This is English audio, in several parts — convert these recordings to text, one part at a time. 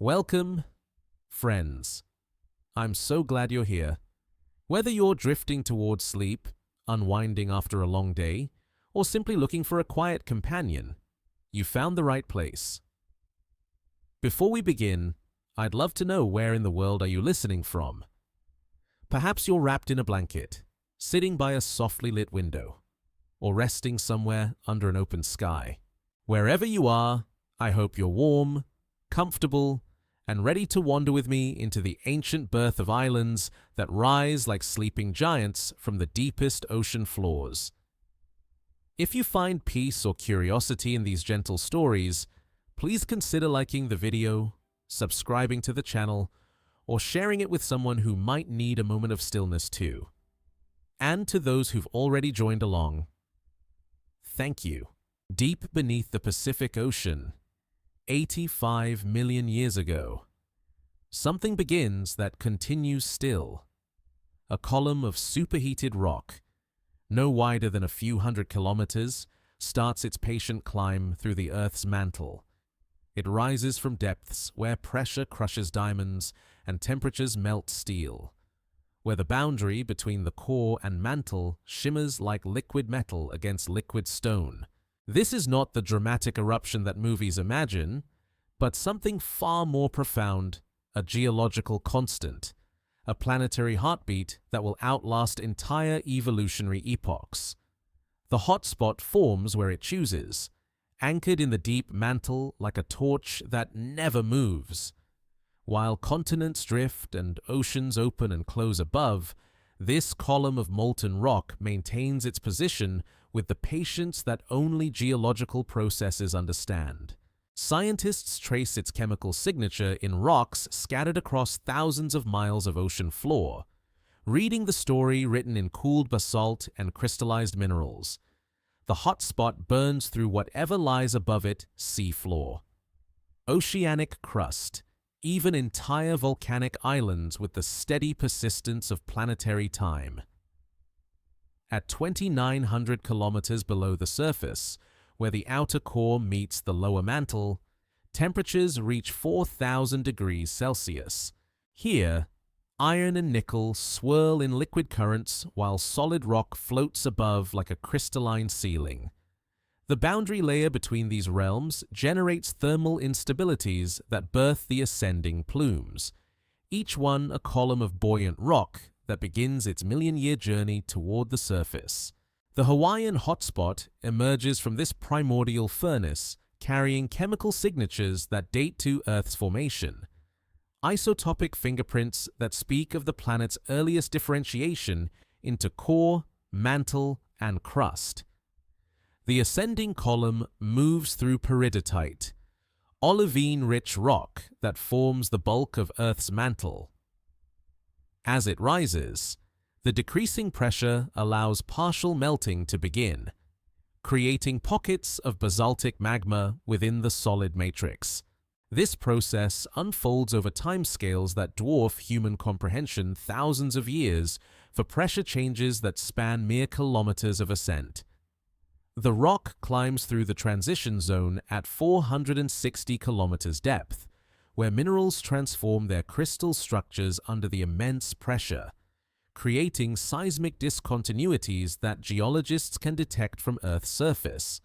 Welcome, friends. I'm so glad you're here. Whether you're drifting towards sleep, unwinding after a long day, or simply looking for a quiet companion, you found the right place. Before we begin, I'd love to know, where in the world are you listening from? Perhaps you're wrapped in a blanket, sitting by a softly lit window, or resting somewhere under an open sky. Wherever you are, I hope you're warm, comfortable, and ready to wander with me into the ancient birth of islands that rise like sleeping giants from the deepest ocean floors. If you find peace or curiosity in these gentle stories, please consider liking the video, subscribing to the channel, or sharing it with someone who might need a moment of stillness too. And to those who've already joined along, thank you. Deep beneath the Pacific Ocean, 85 million years ago, something begins that continues still. A column of superheated rock, no wider than a few hundred kilometers, starts its patient climb through the Earth's mantle. It rises from depths where pressure crushes diamonds and temperatures melt steel, where the boundary between the core and mantle shimmers like liquid metal against liquid stone. This is not the dramatic eruption that movies imagine, but something far more profound, a geological constant, a planetary heartbeat that will outlast entire evolutionary epochs. The hotspot forms where it chooses, anchored in the deep mantle like a torch that never moves. While continents drift and oceans open and close above, this column of molten rock maintains its position with the patience that only geological processes understand. Scientists trace its chemical signature in rocks scattered across thousands of miles of ocean floor, reading the story written in cooled basalt and crystallized minerals. The hotspot burns through whatever lies above it, sea floor. Oceanic crust, even entire volcanic islands with the steady persistence of planetary time. At 2,900 kilometers below the surface, where the outer core meets the lower mantle, temperatures reach 4,000 degrees Celsius. Here, iron and nickel swirl in liquid currents while solid rock floats above like a crystalline ceiling. The boundary layer between these realms generates thermal instabilities that birth the ascending plumes, each one a column of buoyant rock that begins its million-year journey toward the surface. The Hawaiian hotspot emerges from this primordial furnace, carrying chemical signatures that date to Earth's formation, isotopic fingerprints that speak of the planet's earliest differentiation into core, mantle, and crust. The ascending column moves through peridotite, olivine-rich rock that forms the bulk of Earth's mantle. As it rises, the decreasing pressure allows partial melting to begin, creating pockets of basaltic magma within the solid matrix. This process unfolds over timescales that dwarf human comprehension, thousands of years for pressure changes that span mere kilometers of ascent. The rock climbs through the transition zone at 460 kilometers depth, where minerals transform their crystal structures under the immense pressure, creating seismic discontinuities that geologists can detect from Earth's surface.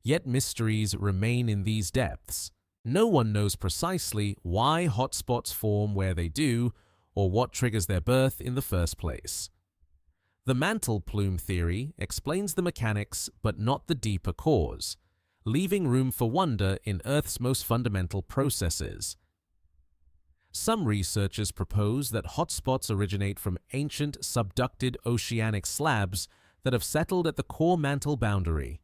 Yet mysteries remain in these depths. No one knows precisely why hotspots form where they do, or what triggers their birth in the first place. The mantle plume theory explains the mechanics but not the deeper cause, leaving room for wonder in Earth's most fundamental processes. Some researchers propose that hotspots originate from ancient subducted oceanic slabs that have settled at the core mantle boundary,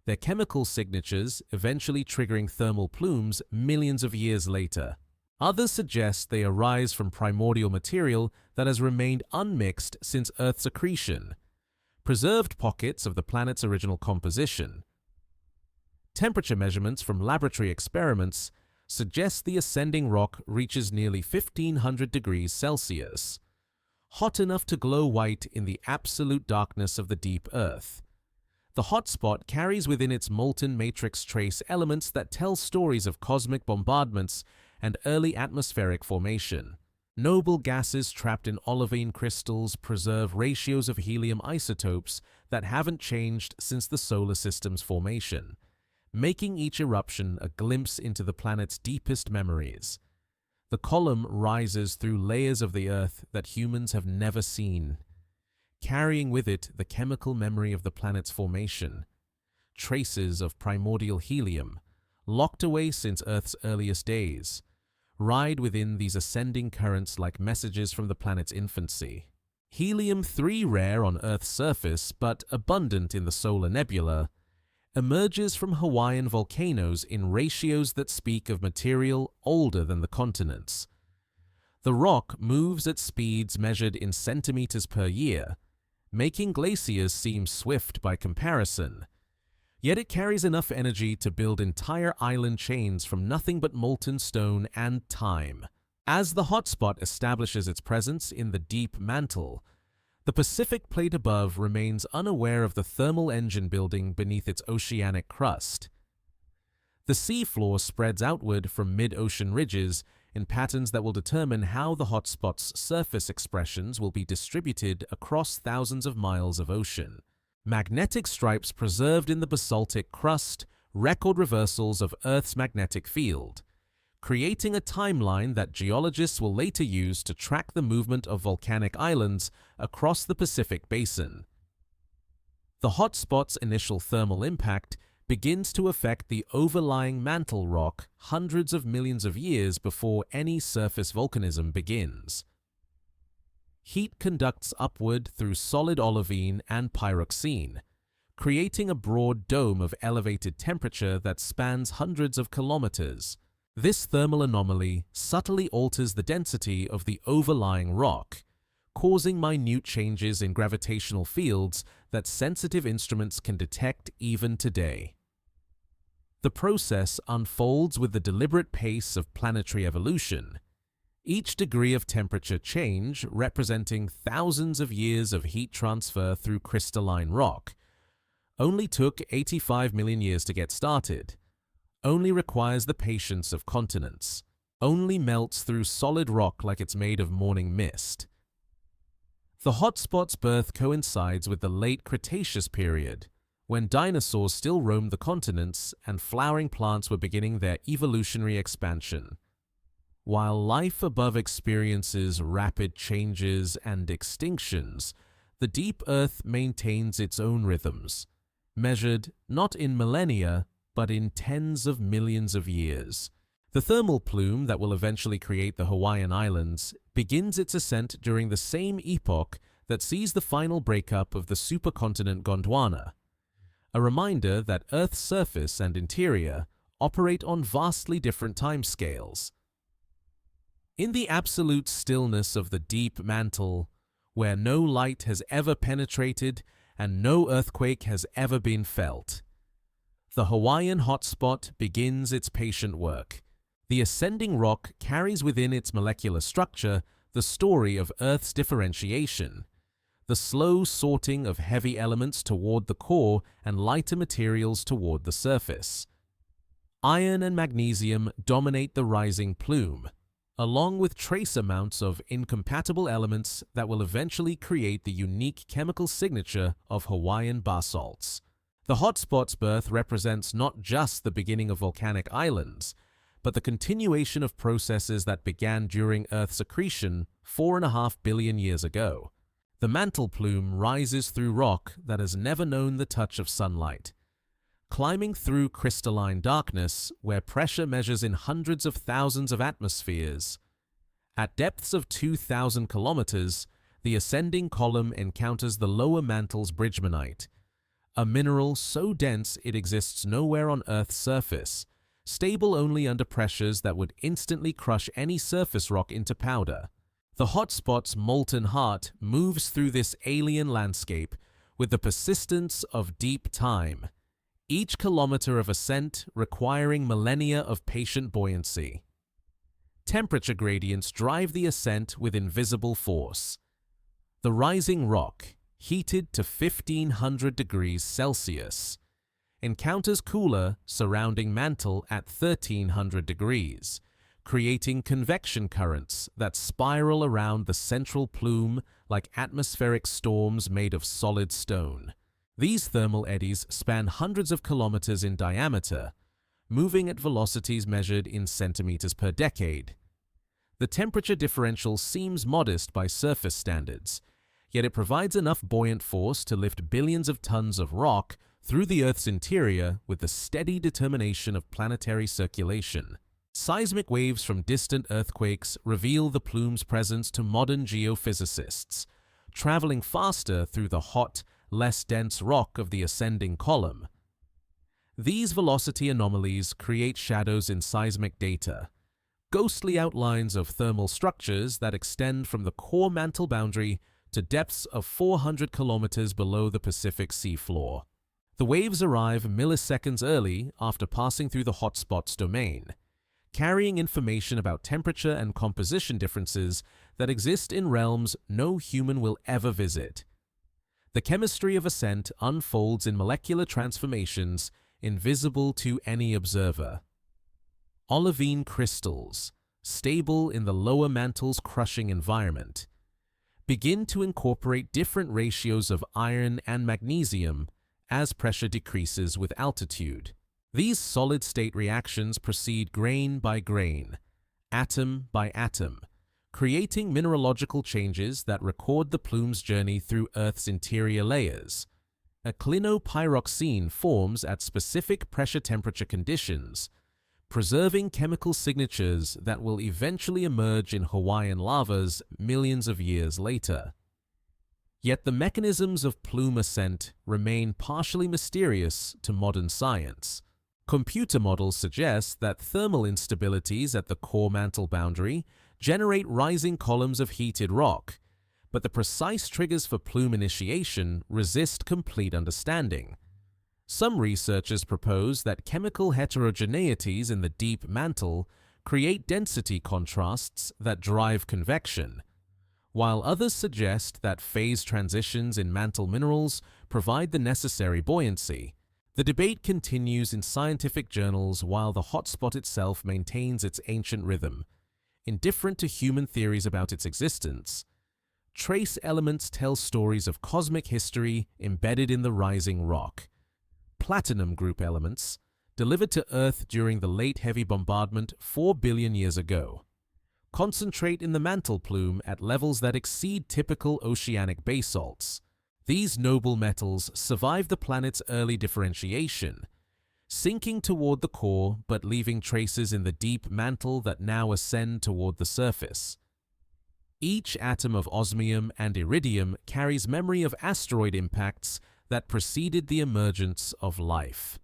their chemical signatures eventually triggering thermal plumes millions of years later. Others suggest they arise from primordial material that has remained unmixed since Earth's accretion, preserved pockets of the planet's original composition. Temperature measurements from laboratory experiments suggest the ascending rock reaches nearly 1,500 degrees Celsius, hot enough to glow white in the absolute darkness of the deep Earth. The hotspot carries within its molten matrix trace elements that tell stories of cosmic bombardments and early atmospheric formation. Noble gases trapped in olivine crystals preserve ratios of helium isotopes that haven't changed since the solar system's formation, making each eruption a glimpse into the planet's deepest memories. The column rises through layers of the Earth that humans have never seen, carrying with it the chemical memory of the planet's formation. Traces of primordial helium, locked away since Earth's earliest days, ride within these ascending currents like messages from the planet's infancy. Helium-3, rare on Earth's surface but abundant in the solar nebula, emerges from Hawaiian volcanoes in ratios that speak of material older than the continents. The rock moves at speeds measured in centimeters per year, making glaciers seem swift by comparison. Yet it carries enough energy to build entire island chains from nothing but molten stone and time. As the hotspot establishes its presence in the deep mantle, the Pacific plate above remains unaware of the thermal engine building beneath its oceanic crust. The seafloor spreads outward from mid-ocean ridges in patterns that will determine how the hotspot's surface expressions will be distributed across thousands of miles of ocean. Magnetic stripes preserved in the basaltic crust record reversals of Earth's magnetic field, creating a timeline that geologists will later use to track the movement of volcanic islands across the Pacific basin. The hotspot's initial thermal impact begins to affect the overlying mantle rock hundreds of millions of years before any surface volcanism begins. Heat conducts upward through solid olivine and pyroxene, creating a broad dome of elevated temperature that spans hundreds of kilometers. This thermal anomaly subtly alters the density of the overlying rock, causing minute changes in gravitational fields that sensitive instruments can detect even today. The process unfolds with the deliberate pace of planetary evolution, each degree of temperature change representing thousands of years of heat transfer through crystalline rock. Only took 85 million years to get started. Only requires the patience of continents. Only melts through solid rock like it's made of morning mist. The hotspot's birth coincides with the late Cretaceous period, when dinosaurs still roamed the continents and flowering plants were beginning their evolutionary expansion. While life above experiences rapid changes and extinctions, the deep Earth maintains its own rhythms, measured not in millennia, but in tens of millions of years. The thermal plume that will eventually create the Hawaiian Islands begins its ascent during the same epoch that sees the final breakup of the supercontinent Gondwana, a reminder that Earth's surface and interior operate on vastly different timescales. In the absolute stillness of the deep mantle, where no light has ever penetrated and no earthquake has ever been felt, the Hawaiian hotspot begins its patient work. The ascending rock carries within its molecular structure the story of Earth's differentiation, the slow sorting of heavy elements toward the core and lighter materials toward the surface. Iron and magnesium dominate the rising plume, along with trace amounts of incompatible elements that will eventually create the unique chemical signature of Hawaiian basalts. The hotspot's birth represents not just the beginning of volcanic islands, but the continuation of processes that began during Earth's accretion 4.5 billion years ago. The mantle plume rises through rock that has never known the touch of sunlight, climbing through crystalline darkness where pressure measures in hundreds of thousands of atmospheres. At depths of 2,000 kilometers, the ascending column encounters the lower mantle's bridgmanite, a mineral so dense it exists nowhere on Earth's surface, stable only under pressures that would instantly crush any surface rock into powder. The hotspot's molten heart moves through this alien landscape with the persistence of deep time, each kilometer of ascent requiring millennia of patient buoyancy. Temperature gradients drive the ascent with invisible force. The rising rock, heated to 1,500 degrees Celsius, encounters cooler surrounding mantle at 1,300 degrees, creating convection currents that spiral around the central plume like atmospheric storms made of solid stone. These thermal eddies span hundreds of kilometers in diameter, moving at velocities measured in centimeters per decade. The temperature differential seems modest by surface standards, yet it provides enough buoyant force to lift billions of tons of rock through the Earth's interior with the steady determination of planetary circulation. Seismic waves from distant earthquakes reveal the plume's presence to modern geophysicists, traveling faster through the hot, less dense rock of the ascending column. These velocity anomalies create shadows in seismic data, ghostly outlines of thermal structures that extend from the core mantle boundary to depths of 400 kilometers below the Pacific seafloor. The waves arrive milliseconds early after passing through the hotspot's domain, carrying information about temperature and composition differences that exist in realms no human will ever visit. The chemistry of ascent unfolds in molecular transformations invisible to any observer. Olivine crystals, stable in the lower mantle's crushing environment, begin to incorporate different ratios of iron and magnesium as pressure decreases with altitude. These solid-state reactions proceed grain by grain, atom by atom, creating mineralogical changes that record the plume's journey through Earth's interior layers. A clinopyroxene forms at specific pressure-temperature conditions, preserving chemical signatures that will eventually emerge in Hawaiian lavas millions of years later. Yet the mechanisms of plume ascent remain partially mysterious to modern science. Computer models suggest that thermal instabilities at the core mantle boundary generate rising columns of heated rock, but the precise triggers for plume initiation resist complete understanding. Some researchers propose that chemical heterogeneities in the deep mantle create density contrasts that drive convection, while others suggest that phase transitions in mantle minerals provide the necessary buoyancy. The debate continues in scientific journals while the hotspot itself maintains its ancient rhythm. Indifferent to human theories about its existence, trace elements tell stories of cosmic history embedded in the rising rock. Platinum group elements, delivered to Earth during the late heavy bombardment 4 billion years ago, concentrate in the mantle plume at levels that exceed typical oceanic basalts. These noble metals survive the planet's early differentiation, sinking toward the core but leaving traces in the deep mantle that now ascend toward the surface. Each atom of osmium and iridium carries memory of asteroid impacts that preceded the emergence of life,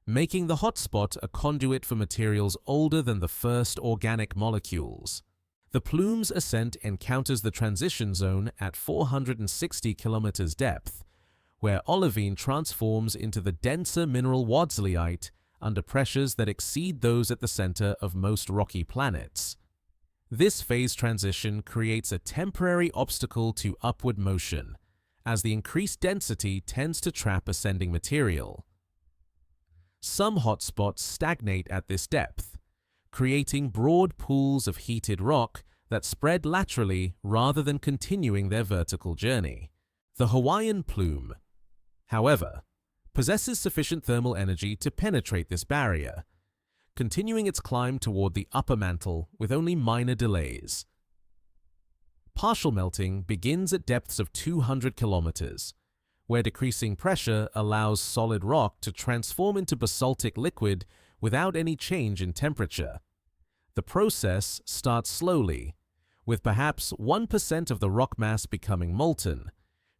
making the hotspot a conduit for materials older than the first organic molecules. The plume's ascent encounters the transition zone at 460 kilometers depth, where olivine transforms into the denser mineral wadsleyite under pressures that exceed those at the center of most rocky planets. This phase transition creates a temporary obstacle to upward motion, as the increased density tends to trap ascending material. Some hotspots stagnate at this depth, creating broad pools of heated rock that spread laterally rather than continuing their vertical journey. The Hawaiian plume, however, possesses sufficient thermal energy to penetrate this barrier, continuing its climb toward the upper mantle with only minor delays. Partial melting begins at depths of 200 kilometers, where decreasing pressure allows solid rock to transform into basaltic liquid without any change in temperature. The process starts slowly, with perhaps 1% of the rock mass becoming molten,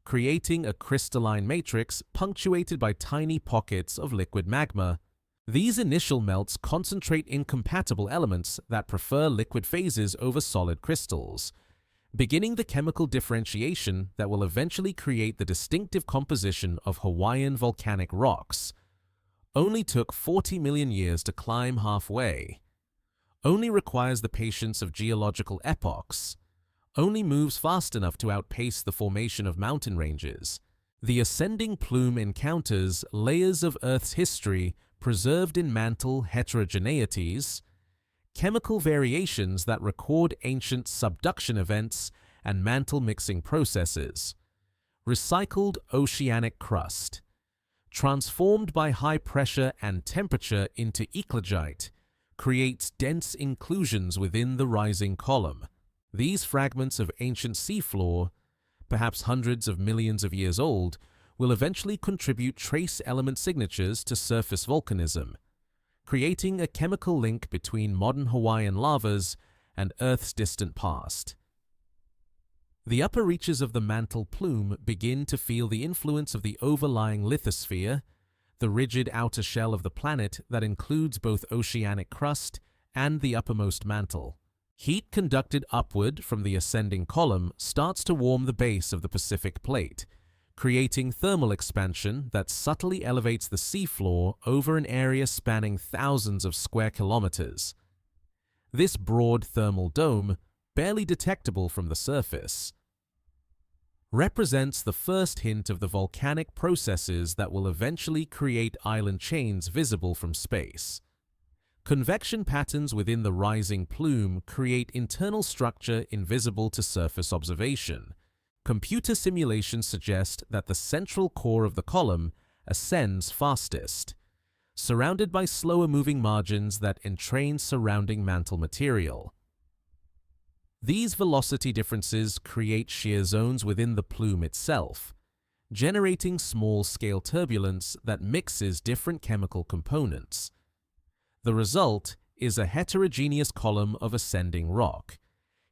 creating a crystalline matrix punctuated by tiny pockets of liquid magma. These initial melts concentrate incompatible elements that prefer liquid phases over solid crystals, beginning the chemical differentiation that will eventually create the distinctive composition of Hawaiian volcanic rocks. Only took 40 million years to climb halfway. Only requires the patience of geological epochs. Only moves fast enough to outpace the formation of mountain ranges. The ascending plume encounters layers of Earth's history preserved in mantle heterogeneities, chemical variations that record ancient subduction events and mantle mixing processes. Recycled oceanic crust. Transformed by high pressure and temperature into eclogite, creates dense inclusions within the rising column. These fragments of ancient seafloor, perhaps hundreds of millions of years old, will eventually contribute trace element signatures to surface volcanism, creating a chemical link between modern Hawaiian lavas and Earth's distant past. The upper reaches of the mantle plume begin to feel the influence of the overlying lithosphere, the rigid outer shell of the planet that includes both oceanic crust and the uppermost mantle. Heat conducted upward from the ascending column starts to warm the base of the Pacific plate, creating thermal expansion that subtly elevates the seafloor over an area spanning thousands of square kilometers. This broad thermal dome, barely detectable from the surface, represents the first hint of the volcanic processes that will eventually create island chains visible from space. Convection patterns within the rising plume create internal structure invisible to surface observation. Computer simulations suggest that the central core of the column ascends fastest, surrounded by slower-moving margins that entrain surrounding mantle material. These velocity differences create shear zones within the plume itself, generating small-scale turbulence that mixes different chemical components. The result is a heterogeneous column of ascending rock,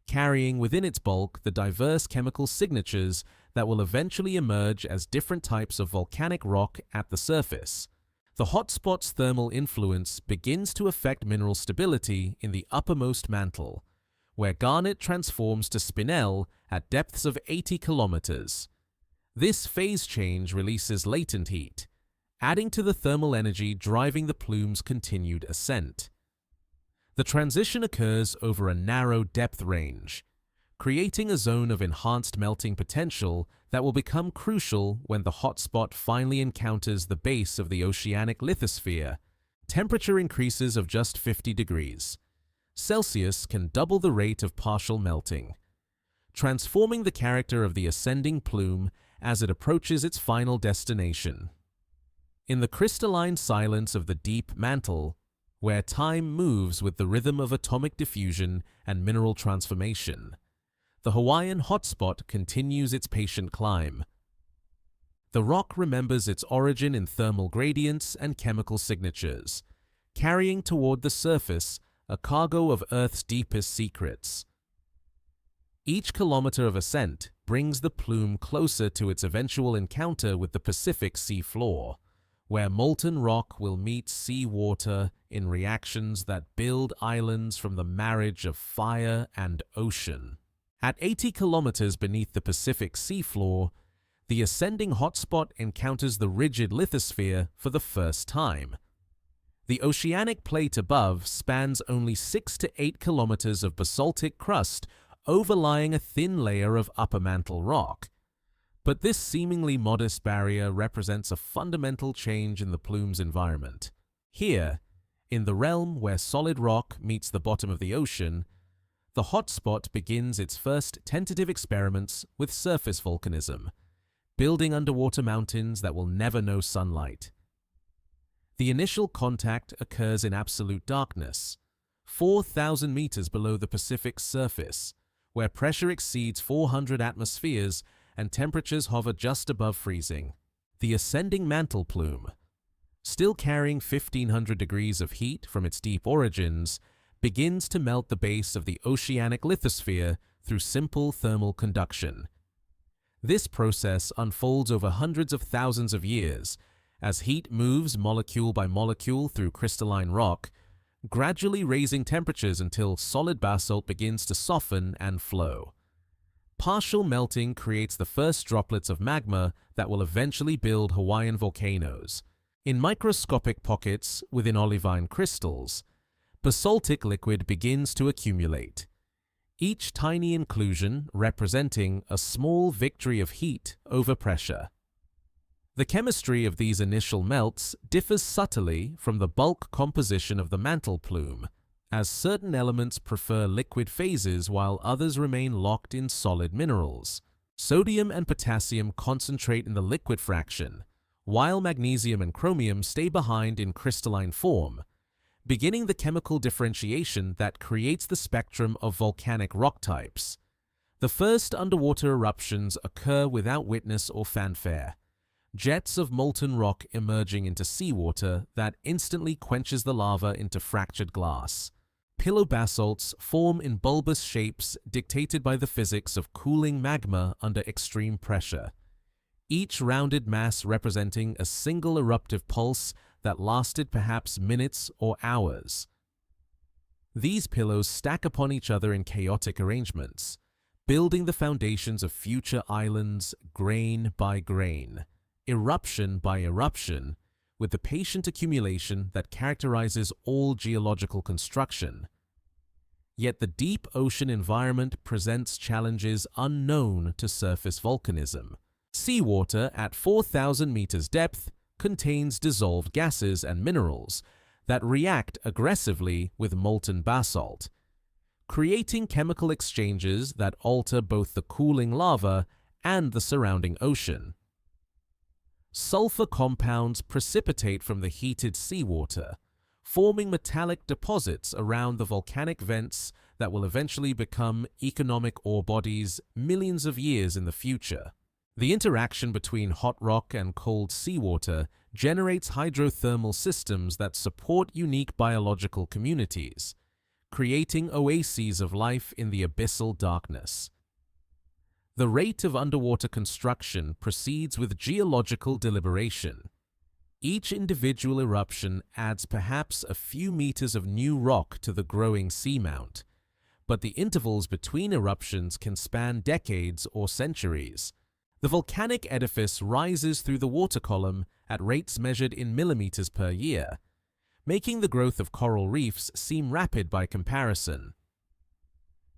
carrying within its bulk the diverse chemical signatures that will eventually emerge as different types of volcanic rock at the surface. The hotspot's thermal influence begins to affect mineral stability in the uppermost mantle, where garnet transforms to spinel at depths of 80 kilometers. This phase change releases latent heat, adding to the thermal energy driving the plume's continued ascent. The transition occurs over a narrow depth range, creating a zone of enhanced melting potential that will become crucial when the hotspot finally encounters the base of the oceanic lithosphere. Temperature increases of just 50 degrees Celsius can double the rate of partial melting, transforming the character of the ascending plume as it approaches its final destination. In the crystalline silence of the deep mantle, where time moves with the rhythm of atomic diffusion and mineral transformation, the Hawaiian hotspot continues its patient climb. The rock remembers its origin in thermal gradients and chemical signatures, carrying toward the surface a cargo of Earth's deepest secrets. Each kilometer of ascent brings the plume closer to its eventual encounter with the Pacific sea floor, where molten rock will meet seawater in reactions that build islands from the marriage of fire and ocean. At 80 kilometers beneath the Pacific seafloor, the ascending hotspot encounters the rigid lithosphere for the first time. The oceanic plate above spans only 6 to 8 kilometers of basaltic crust overlying a thin layer of upper mantle rock. But this seemingly modest barrier represents a fundamental change in the plume's environment. Here, in the realm where solid rock meets the bottom of the ocean, the hotspot begins its first tentative experiments with surface volcanism, building underwater mountains that will never know sunlight. The initial contact occurs in absolute darkness, 4,000 meters below the Pacific's surface, where pressure exceeds 400 atmospheres and temperatures hover just above freezing. The ascending mantle plume, still carrying 1,500 degrees of heat from its deep origins, begins to melt the base of the oceanic lithosphere through simple thermal conduction. This process unfolds over hundreds of thousands of years as heat moves molecule by molecule through crystalline rock, gradually raising temperatures until solid basalt begins to soften and flow. Partial melting creates the first droplets of magma that will eventually build Hawaiian volcanoes. In microscopic pockets within olivine crystals, basaltic liquid begins to accumulate, each tiny inclusion representing a small victory of heat over pressure. The chemistry of these initial melts differs subtly from the bulk composition of the mantle plume. as certain elements prefer liquid phases while others remain locked in solid minerals. Sodium and potassium concentrate in the liquid fraction, while magnesium and chromium stay behind in crystalline form, beginning the chemical differentiation that creates the spectrum of volcanic rock types. The first underwater eruptions occur without witness or fanfare, jets of molten rock emerging into seawater that instantly quenches the lava into fractured glass. Pillow basalts form in bulbous shapes dictated by the physics of cooling magma under extreme pressure, each rounded mass representing a single eruptive pulse that lasted perhaps minutes or hours. These pillows stack upon each other in chaotic arrangements, building the foundations of future islands grain by grain, eruption by eruption, with the patient accumulation that characterizes all geological construction. Yet the deep ocean environment presents challenges unknown to surface volcanism. Seawater at 4,000 meters depth contains dissolved gases and minerals that react aggressively with molten basalt, creating chemical exchanges that alter both the cooling lava and the surrounding ocean. Sulfur compounds precipitate from the heated seawater, forming metallic deposits around the volcanic vents that will eventually become economic ore bodies millions of years in the future. The interaction between hot rock and cold seawater generates hydrothermal systems that support unique biological communities, creating oases of life in the abyssal darkness. The rate of underwater construction proceeds with geological deliberation. Each individual eruption adds perhaps a few meters of new rock to the growing seamount, but the intervals between eruptions can span decades or centuries. The volcanic edifice rises through the water column at rates measured in millimeters per year, making the growth of coral reefs seem rapid by comparison.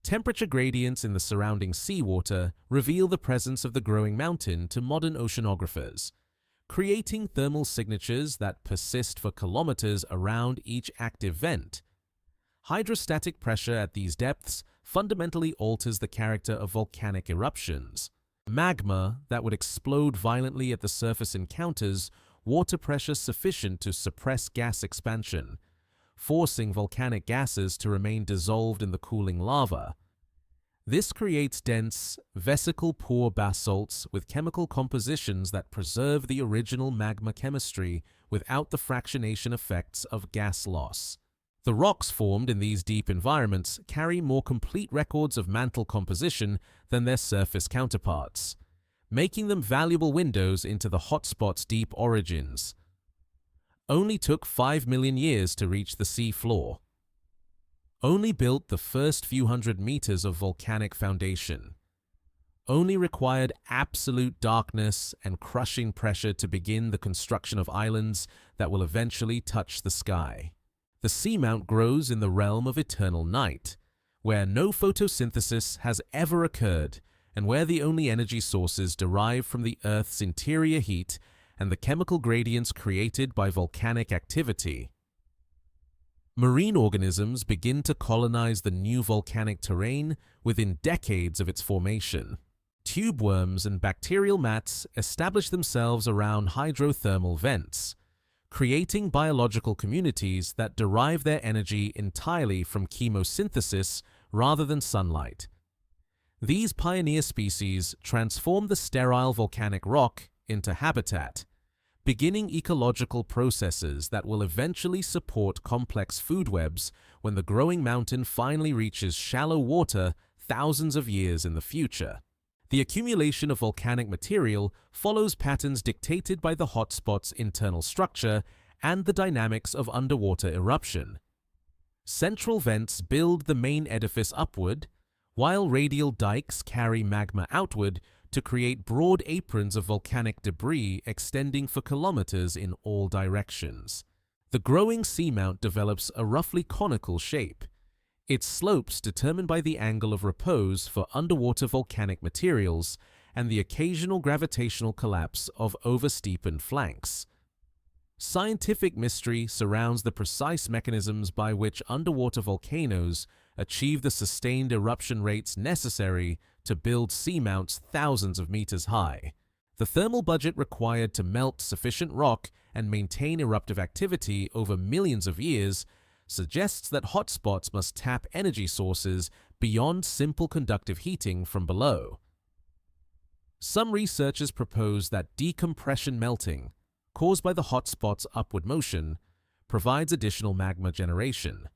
Temperature gradients in the surrounding seawater reveal the presence of the growing mountain to modern oceanographers, creating thermal signatures that persist for kilometers around each active vent. Hydrostatic pressure at these depths fundamentally alters the character of volcanic eruptions. Magma that would explode violently at the surface encounters water pressure sufficient to suppress gas expansion, forcing volcanic gases to remain dissolved in the cooling lava. This creates dense, vesicle-poor basalts with chemical compositions that preserve the original magma chemistry without the fractionation effects of gas loss. The rocks formed in these deep environments carry more complete records of mantle composition than their surface counterparts, making them valuable windows into the hotspot's deep origins. Only took 5 million years to reach the sea floor. Only built the first few hundred meters of volcanic foundation. Only required absolute darkness and crushing pressure to begin the construction of islands that will eventually touch the sky. The seamount grows in the realm of eternal night, where no photosynthesis has ever occurred and where the only energy sources derive from the Earth's interior heat and the chemical gradients created by volcanic activity. Marine organisms begin to colonize the new volcanic terrain within decades of its formation. Tube worms and bacterial mats establish themselves around hydrothermal vents, creating biological communities that derive their energy entirely from chemosynthesis rather than sunlight. These pioneer species transform the sterile volcanic rock into habitat, beginning ecological processes that will eventually support complex food webs when the growing mountain finally reaches shallow water thousands of years in the future. The accumulation of volcanic material follows patterns dictated by the hotspot's internal structure and the dynamics of underwater eruption. Central vents build the main edifice upward, while radial dikes carry magma outward to create broad aprons of volcanic debris extending for kilometers in all directions. The growing seamount develops a roughly conical shape, its slopes determined by the angle of repose for underwater volcanic materials and the occasional gravitational collapse of oversteepened flanks. Scientific mystery surrounds the precise mechanisms by which underwater volcanoes achieve the sustained eruption rates necessary to build seamounts thousands of meters high. The thermal budget required to melt sufficient rock and maintain eruptive activity over millions of years suggests that hotspots must tap energy sources beyond simple conductive heating from below. Some researchers propose that decompression melting, caused by the hotspot's upward motion, provides additional magma generation,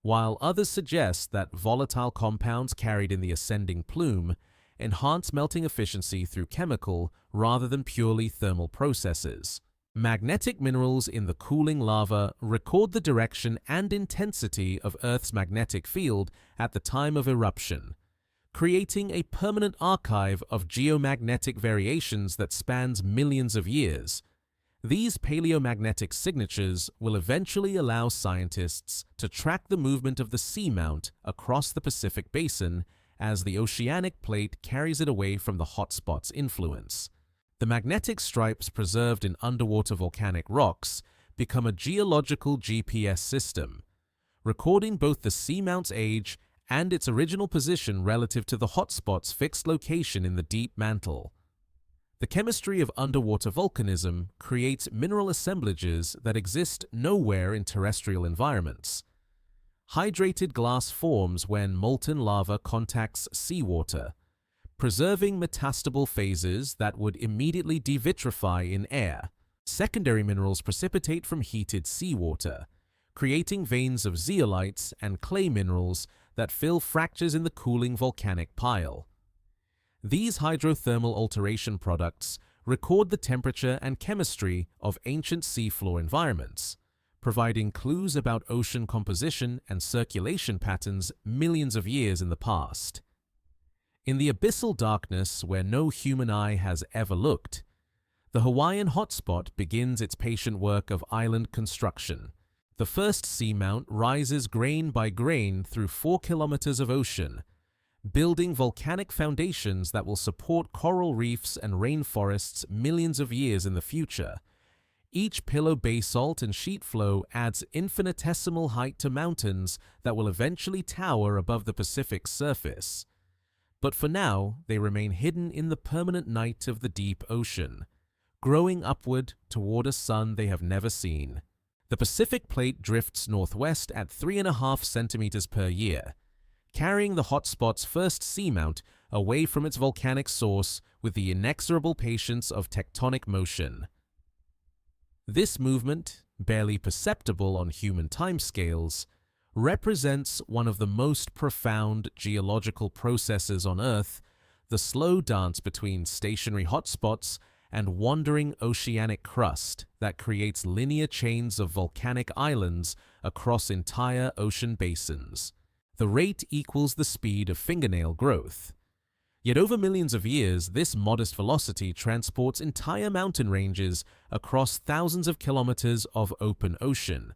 while others suggest that volatile compounds carried in the ascending plume enhance melting efficiency through chemical rather than purely thermal processes. Magnetic minerals in the cooling lava record the direction and intensity of Earth's magnetic field at the time of eruption, creating a permanent archive of geomagnetic variations that spans millions of years. These paleomagnetic signatures will eventually allow scientists to track the movement of the seamount across the Pacific Basin as the oceanic plate carries it away from the hotspot's influence. The magnetic stripes preserved in underwater volcanic rocks become a geological GPS system, recording both the seamount's age and its original position relative to the hotspot's fixed location in the deep mantle. The chemistry of underwater volcanism creates mineral assemblages that exist nowhere in terrestrial environments. Hydrated glass forms when molten lava contacts seawater, preserving metastable phases that would immediately devitrify in air. Secondary minerals precipitate from heated seawater, creating veins of zeolites and clay minerals that fill fractures in the cooling volcanic pile. These hydrothermal alteration products record the temperature and chemistry of ancient seafloor environments, providing clues about ocean composition and circulation patterns millions of years in the past. In the abyssal darkness where no human eye has ever looked, the Hawaiian hotspot begins its patient work of island construction. The first seamount rises grain by grain through 4 kilometers of ocean, building volcanic foundations that will support coral reefs and rainforests millions of years in the future. Each pillow basalt and sheet flow adds infinitesimal height to mountains that will eventually tower above the Pacific's surface. But for now, they remain hidden in the permanent night of the deep ocean, growing upward toward a sun they have never seen. The Pacific Plate drifts northwest at 3.5 centimeters per year, carrying the hotspot's first seamount away from its volcanic source with the inexorable patience of tectonic motion. This movement, barely perceptible on human timescales, represents one of the most profound geological processes on Earth, the slow dance between stationary hotspots and wandering oceanic crust that creates linear chains of volcanic islands across entire ocean basins. The rate equals the speed of fingernail growth. Yet over millions of years, this modest velocity transports entire mountain ranges across thousands of kilometers of open ocean.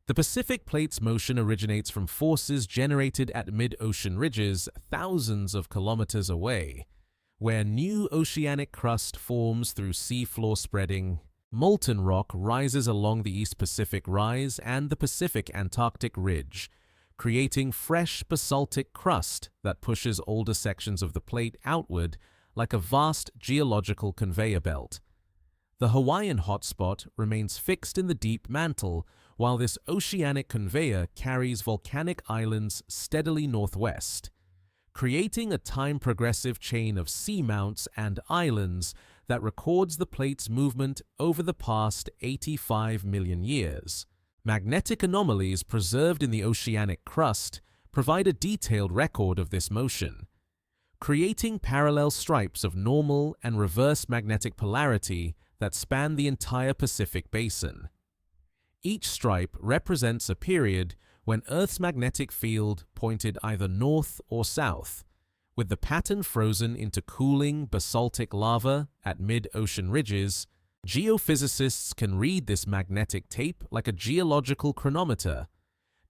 The Pacific Plate's motion originates from forces generated at mid-ocean ridges thousands of kilometers away, where new oceanic crust forms through seafloor spreading. Molten rock rises along the East Pacific Rise and the Pacific-Antarctic Ridge, creating fresh basaltic crust that pushes older sections of the plate outward like a vast geological conveyor belt. The Hawaiian hotspot remains fixed in the deep mantle, while this oceanic conveyor carries volcanic islands steadily northwest, creating a time-progressive chain of seamounts and islands that records the plate's movement over the past 85 million years. Magnetic anomalies preserved in the oceanic crust provide a detailed record of this motion, creating parallel stripes of normal and reverse magnetic polarity that span the entire Pacific Basin. Each stripe represents a period when Earth's magnetic field pointed either north or south, with the pattern frozen into cooling basaltic lava at mid-ocean ridges. Geophysicists can read this magnetic tape like a geological chronometer,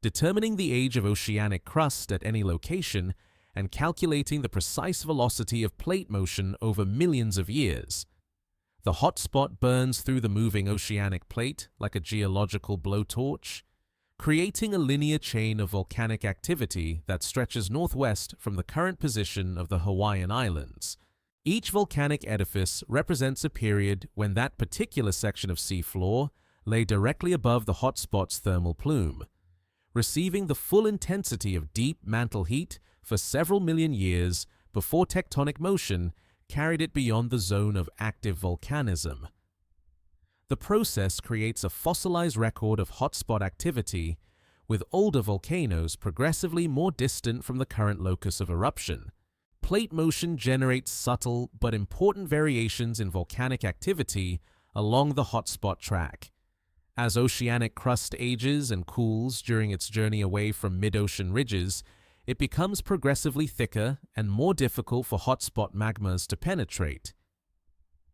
determining the age of oceanic crust at any location and calculating the precise velocity of plate motion over millions of years. The hotspot burns through the moving oceanic plate like a geological blowtorch, creating a linear chain of volcanic activity that stretches northwest from the current position of the Hawaiian Islands. Each volcanic edifice represents a period when that particular section of seafloor lay directly above the hotspot's thermal plume, receiving the full intensity of deep mantle heat for several million years before tectonic motion carried it beyond the zone of active volcanism. The process creates a fossilized record of hotspot activity, with older volcanoes progressively more distant from the current locus of eruption. Plate motion generates subtle but important variations in volcanic activity along the hotspot track. As oceanic crust ages and cools during its journey away from mid-ocean ridges, it becomes progressively thicker and more difficult for hotspot magmas to penetrate.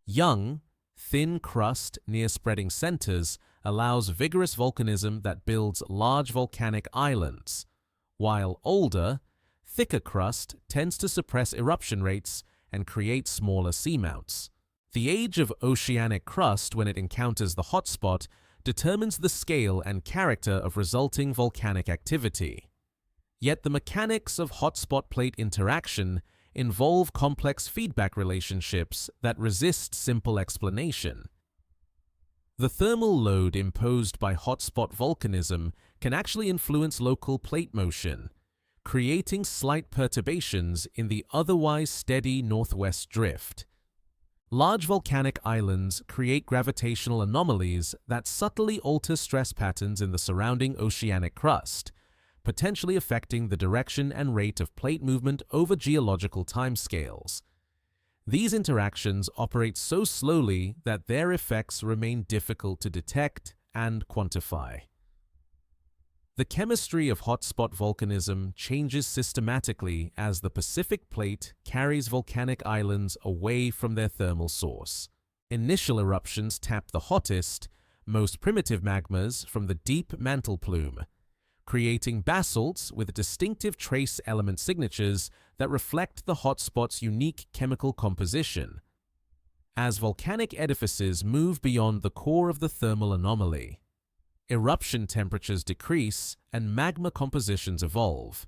Young, thin crust near spreading centers allows vigorous volcanism that builds large volcanic islands, while older, thicker crust tends to suppress eruption rates and create smaller seamounts. The age of oceanic crust when it encounters the hotspot determines the scale and character of resulting volcanic activity. Yet the mechanics of hotspot plate interaction involve complex feedback relationships that resist simple explanation. The thermal load imposed by hotspot volcanism can actually influence local plate motion, creating slight perturbations in the otherwise steady northwest drift. Large volcanic islands create gravitational anomalies that subtly alter stress patterns in the surrounding oceanic crust, potentially affecting the direction and rate of plate movement over geological timescales. These interactions operate so slowly that their effects remain difficult to detect and quantify. The chemistry of hotspot volcanism changes systematically as the Pacific Plate carries volcanic islands away from their thermal source. Initial eruptions tap the hottest, most primitive magmas from the deep mantle plume, creating basalts with distinctive trace element signatures that reflect the hotspot's unique chemical composition. As volcanic edifices move beyond the core of the thermal anomaly, eruption temperatures decrease and magma compositions evolve,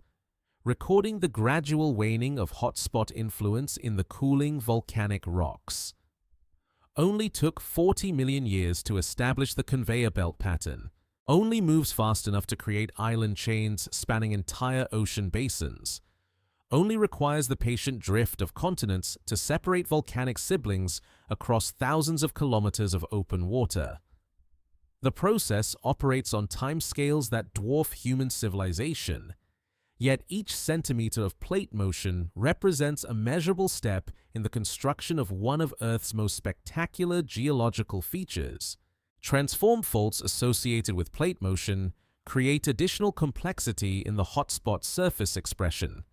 recording the gradual waning of hotspot influence in the cooling volcanic rocks. Only took 40 million years to establish the conveyor belt pattern, only moves fast enough to create island chains spanning entire ocean basins, only requires the patient drift of continents to separate volcanic siblings across thousands of kilometers of open water. The process operates on timescales that dwarf human civilization, yet each centimeter of plate motion represents a measurable step in the construction of one of Earth's most spectacular geological features. Transform faults associated with plate motion create additional complexity in the hotspot surface expression.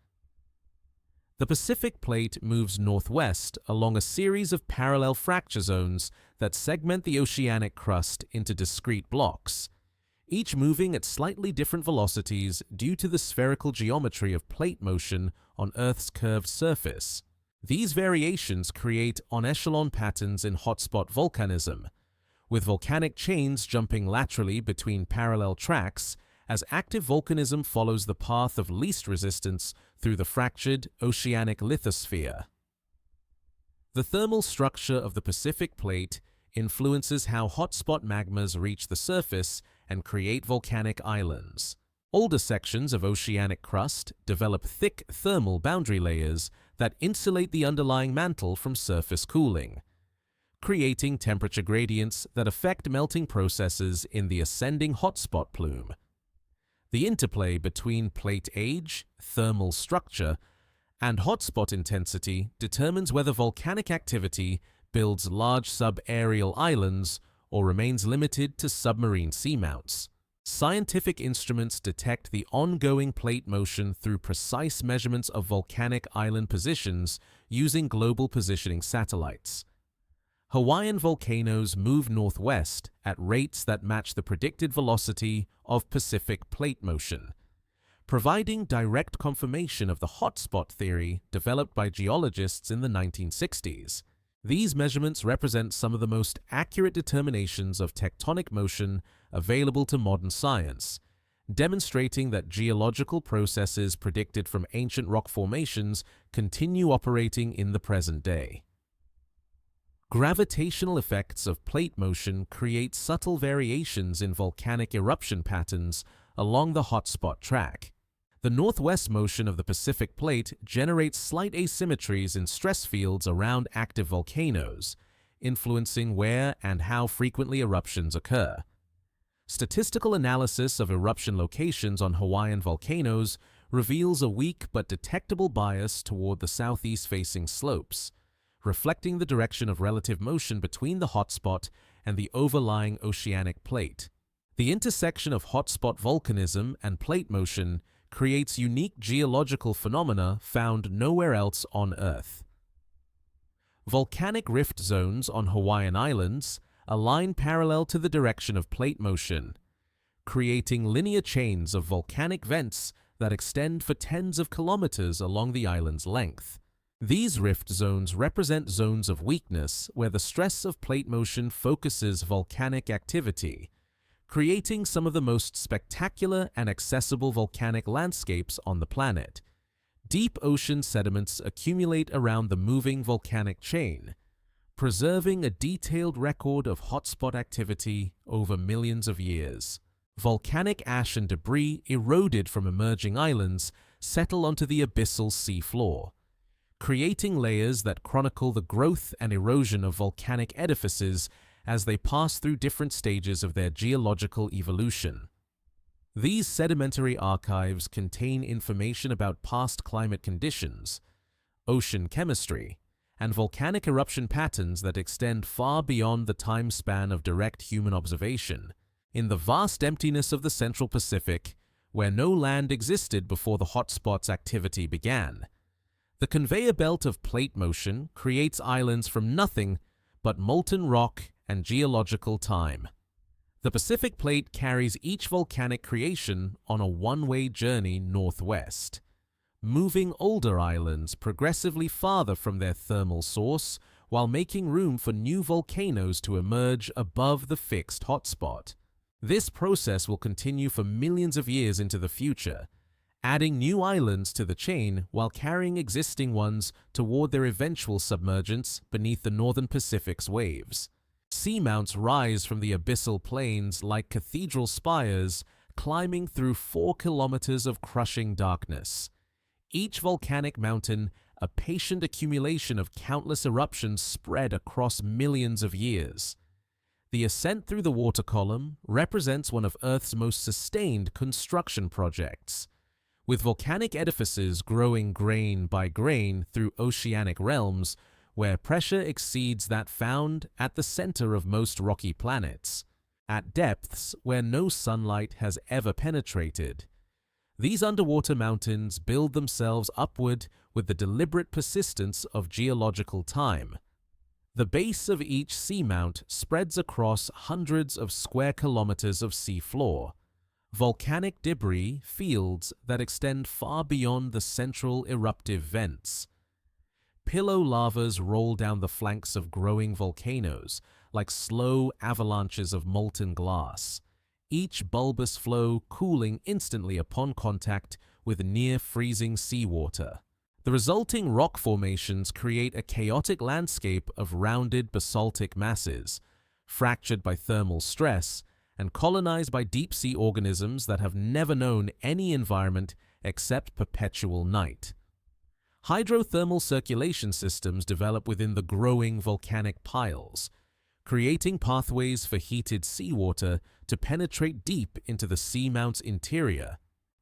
The Pacific Plate moves northwest along a series of parallel fracture zones that segment the oceanic crust into discrete blocks, each moving at slightly different velocities due to the spherical geometry of plate motion on Earth's curved surface. These variations create en-echelon patterns in hotspot volcanism, with volcanic chains jumping laterally between parallel tracks as active volcanism follows the path of least resistance through the fractured oceanic lithosphere. The thermal structure of the Pacific Plate influences how hotspot magmas reach the surface and create volcanic islands. Older sections of oceanic crust develop thick thermal boundary layers that insulate the underlying mantle from surface cooling, creating temperature gradients that affect melting processes in the ascending hotspot plume. The interplay between plate age, thermal structure, and hotspot intensity determines whether volcanic activity builds large subaerial islands or remains limited to submarine seamounts. Scientific instruments detect the ongoing plate motion through precise measurements of volcanic island positions using global positioning satellites. Hawaiian volcanoes move northwest at rates that match the predicted velocity of Pacific Plate motion, providing direct confirmation of the hotspot theory developed by geologists in the 1960s. These measurements represent some of the most accurate determinations of tectonic motion available to modern science, demonstrating that geological processes predicted from ancient rock formations continue operating in the present day. Gravitational effects of plate motion create subtle variations in volcanic eruption patterns along the hotspot track. The northwest motion of the Pacific Plate generates slight asymmetries in stress fields around active volcanoes, influencing where and how frequently eruptions occur. Statistical analysis of eruption locations on Hawaiian volcanoes reveals a weak but detectable bias toward the southeast-facing slopes, reflecting the direction of relative motion between the hotspot and the overlying oceanic plate. The intersection of hotspot volcanism and plate motion creates unique geological phenomena found nowhere else on Earth. Volcanic rift zones on Hawaiian Islands align parallel to the direction of plate motion, creating linear chains of volcanic vents that extend for tens of kilometers along the island's length. These rift zones represent zones of weakness where the stress of plate motion focuses volcanic activity, creating some of the most spectacular and accessible volcanic landscapes on the planet. Deep ocean sediments accumulate around the moving volcanic chain, preserving a detailed record of hotspot activity over millions of years. Volcanic ash and debris eroded from emerging islands settle onto the abyssal sea floor, creating layers that chronicle the growth and erosion of volcanic edifices as they pass through different stages of their geological evolution. These sedimentary archives contain information about past climate conditions, ocean chemistry, and volcanic eruption patterns that extend far beyond the time span of direct human observation. In the vast emptiness of the Central Pacific, where no land existed before the hotspot's activity began, the conveyor belt of plate motion creates islands from nothing but molten rock and geological time. The Pacific Plate carries each volcanic creation on a one-way journey northwest, moving older islands progressively farther from their thermal source while making room for new volcanoes to emerge above the fixed hotspot. This process will continue for millions of years into the future, adding new islands to the chain while carrying existing ones toward their eventual submergence beneath the northern Pacific's waves. Seamounts rise from the abyssal plains like cathedral spires, climbing through 4 kilometers of crushing darkness. Each volcanic mountain, a patient accumulation of countless eruptions spread across millions of years. The ascent through the water column represents one of Earth's most sustained construction projects, with volcanic edifices growing grain by grain through oceanic realms where pressure exceeds that found at the center of most rocky planets, at depths where no sunlight has ever penetrated. These underwater mountains build themselves upward with the deliberate persistence of geological time. The base of each seamount spreads across hundreds of square kilometers of seafloor, volcanic debris fields that extend far beyond the central eruptive vents. Pillow lavas roll down the flanks of growing volcanoes like slow avalanches of molten glass, each bulbous flow cooling instantly upon contact with near-freezing seawater. The resulting rock formations create a chaotic landscape of rounded basaltic masses, fractured by thermal stress and colonized by deep-sea organisms that have never known any environment except perpetual night. Hydrothermal circulation systems develop within the growing volcanic piles, creating pathways for heated seawater to penetrate deep into the seamount's interior.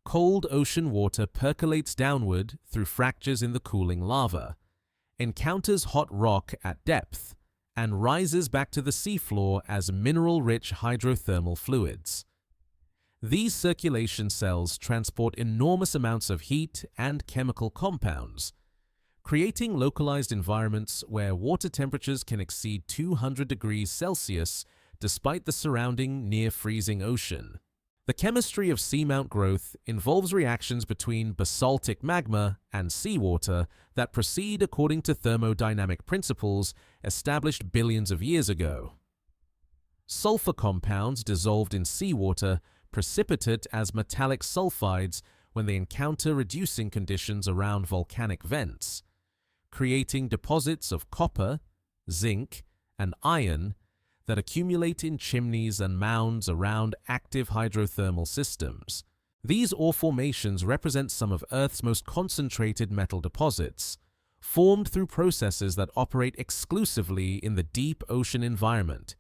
Cold ocean water percolates downward through fractures in the cooling lava, encounters hot rock at depth, and rises back to the seafloor as mineral-rich hydrothermal fluids. These circulation cells transport enormous amounts of heat and chemical compounds, creating localized environments where water temperatures can exceed 200 degrees Celsius despite the surrounding near-freezing ocean. The chemistry of seamount growth involves reactions between basaltic magma and seawater that proceed according to thermodynamic principles established billions of years ago. Sulfur compounds dissolved in seawater precipitate as metallic sulfides when they encounter reducing conditions around volcanic vents, creating deposits of copper, zinc, and iron that accumulate in chimneys and mounds around active hydrothermal systems. These ore formations represent some of Earth's most concentrated metal deposits, formed through processes that operate exclusively in the deep ocean environment.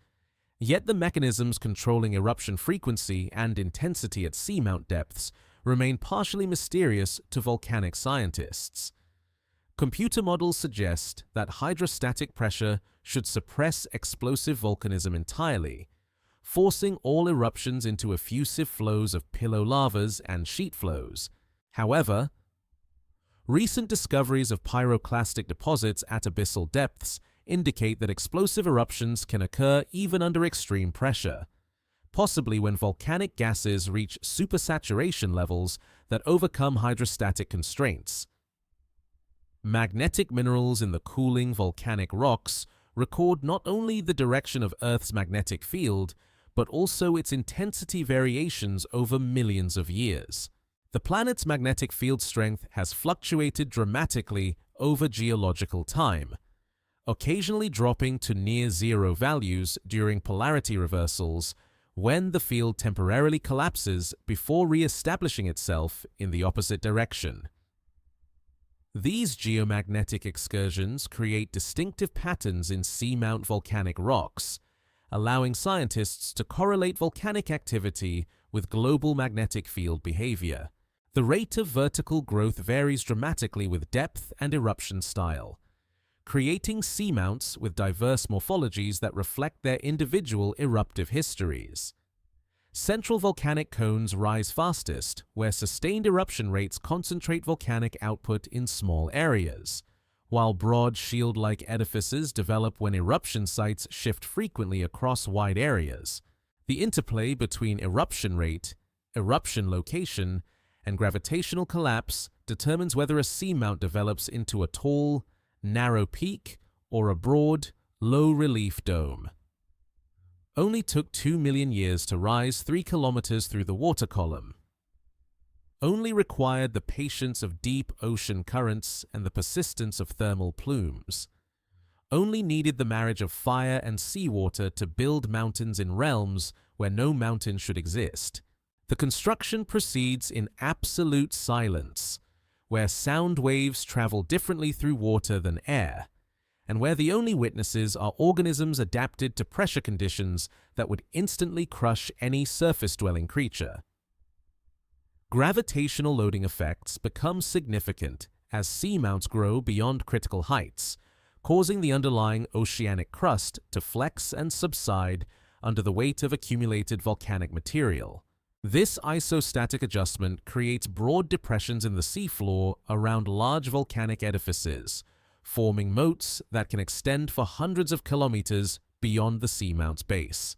Yet the mechanisms controlling eruption frequency and intensity at seamount depths remain partially mysterious to volcanic scientists. Computer models suggest that hydrostatic pressure should suppress explosive volcanism entirely, forcing all eruptions into effusive flows of pillow lavas and sheet flows. However, recent discoveries of pyroclastic deposits at abyssal depths indicate that explosive eruptions can occur even under extreme pressure, possibly when volcanic gases reach supersaturation levels that overcome hydrostatic constraints. Magnetic minerals in the cooling volcanic rocks record not only the direction of Earth's magnetic field, but also its intensity variations over millions of years. The planet's magnetic field strength has fluctuated dramatically over geological time, occasionally dropping to near zero values during polarity reversals when the field temporarily collapses before re-establishing itself in the opposite direction. These geomagnetic excursions create distinctive patterns in seamount volcanic rocks, allowing scientists to correlate volcanic activity with global magnetic field behavior. The rate of vertical growth varies dramatically with depth and eruption style, creating seamounts with diverse morphologies that reflect their individual eruptive histories. Central volcanic cones rise fastest, where sustained eruption rates concentrate volcanic output in small areas, while broad shield-like edifices develop when eruption sites shift frequently across wide areas. The interplay between eruption rate, eruption location, and gravitational collapse determines whether a seamount develops into a tall, narrow peak or a broad, low-relief dome. Only took 2 million years to rise 3 kilometers through the water column. Only required the patience of deep ocean currents and the persistence of thermal plumes. Only needed the marriage of fire and seawater to build mountains in realms where no mountain should exist. The construction proceeds in absolute silence, where sound waves travel differently through water than air, and where the only witnesses are organisms adapted to pressure conditions that would instantly crush any surface-dwelling creature. Gravitational loading effects become significant as seamounts grow beyond critical heights, causing the underlying oceanic crust to flex and subside under the weight of accumulated volcanic material. This isostatic adjustment creates broad depressions in the seafloor around large volcanic edifices, forming moats that can extend for hundreds of kilometers beyond the seamount's base.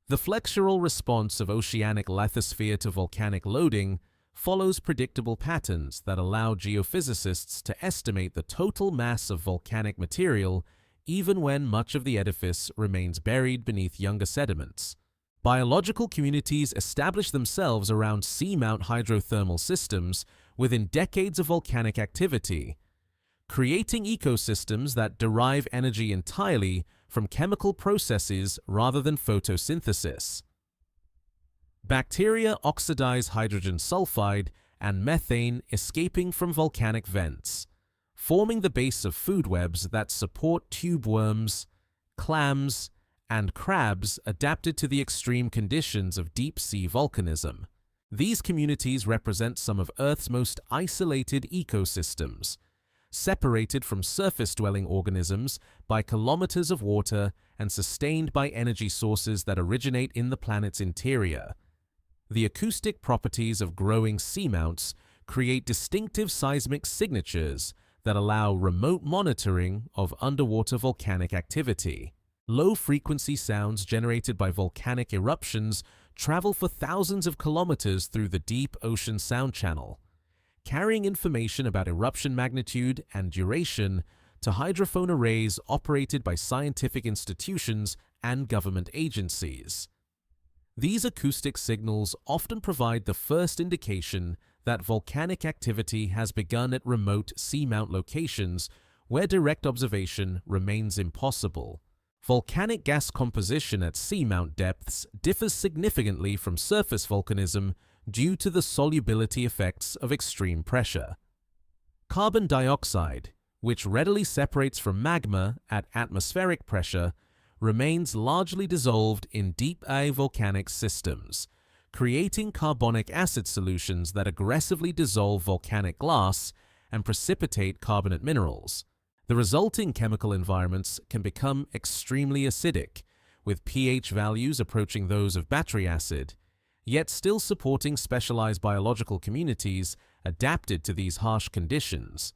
The flexural response of oceanic lithosphere to volcanic loading follows predictable patterns that allow geophysicists to estimate the total mass of volcanic material even when much of the edifice remains buried beneath younger sediments. Biological communities establish themselves around seamount hydrothermal systems within decades of volcanic activity, creating ecosystems that derive energy entirely from chemical processes rather than photosynthesis. Bacteria oxidize hydrogen sulfide and methane escaping from volcanic vents, forming the base of food webs that support tube worms, clams, and crabs adapted to the extreme conditions of deep-sea volcanism. These communities represent some of Earth's most isolated ecosystems, separated from surface-dwelling organisms by kilometers of water and sustained by energy sources that originate in the planet's interior. The acoustic properties of growing seamounts create distinctive seismic signatures that allow remote monitoring of underwater volcanic activity. Low-frequency sounds generated by volcanic eruptions travel for thousands of kilometers through the deep ocean sound channel, carrying information about eruption magnitude and duration to hydrophone arrays operated by scientific institutions and government agencies. These acoustic signals often provide the first indication that volcanic activity has begun at remote seamount locations where direct observation remains impossible. Volcanic gas composition at seamount depths differs significantly from surface volcanism due to the solubility effects of extreme pressure. Carbon dioxide, which readily separates from magma at atmospheric pressure, remains largely dissolved in deep-A volcanic systems, creating carbonic acid solutions that aggressively dissolve volcanic glass and precipitate carbonate minerals. The resulting chemical environments can become extremely acidic, with pH values approaching those of battery acid, yet still supporting specialized biological communities adapted to these harsh conditions.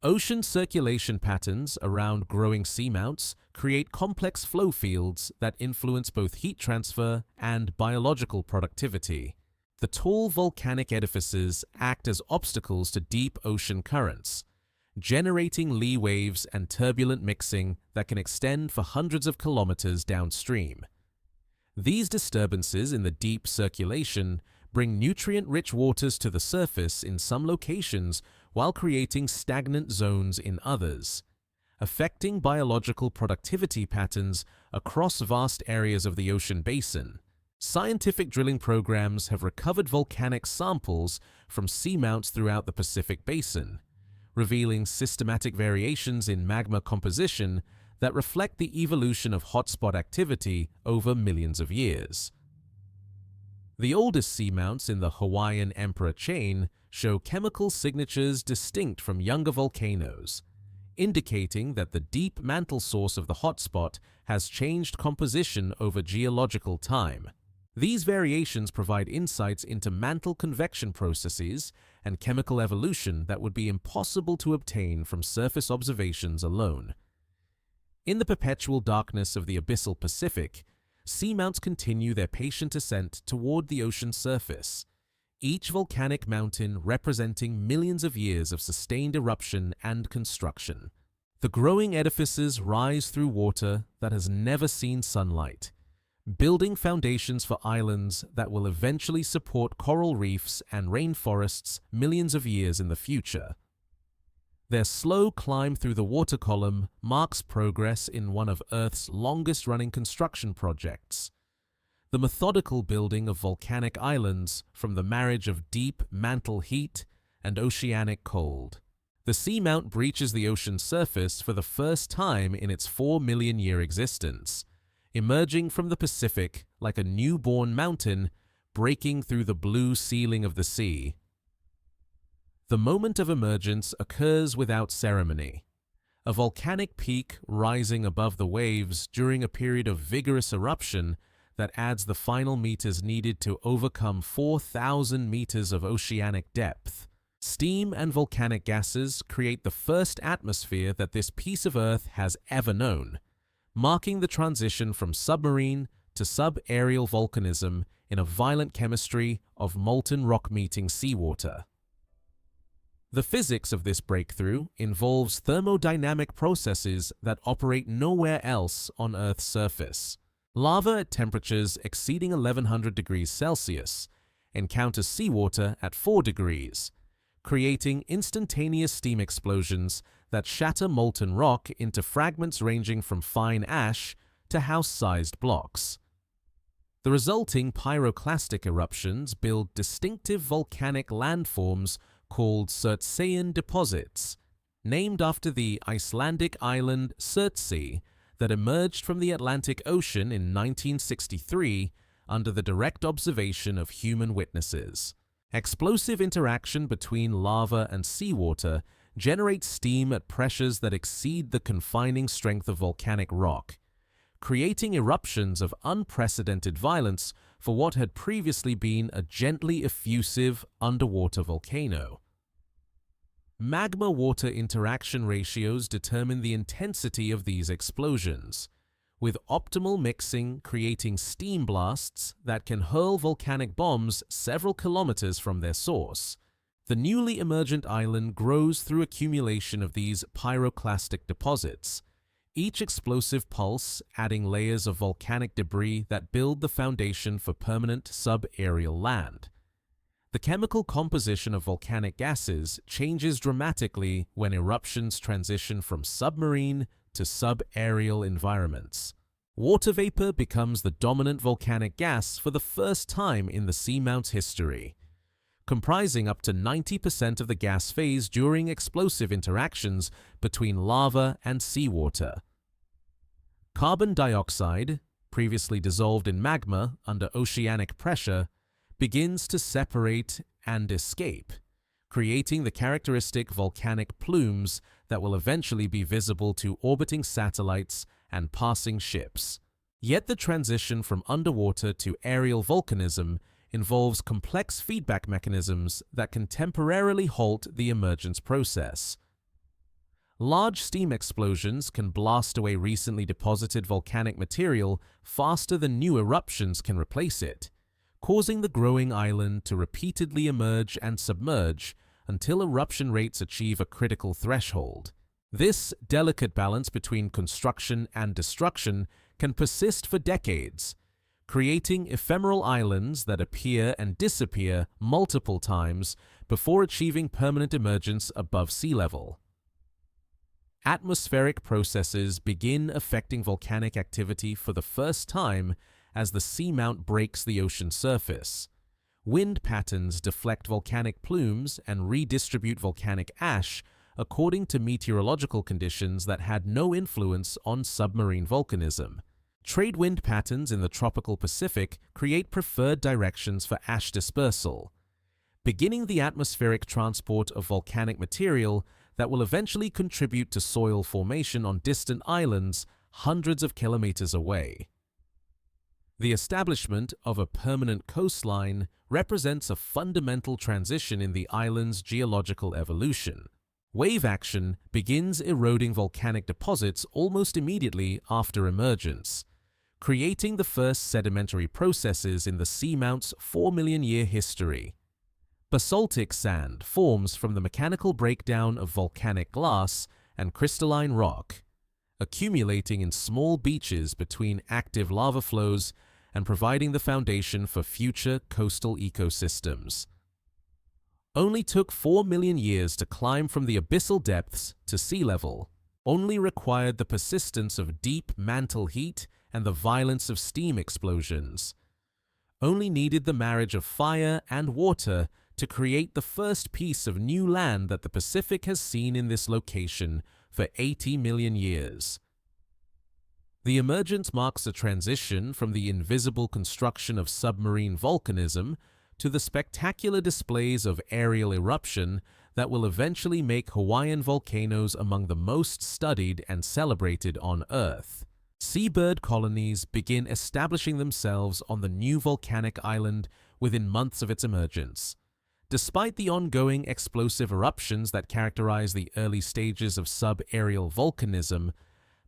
Ocean circulation patterns around growing seamounts create complex flow fields that influence both heat transfer and biological productivity. The tall volcanic edifices act as obstacles to deep ocean currents, generating lee waves and turbulent mixing that can extend for hundreds of kilometers downstream. These disturbances in the deep circulation bring nutrient-rich waters to the surface in some locations while creating stagnant zones in others, affecting biological productivity patterns across vast areas of the ocean basin. Scientific drilling programs have recovered volcanic samples from seamounts throughout the Pacific Basin, revealing systematic variations in magma composition that reflect the evolution of hotspot activity over millions of years. The oldest seamounts in the Hawaiian Emperor chain show chemical signatures distinct from younger volcanoes, indicating that the deep mantle source of the hotspot has changed composition over geological time. These variations provide insights into mantle convection processes and chemical evolution that would be impossible to obtain from surface observations alone. In the perpetual darkness of the abyssal Pacific, seamounts continue their patient ascent toward the ocean surface, each volcanic mountain representing millions of years of sustained eruption and construction. The growing edifices rise through water that has never seen sunlight, building foundations for islands that will eventually support coral reefs and rainforests millions of years in the future. Their slow climb through the water column marks progress in one of Earth's longest-running construction projects, the methodical building of volcanic islands from the marriage of deep mantle heat and oceanic cold. The seamount breaches the ocean surface for the first time in its 4-million-year existence, emerging from the Pacific like a newborn mountain breaking through the blue ceiling of the sea. The moment of emergence occurs without ceremony, a volcanic peak rising above the waves during a period of vigorous eruption that adds the final meters needed to overcome 4,000 meters of oceanic depth. Steam and volcanic gases create the first atmosphere that this piece of Earth has ever known, marking the transition from submarine to sub-aerial volcanism in a violent chemistry of molten rock meeting seawater. The physics of this breakthrough involves thermodynamic processes that operate nowhere else on Earth's surface. Lava at temperatures exceeding 1100 degrees Celsius encounters seawater at 4 degrees, creating instantaneous steam explosions that shatter molten rock into fragments ranging from fine ash to house-sized blocks. The resulting pyroclastic eruptions build distinctive volcanic landforms called Surtsean deposits, named after the Icelandic island Surtsey that emerged from the Atlantic Ocean in 1963 under the direct observation of human witnesses. Explosive interaction between lava and seawater generates steam at pressures that exceed the confining strength of volcanic rock, creating eruptions of unprecedented violence for what had previously been a gently effusive underwater volcano. Magma-water interaction ratios determine the intensity of these explosions, with optimal mixing creating steam blasts that can hurl volcanic bombs several kilometers from their source. The newly emergent island grows through accumulation of these pyroclastic deposits, each explosive pulse adding layers of volcanic debris that build the foundation for permanent sub-aerial land. The chemical composition of volcanic gases changes dramatically when eruptions transition from submarine to sub-aerial environments. Water vapor becomes the dominant volcanic gas for the first time in the seamount's history, comprising up to 90% of the gas phase during explosive interactions between lava and seawater. Carbon dioxide, previously dissolved in magma under oceanic pressure, begins to separate and escape, creating the characteristic volcanic plumes that will eventually be visible to orbiting satellites and passing ships. Yet the transition from underwater to aerial volcanism involves complex feedback mechanisms that can temporarily halt the emergence process. Large steam explosions can blast away recently deposited volcanic material faster than new eruptions can replace it, causing the growing island to repeatedly emerge and submerge until eruption rates achieve a critical threshold. This delicate balance between construction and destruction can persist for decades, creating ephemeral islands that appear and disappear multiple times before achieving permanent emergence above sea level. Atmospheric processes begin affecting volcanic activity for the first time as the seamount breaks the ocean surface. Wind patterns deflect volcanic plumes and redistribute volcanic ash according to meteorological conditions that had no influence on submarine volcanism. Trade wind patterns in the tropical Pacific create preferred directions for ash dispersal, beginning the atmospheric transport of volcanic material that will eventually contribute to soil formation on distant islands hundreds of kilometers away. The establishment of a permanent coastline represents a fundamental transition in the island's geological evolution. Wave action begins eroding volcanic deposits almost immediately after emergence, creating the first sedimentary processes in the seamount's 4 million year history. Basaltic sand forms from the mechanical breakdown of volcanic glass and crystalline rock, accumulating in small beaches between active lava flows and providing the foundation for future coastal ecosystems. Only took 4 million years to climb from the abyssal depths to sea level, only required the persistence of deep mantle heat and the violence of steam explosions, only needed the marriage of fire and water to create the first piece of new land that the Pacific has seen in this location for 80 million years. The emergence marks a transition from the invisible construction of submarine volcanism to the spectacular displays of aerial eruption that will eventually make Hawaiian volcanoes among the most studied and celebrated on Earth. Seabird colonies begin establishing themselves on the new volcanic island within months of its emergence. Despite the ongoing explosive eruptions that characterize the early stages of sub-aerial volcanism,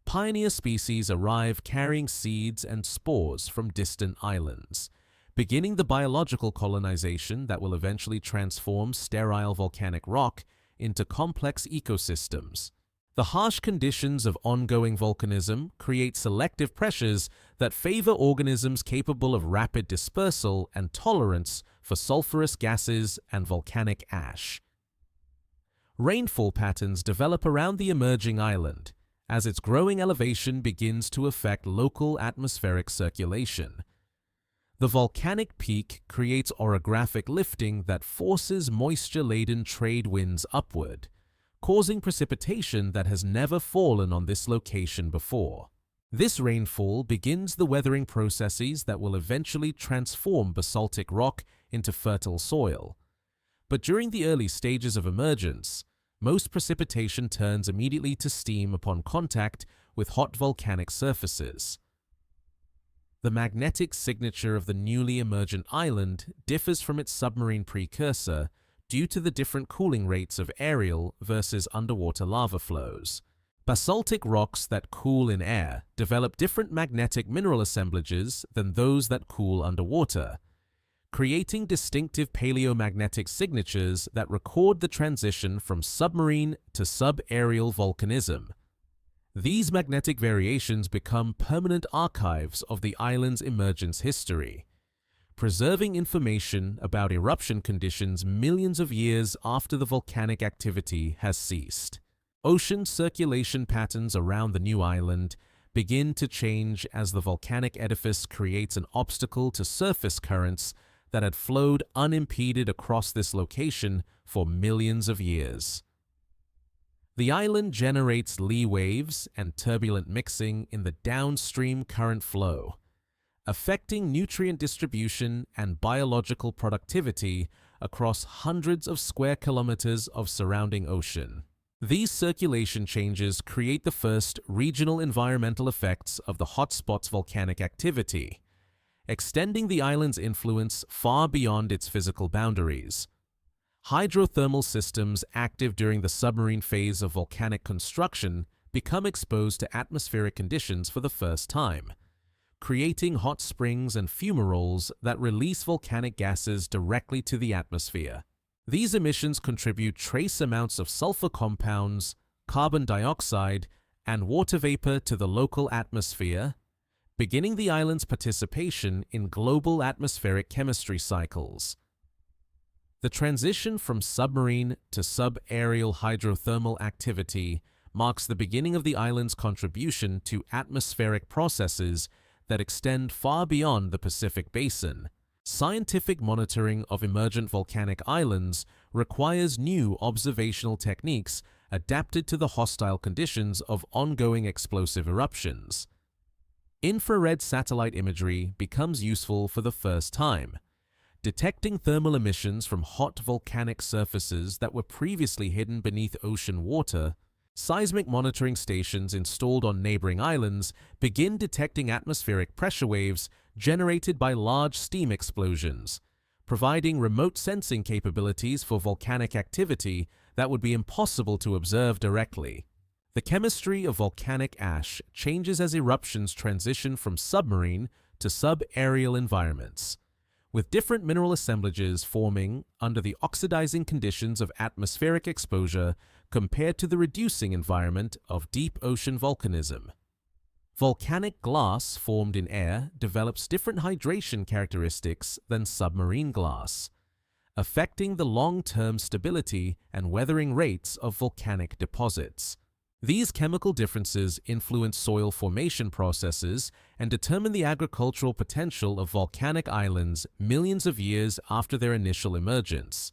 pioneer species arrive carrying seeds and spores from distant islands, beginning the biological colonization that will eventually transform sterile volcanic rock into complex ecosystems. The harsh conditions of ongoing volcanism create selective pressures that favor organisms capable of rapid dispersal and tolerance for sulfurous gases and volcanic ash. Rainfall patterns develop around the emerging island as its growing elevation begins to affect local atmospheric circulation. The volcanic peak creates orographic lifting that forces moisture-laden trade winds upward, causing precipitation that has never fallen on this location before. This rainfall begins the weathering processes that will eventually transform basaltic rock into fertile soil. But during the early stages of emergence, most precipitation turns immediately to steam upon contact with hot volcanic surfaces. The magnetic signature of the newly emergent island differs from its submarine precursor due to the different cooling rates of aerial versus underwater lava flows. Basaltic rocks that cool in air develop different magnetic mineral assemblages than those that cool underwater, creating distinctive paleomagnetic signatures that record the transition from submarine to subaerial volcanism. These magnetic variations become permanent archives of the island's emergence history, preserving information about eruption conditions millions of years after the volcanic activity has ceased. Ocean circulation patterns around the new island begin to change as the volcanic edifice creates an obstacle to surface currents that had flowed unimpeded across this location for millions of years. The island generates lee waves and turbulent mixing in the downstream current flow, affecting nutrient distribution and biological productivity across hundreds of square kilometers of surrounding ocean. These circulation changes create the first regional environmental effects of the hotspot's volcanic activity, extending the island's influence far beyond its physical boundaries. Hydrothermal systems active during the submarine phase of volcanic construction become exposed to atmospheric conditions for the first time, creating hot springs and fumaroles that release volcanic gases directly to the atmosphere. These emissions contribute trace amounts of sulfur compounds, carbon dioxide, and water vapor to the local atmosphere, beginning the island's participation in global atmospheric chemistry cycles. The transition from submarine to subaerial hydrothermal activity marks the beginning of the island's contribution to atmospheric processes that extend far beyond the Pacific Basin. Scientific monitoring of emergent volcanic islands requires new observational techniques adapted to the hostile conditions of ongoing explosive eruptions. Infrared satellite imagery becomes useful for the first time, detecting thermal emissions from hot volcanic surfaces that were previously hidden beneath ocean water. Seismic monitoring stations installed on neighboring islands begin detecting atmospheric pressure waves generated by large steam explosions, providing remote sensing capabilities for volcanic activity that would be impossible to observe directly. The chemistry of volcanic ash changes as eruptions transition from submarine to subaerial environments, with different mineral assemblages forming under the oxidizing conditions of atmospheric exposure compared to the reducing environment of deep ocean volcanism. Volcanic glass formed in air develops different hydration characteristics than submarine glass, affecting the long-term stability and weathering rates of volcanic deposits. These chemical differences influence soil formation processes and determine the agricultural potential of volcanic islands millions of years after their initial emergence.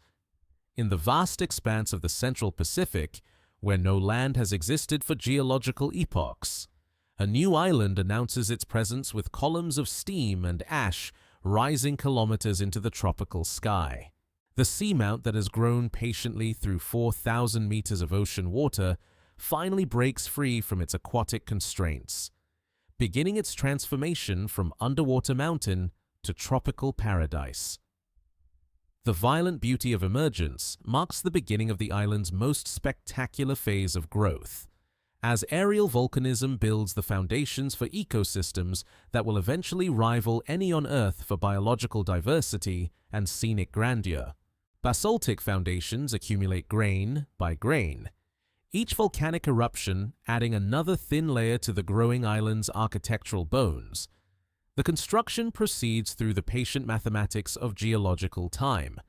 In the vast expanse of the Central Pacific, where no land has existed for geological epochs, a new island announces its presence with columns of steam and ash rising kilometers into the tropical sky. The seamount that has grown patiently through 4,000 meters of ocean water finally breaks free from its aquatic constraints, beginning its transformation from underwater mountain to tropical paradise. The violent beauty of emergence marks the beginning of the island's most spectacular phase of growth, as aerial volcanism builds the foundations for ecosystems that will eventually rival any on Earth for biological diversity and scenic grandeur. Basaltic foundations accumulate grain by grain, each volcanic eruption adding another thin layer to the growing island's architectural bones. The construction proceeds through the patient mathematics of geological time,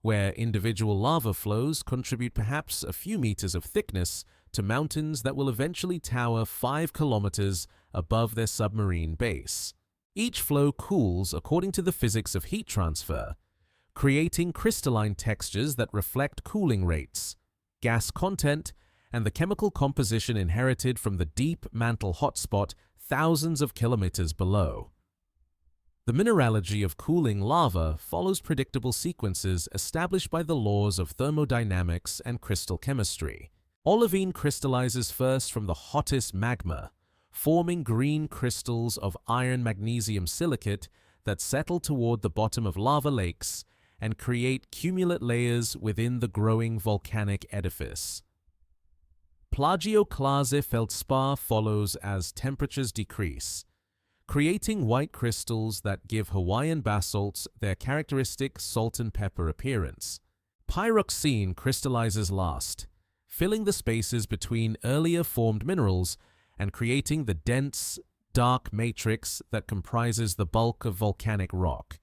where individual lava flows contribute perhaps a few meters of thickness to mountains that will eventually tower 5 kilometers above their submarine base. Each flow cools according to the physics of heat transfer, creating crystalline textures that reflect cooling rates, gas content, and the chemical composition inherited from the deep mantle hotspot thousands of kilometers below. The mineralogy of cooling lava follows predictable sequences established by the laws of thermodynamics and crystal chemistry. Olivine crystallizes first from the hottest magma, forming green crystals of iron-magnesium silicate that settle toward the bottom of lava lakes and create cumulate layers within the growing volcanic edifice. Plagioclase feldspar follows as temperatures decrease, creating white crystals that give Hawaiian basalts their characteristic salt and pepper appearance. Pyroxene crystallizes last, filling the spaces between earlier formed minerals and creating the dense, dark matrix that comprises the bulk of volcanic rock.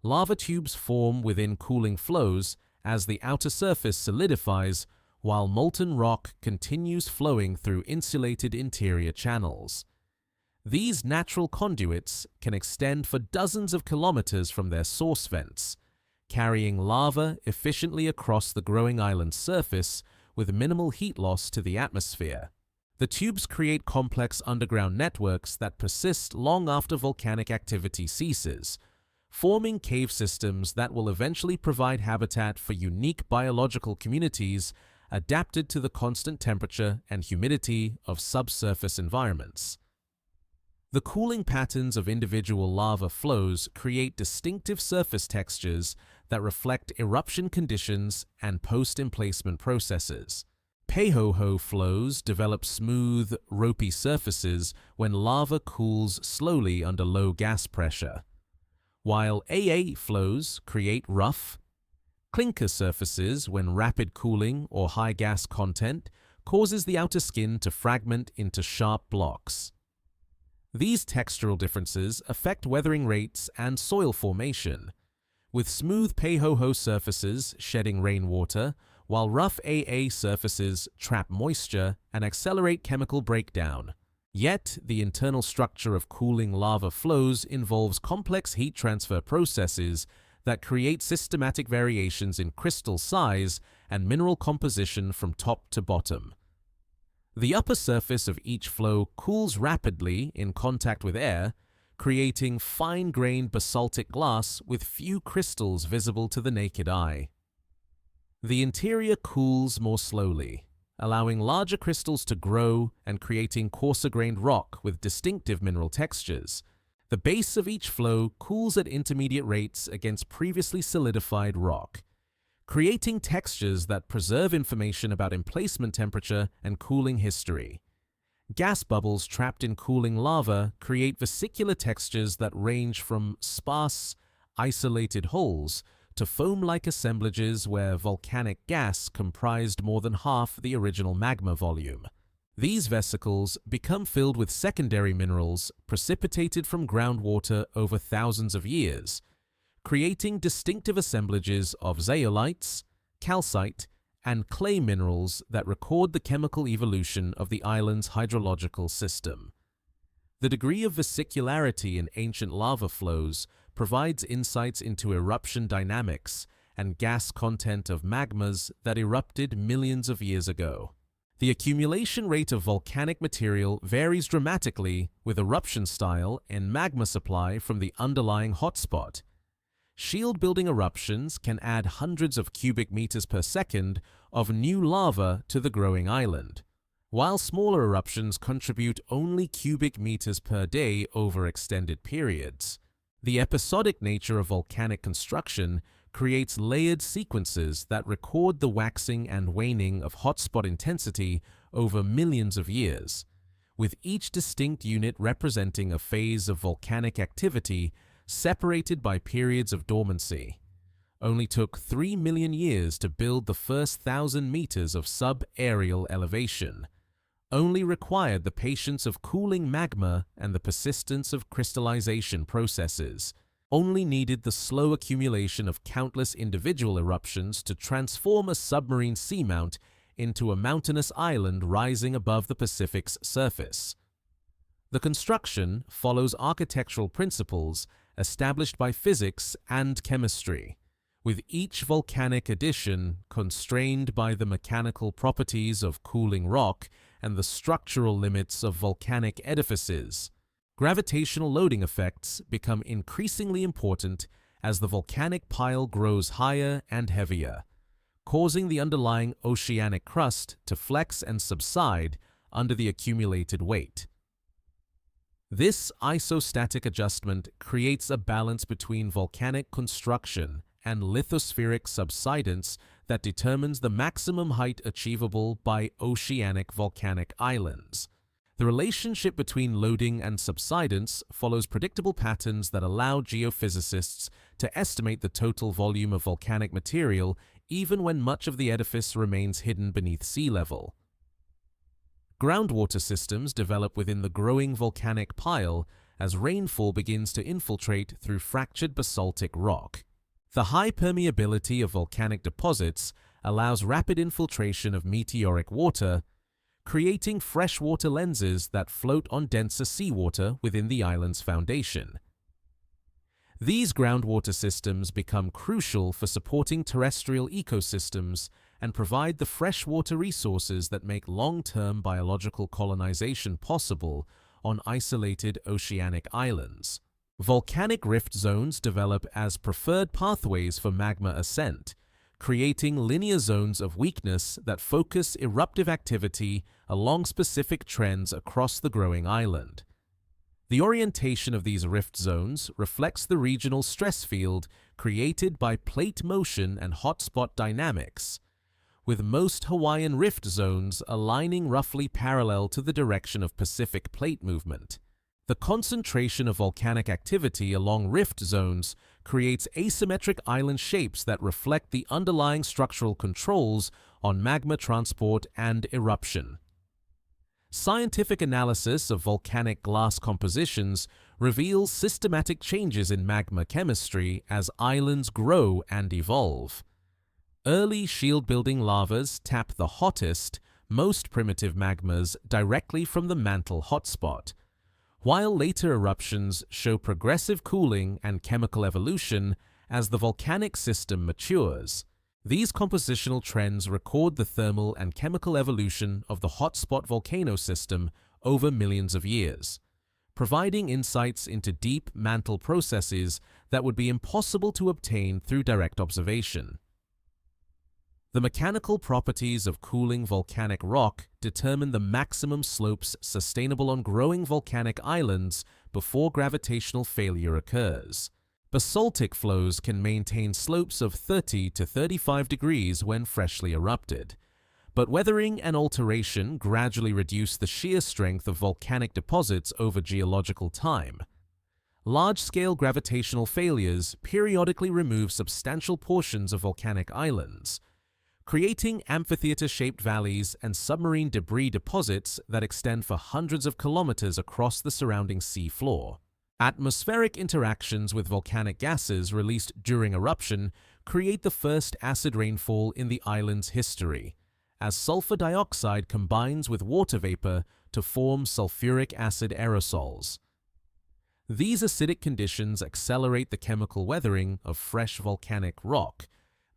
Lava tubes form within cooling flows as the outer surface solidifies, while molten rock continues flowing through insulated interior channels. These natural conduits can extend for dozens of kilometers from their source vents, carrying lava efficiently across the growing island's surface with minimal heat loss to the atmosphere. The tubes create complex underground networks that persist long after volcanic activity ceases, forming cave systems that will eventually provide habitat for unique biological communities adapted to the constant temperature and humidity of subsurface environments. The cooling patterns of individual lava flows create distinctive surface textures that reflect eruption conditions and post-emplacement processes. Peihoho flows develop smooth, ropey surfaces when lava cools slowly under low gas pressure, while AA flows create rough, clinker surfaces when rapid cooling or high gas content causes the outer skin to fragment into sharp blocks. These textural differences affect weathering rates and soil formation, with smooth Peihoho surfaces shedding rainwater, while rough AA surfaces trap moisture and accelerate chemical breakdown. Yet, the internal structure of cooling lava flows involves complex heat transfer processes that create systematic variations in crystal size and mineral composition from top to bottom. The upper surface of each flow cools rapidly in contact with air, creating fine-grained basaltic glass with few crystals visible to the naked eye. The interior cools more slowly, allowing larger crystals to grow and creating coarser-grained rock with distinctive mineral textures. The base of each flow cools at intermediate rates against previously solidified rock, creating textures that preserve information about emplacement temperature and cooling history. Gas bubbles trapped in cooling lava create vesicular textures that range from sparse, isolated holes to foam-like assemblages where volcanic gas comprised more than half the original magma volume. These vesicles become filled with secondary minerals precipitated from groundwater over thousands of years, creating distinctive assemblages of zeolites, calcite, and clay minerals that record the chemical evolution of the island's hydrological system. The degree of vesicularity in ancient lava flows provides insights into eruption dynamics and gas content of magmas that erupted millions of years ago. The accumulation rate of volcanic material varies dramatically with eruption style and magma supply from the underlying hotspot. Shield-building eruptions can add hundreds of cubic meters per second of new lava to the growing island, while smaller eruptions contribute only cubic meters per day over extended periods. The episodic nature of volcanic construction creates layered sequences that record the waxing and waning of hotspot intensity over millions of years, with each distinct unit representing a phase of volcanic activity separated by periods of dormancy. Only took 3 million years to build the first 1,000 meters of sub-aerial elevation. Only required the patience of cooling magma and the persistence of crystallization processes. Only needed the slow accumulation of countless individual eruptions to transform a submarine seamount into a mountainous island rising above the Pacific's surface. The construction follows architectural principles established by physics and chemistry, with each volcanic addition constrained by the mechanical properties of cooling rock and the structural limits of volcanic edifices. Gravitational loading effects become increasingly important as the volcanic pile grows higher and heavier, causing the underlying oceanic crust to flex and subside under the accumulated weight. This isostatic adjustment creates a balance between volcanic construction and lithospheric subsidence that determines the maximum height achievable by oceanic volcanic islands. The relationship between loading and subsidence follows predictable patterns that allow geophysicists to estimate the total volume of volcanic material even when much of the edifice remains hidden beneath sea level. Groundwater systems develop within the growing volcanic pile as rainfall begins to infiltrate through fractured basaltic rock. The high permeability of volcanic deposits allows rapid infiltration of meteoric water, creating freshwater lenses that float on denser seawater within the island's foundation. These groundwater systems become crucial for supporting terrestrial ecosystems and provide the freshwater resources that make long-term biological colonization possible on isolated oceanic islands. Volcanic rift zones develop as preferred pathways for magma ascent, creating linear zones of weakness that focus eruptive activity along specific trends across the growing island. The orientation of these rift zones reflects the regional stress field created by plate motion and hotspot dynamics, with most Hawaiian rift zones aligning roughly parallel to the direction of Pacific plate movement. The concentration of volcanic activity along rift zones creates asymmetric island shapes that reflect the underlying structural controls on magma transport and eruption. Scientific analysis of volcanic glass compositions reveals systematic changes in magma chemistry as islands grow and evolve. Early shield-building lavas tap the hottest, most primitive magmas directly from the mantle hotspot, while later eruptions show progressive cooling and chemical evolution as the volcanic system matures. These compositional trends record the thermal and chemical evolution of the hotspot volcano system over millions of years, providing insights into deep mantle processes that would be impossible to obtain through direct observation. The mechanical properties of cooling volcanic rock determine the maximum slopes sustainable on growing volcanic islands before gravitational failure occurs. Basaltic flows can maintain slopes of 30 to 35 degrees when freshly erupted, but weathering and alteration gradually reduce the shear strength of volcanic deposits over geological time. Large-scale gravitational failures periodically remove substantial portions of volcanic islands, creating amphitheater-shaped valleys and submarine debris deposits that extend for hundreds of kilometers across the surrounding sea floor. Atmospheric interactions with volcanic gases released during eruption create the first acid rainfall in the island's history, as sulfur dioxide combines with water vapor to form sulfuric acid aerosols. These acidic conditions accelerate the chemical weathering of fresh volcanic rock,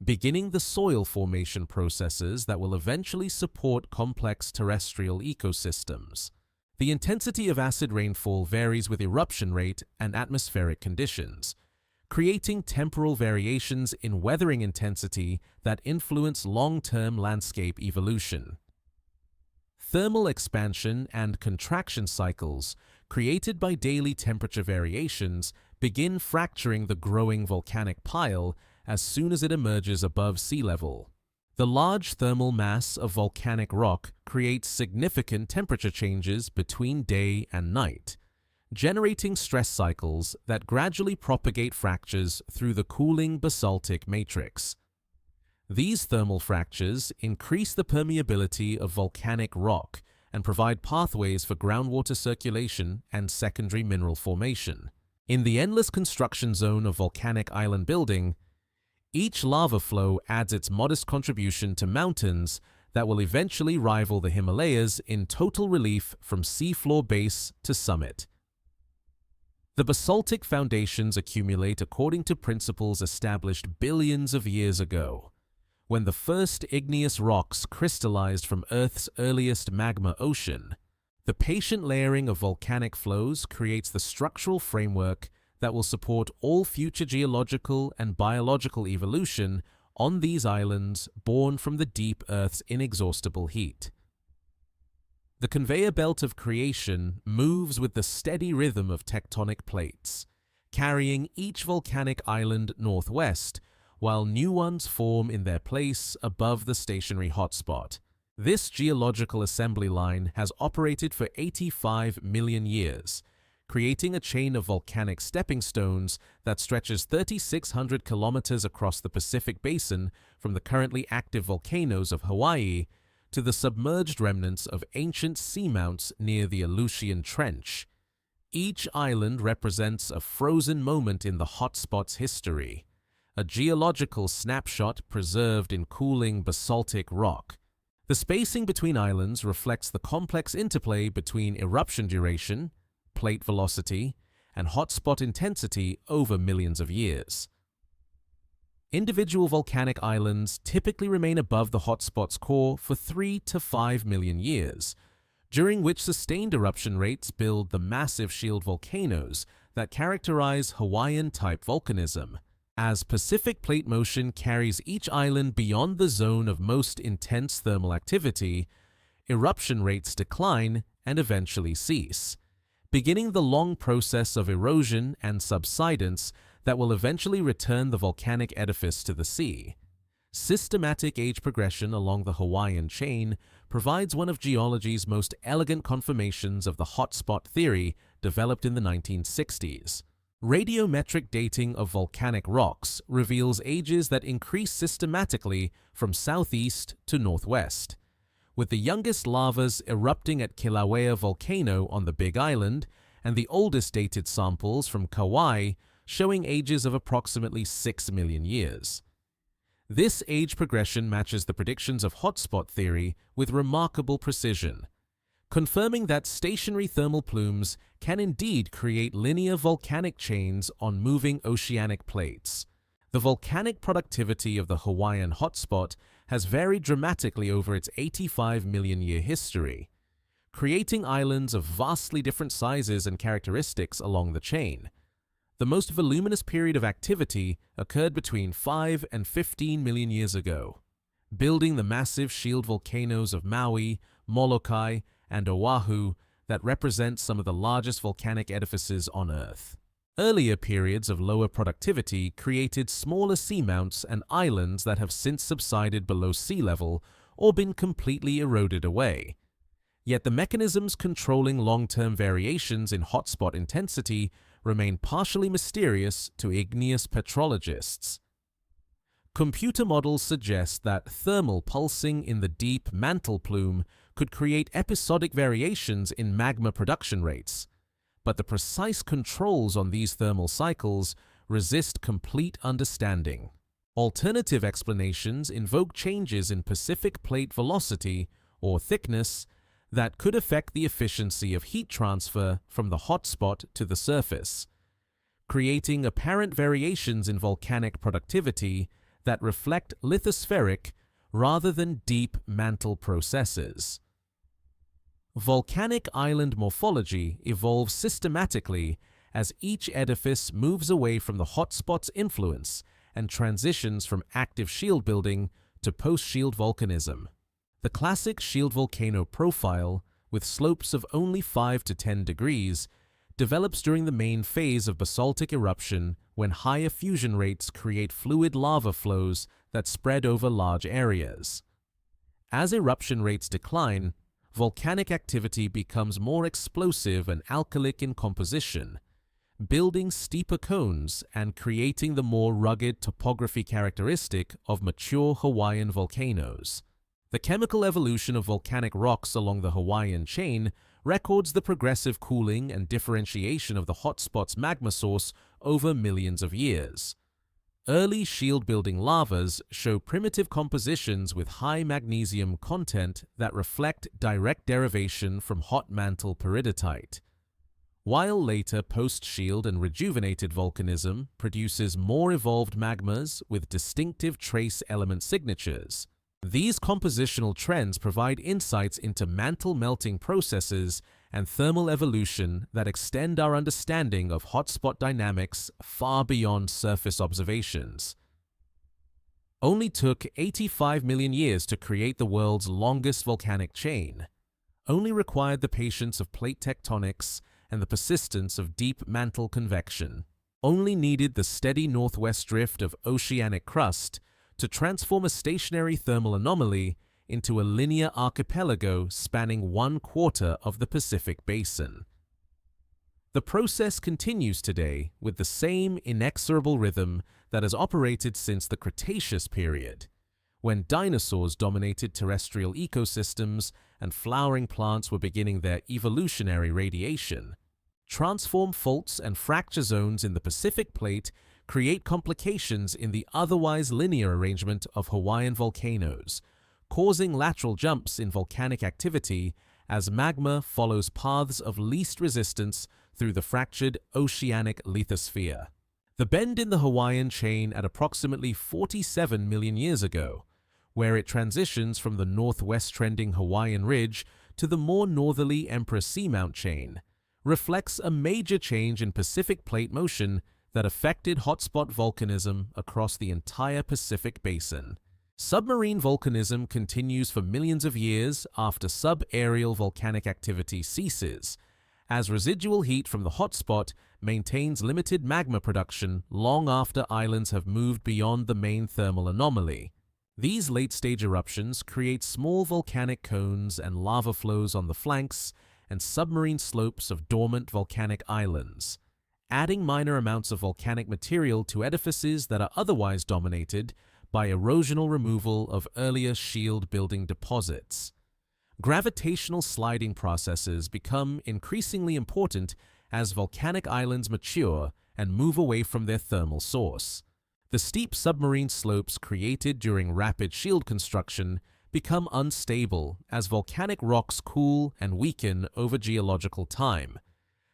beginning the soil formation processes that will eventually support complex terrestrial ecosystems. The intensity of acid rainfall varies with eruption rate and atmospheric conditions, creating temporal variations in weathering intensity that influence long-term landscape evolution. Thermal expansion and contraction cycles, created by daily temperature variations, begin fracturing the growing volcanic pile as soon as it emerges above sea level. The large thermal mass of volcanic rock creates significant temperature changes between day and night, generating stress cycles that gradually propagate fractures through the cooling basaltic matrix. These thermal fractures increase the permeability of volcanic rock and provide pathways for groundwater circulation and secondary mineral formation. In the endless construction zone of volcanic island building, each lava flow adds its modest contribution to mountains that will eventually rival the Himalayas in total relief from seafloor base to summit. The basaltic foundations accumulate according to principles established billions of years ago, when the first igneous rocks crystallized from Earth's earliest magma ocean. The patient layering of volcanic flows creates the structural framework that will support all future geological and biological evolution on these islands born from the deep Earth's inexhaustible heat. The conveyor belt of creation moves with the steady rhythm of tectonic plates, carrying each volcanic island northwest, while new ones form in their place above the stationary hotspot. This geological assembly line has operated for 85 million years, creating a chain of volcanic stepping stones that stretches 3,600 kilometers across the Pacific Basin from the currently active volcanoes of Hawaii to the submerged remnants of ancient seamounts near the Aleutian Trench. Each island represents a frozen moment in the hotspot's history, a geological snapshot preserved in cooling basaltic rock. The spacing between islands reflects the complex interplay between eruption duration, plate velocity, and hotspot intensity over millions of years. Individual volcanic islands typically remain above the hotspot's core for 3 to 5 million years, during which sustained eruption rates build the massive shield volcanoes that characterize Hawaiian-type volcanism. As Pacific plate motion carries each island beyond the zone of most intense thermal activity, eruption rates decline and eventually cease, beginning the long process of erosion and subsidence that will eventually return the volcanic edifice to the sea. Systematic age progression along the Hawaiian chain provides one of geology's most elegant confirmations of the hotspot theory developed in the 1960s. Radiometric dating of volcanic rocks reveals ages that increase systematically from southeast to northwest, with the youngest lavas erupting at Kilauea volcano on the Big Island and the oldest dated samples from Kauai showing ages of approximately 6 million years. This age progression matches the predictions of hotspot theory with remarkable precision, confirming that stationary thermal plumes can indeed create linear volcanic chains on moving oceanic plates. The volcanic productivity of the Hawaiian hotspot has varied dramatically over its 85 million year history, creating islands of vastly different sizes and characteristics along the chain. The most voluminous period of activity occurred between 5 and 15 million years ago, building the massive shield volcanoes of Maui, Molokai, and Oahu that represent some of the largest volcanic edifices on Earth. Earlier periods of lower productivity created smaller seamounts and islands that have since subsided below sea level or been completely eroded away. Yet the mechanisms controlling long-term variations in hotspot intensity remain partially mysterious to igneous petrologists. Computer models suggest that thermal pulsing in the deep mantle plume could create episodic variations in magma production rates, but the precise controls on these thermal cycles resist complete understanding. Alternative explanations invoke changes in Pacific plate velocity or thickness that could affect the efficiency of heat transfer from the hotspot to the surface, creating apparent variations in volcanic productivity that reflect lithospheric rather than deep mantle processes. Volcanic island morphology evolves systematically as each edifice moves away from the hotspot's influence and transitions from active shield building to post-shield volcanism. The classic shield volcano profile, with slopes of only 5 to 10 degrees, develops during the main phase of basaltic eruption when higher fusion rates create fluid lava flows that spread over large areas. As eruption rates decline, volcanic activity becomes more explosive and alkalic in composition, building steeper cones and creating the more rugged topography characteristic of mature Hawaiian volcanoes. The chemical evolution of volcanic rocks along the Hawaiian chain records the progressive cooling and differentiation of the hotspot's magma source over millions of years. Early shield-building lavas show primitive compositions with high magnesium content that reflect direct derivation from hot mantle peridotite, while later post-shield and rejuvenated volcanism produces more evolved magmas with distinctive trace element signatures. These compositional trends provide insights into mantle melting processes and thermal evolution that extend our understanding of hotspot dynamics far beyond surface observations. Only took 85 million years to create the world's longest volcanic chain. Only required the patience of plate tectonics and the persistence of deep mantle convection. only needed the steady northwest drift of oceanic crust to transform a stationary thermal anomaly into a linear archipelago spanning 1/4 of the Pacific Basin. The process continues today with the same inexorable rhythm that has operated since the Cretaceous period, when dinosaurs dominated terrestrial ecosystems and flowering plants were beginning their evolutionary radiation. Transform faults and fracture zones in the Pacific Plate create complications in the otherwise linear arrangement of Hawaiian volcanoes, causing lateral jumps in volcanic activity as magma follows paths of least resistance through the fractured oceanic lithosphere. The bend in the Hawaiian chain at approximately 47 million years ago, where it transitions from the northwest trending Hawaiian Ridge to the more northerly Emperor Seamount chain, reflects a major change in Pacific Plate motion that affected hotspot volcanism across the entire Pacific Basin. Submarine volcanism continues for millions of years after subaerial volcanic activity ceases, as residual heat from the hotspot maintains limited magma production long after islands have moved beyond the main thermal anomaly. These late-stage eruptions create small volcanic cones and lava flows on the flanks and submarine slopes of dormant volcanic islands, adding minor amounts of volcanic material to edifices that are otherwise dominated by erosional removal of earlier shield-building deposits. Gravitational sliding processes become increasingly important as volcanic islands mature and move away from their thermal source. The steep submarine slopes created during rapid shield construction become unstable as volcanic rocks cool and weaken over geological time,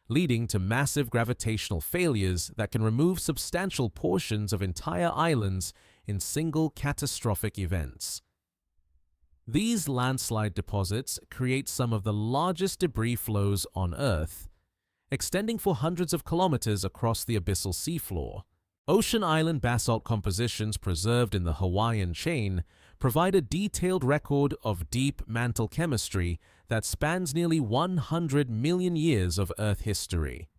leading to massive gravitational failures that can remove substantial portions of entire islands in single catastrophic events. These landslide deposits create some of the largest debris flows on Earth, extending for hundreds of kilometers across the abyssal seafloor. Ocean island basalt compositions preserved in the Hawaiian chain provide a detailed record of deep mantle chemistry that spans nearly 100 million years of Earth history.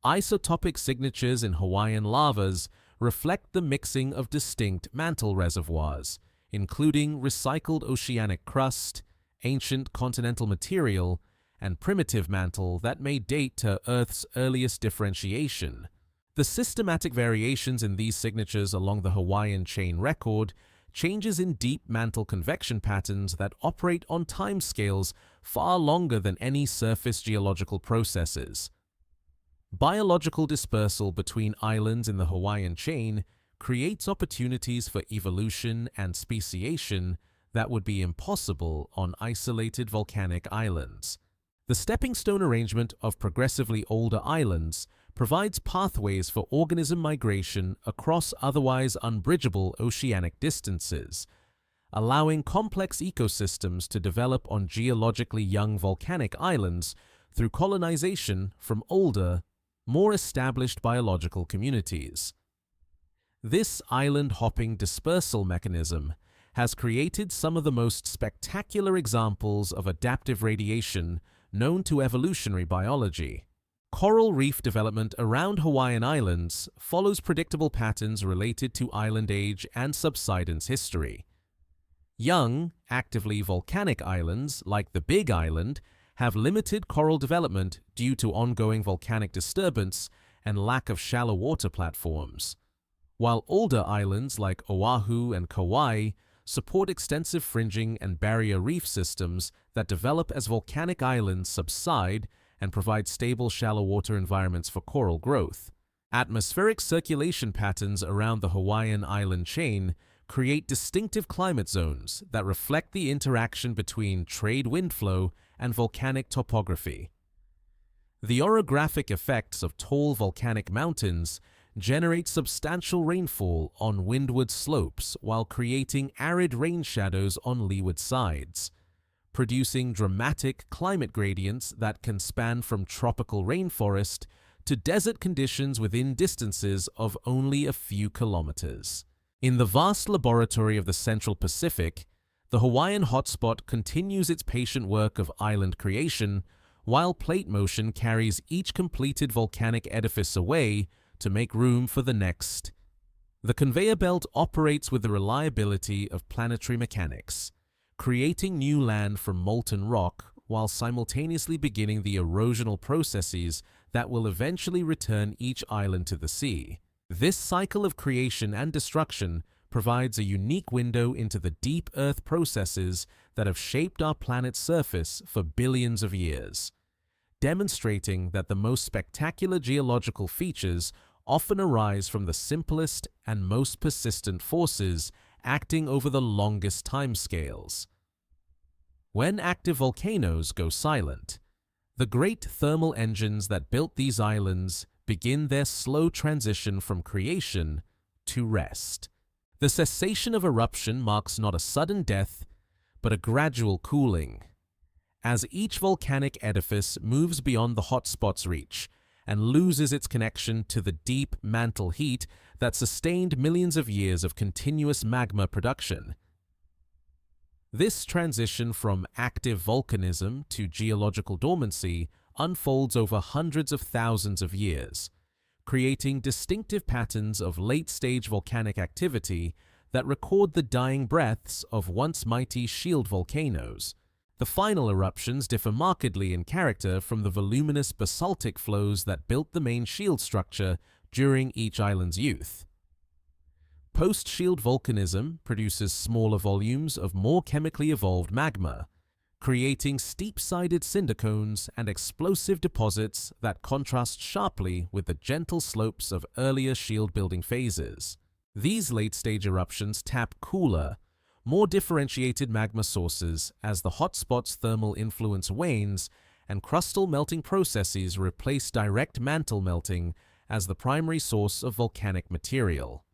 Isotopic signatures in Hawaiian lavas reflect the mixing of distinct mantle reservoirs, including recycled oceanic crust, ancient continental material, and primitive mantle that may date to Earth's earliest differentiation. The systematic variations in these signatures along the Hawaiian chain record changes in deep mantle convection patterns that operate on timescales far longer than any surface geological processes. Biological dispersal between islands in the Hawaiian chain creates opportunities for evolution and speciation that would be impossible on isolated volcanic islands. The stepping stone arrangement of progressively older islands provides pathways for organism migration across otherwise unbridgeable oceanic distances, allowing complex ecosystems to develop on geologically young volcanic islands through colonization from older, more established biological communities. This island-hopping dispersal mechanism has created some of the most spectacular examples of adaptive radiation known to evolutionary biology. Coral reef development around Hawaiian islands follows predictable patterns related to island age and subsidence history. Young, actively volcanic islands, like the Big Island, have limited coral development due to ongoing volcanic disturbance and lack of shallow water platforms, while older islands like Oahu and Kauai support extensive fringing and barrier reef systems that develop as volcanic islands subside and provide stable shallow water environments for coral growth. Atmospheric circulation patterns around the Hawaiian island chain create distinctive climate zones that reflect the interaction between trade wind flow and volcanic topography. The orographic effects of tall volcanic mountains generate substantial rainfall on windward slopes while creating arid rain shadows on leeward sides, producing dramatic climate gradients that can span from tropical rainforest to desert conditions within distances of only a few kilometers. In the vast laboratory of the Central Pacific, the Hawaiian hotspot continues its patient work of island creation, while plate motion carries each completed volcanic edifice away to make room for the next. The conveyor belt operates with the reliability of planetary mechanics, creating new land from molten rock while simultaneously beginning the erosional processes that will eventually return each island to the sea. This cycle of creation and destruction provides a unique window into the deep Earth processes that have shaped our planet's surface for billions of years, demonstrating that the most spectacular geological features often arise from the simplest and most persistent forces acting over the longest timescales. When active volcanoes go silent, the great thermal engines that built these islands begin their slow transition from creation to rest. The cessation of eruption marks not a sudden death, but a gradual cooling. As each volcanic edifice moves beyond the hotspot's reach and loses its connection to the deep mantle heat that sustained millions of years of continuous magma production. This transition from active volcanism to geological dormancy unfolds over hundreds of thousands of years, creating distinctive patterns of late-stage volcanic activity that record the dying breaths of once mighty shield volcanoes. The final eruptions differ markedly in character from the voluminous basaltic flows that built the main shield structure during each island's youth. Post-shield volcanism produces smaller volumes of more chemically evolved magma, creating steep-sided cinder cones and explosive deposits that contrast sharply with the gentle slopes of earlier shield-building phases. These late-stage eruptions tap cooler, more differentiated magma sources as the hotspot's thermal influence wanes and crustal melting processes replace direct mantle melting as the primary source of volcanic material.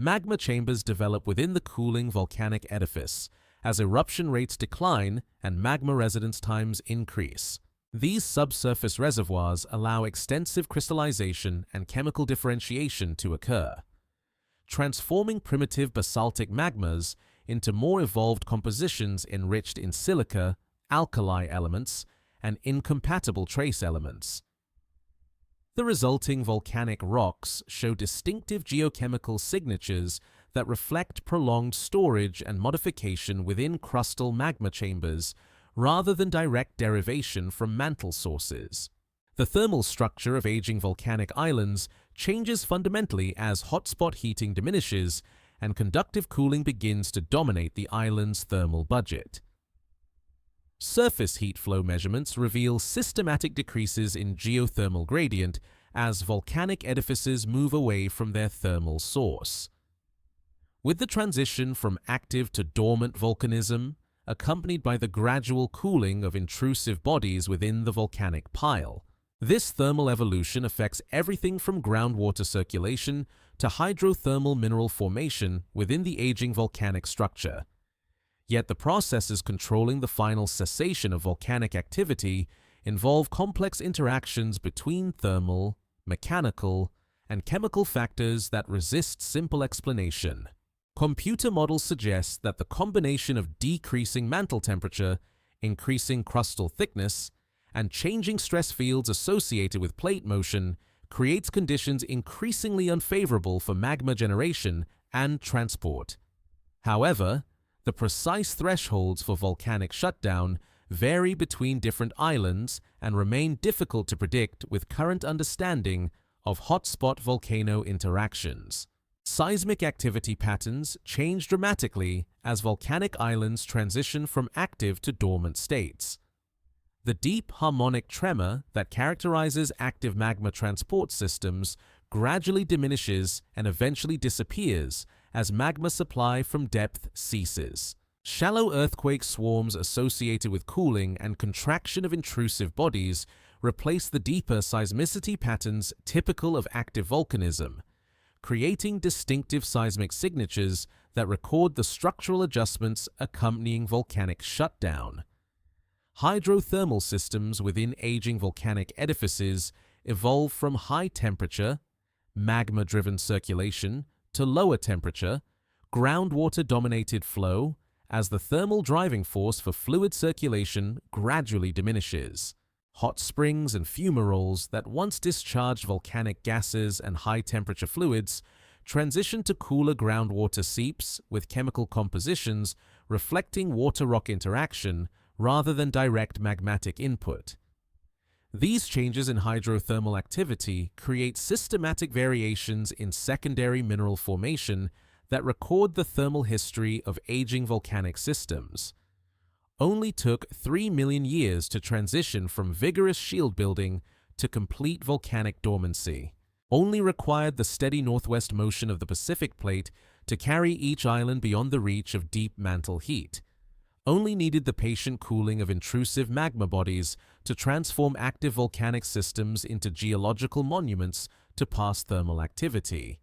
Magma chambers develop within the cooling volcanic edifice as eruption rates decline and magma residence times increase. These subsurface reservoirs allow extensive crystallization and chemical differentiation to occur, transforming primitive basaltic magmas into more evolved compositions enriched in silica, alkali elements, and incompatible trace elements. The resulting volcanic rocks show distinctive geochemical signatures that reflect prolonged storage and modification within crustal magma chambers rather than direct derivation from mantle sources. The thermal structure of aging volcanic islands changes fundamentally as hotspot heating diminishes and conductive cooling begins to dominate the island's thermal budget. Surface heat flow measurements reveal systematic decreases in geothermal gradient as volcanic edifices move away from their thermal source. With the transition from active to dormant volcanism, accompanied by the gradual cooling of intrusive bodies within the volcanic pile, this thermal evolution affects everything from groundwater circulation to hydrothermal mineral formation within the aging volcanic structure. Yet the processes controlling the final cessation of volcanic activity involve complex interactions between thermal, mechanical, and chemical factors that resist simple explanation. Computer models suggest that the combination of decreasing mantle temperature, increasing crustal thickness, and changing stress fields associated with plate motion creates conditions increasingly unfavorable for magma generation and transport. However, the precise thresholds for volcanic shutdown vary between different islands and remain difficult to predict with current understanding of hotspot volcano interactions. Seismic activity patterns change dramatically as volcanic islands transition from active to dormant states. The deep harmonic tremor that characterizes active magma transport systems gradually diminishes and eventually disappears as magma supply from depth ceases. Shallow earthquake swarms associated with cooling and contraction of intrusive bodies replace the deeper seismicity patterns typical of active volcanism, creating distinctive seismic signatures that record the structural adjustments accompanying volcanic shutdown. Hydrothermal systems within aging volcanic edifices evolve from high-temperature, magma-driven circulation to lower-temperature, groundwater-dominated flow as the thermal driving force for fluid circulation gradually diminishes. Hot springs and fumaroles that once discharged volcanic gases and high-temperature fluids transition to cooler groundwater seeps with chemical compositions reflecting water-rock interaction rather than direct magmatic input. These changes in hydrothermal activity create systematic variations in secondary mineral formation that record the thermal history of aging volcanic systems. Only took 3 million years to transition from vigorous shield building to complete volcanic dormancy. Only required the steady northwest motion of the Pacific plate to carry each island beyond the reach of deep mantle heat. Only needed the patient cooling of intrusive magma bodies to transform active volcanic systems into geological monuments to past thermal activity.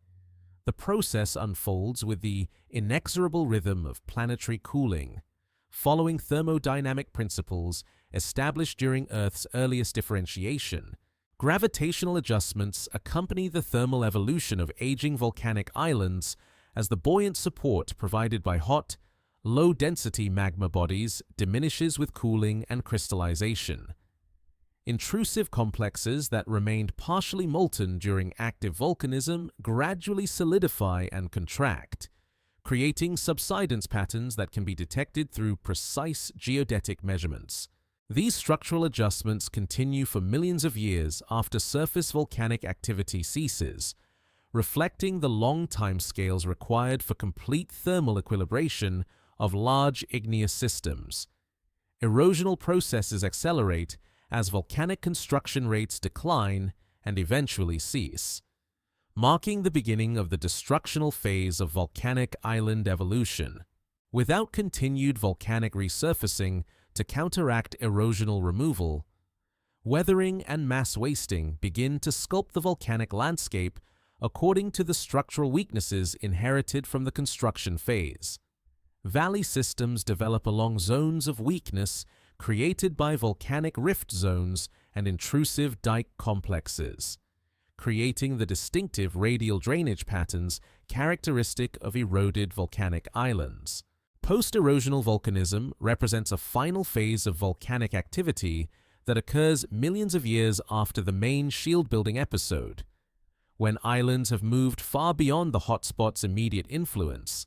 The process unfolds with the inexorable rhythm of planetary cooling, following thermodynamic principles established during Earth's earliest differentiation. Gravitational adjustments accompany the thermal evolution of aging volcanic islands as the buoyant support provided by hot, low-density magma bodies diminishes with cooling and crystallization. Intrusive complexes that remained partially molten during active volcanism gradually solidify and contract, creating subsidence patterns that can be detected through precise geodetic measurements. These structural adjustments continue for millions of years after surface volcanic activity ceases, reflecting the long timescales required for complete thermal equilibration of large igneous systems. Erosional processes accelerate as volcanic construction rates decline and eventually cease, marking the beginning of the destructional phase of volcanic island evolution. Without continued volcanic resurfacing to counteract erosional removal, weathering and mass wasting begin to sculpt the volcanic landscape according to the structural weaknesses inherited from the construction phase. Valley systems develop along zones of weakness created by volcanic rift zones and intrusive dike complexes, creating the distinctive radial drainage patterns characteristic of eroded volcanic islands. Post-erosional volcanism represents a final phase of volcanic activity that occurs millions of years after the main shield-building episode, when islands have moved far beyond the hotspot's immediate influence.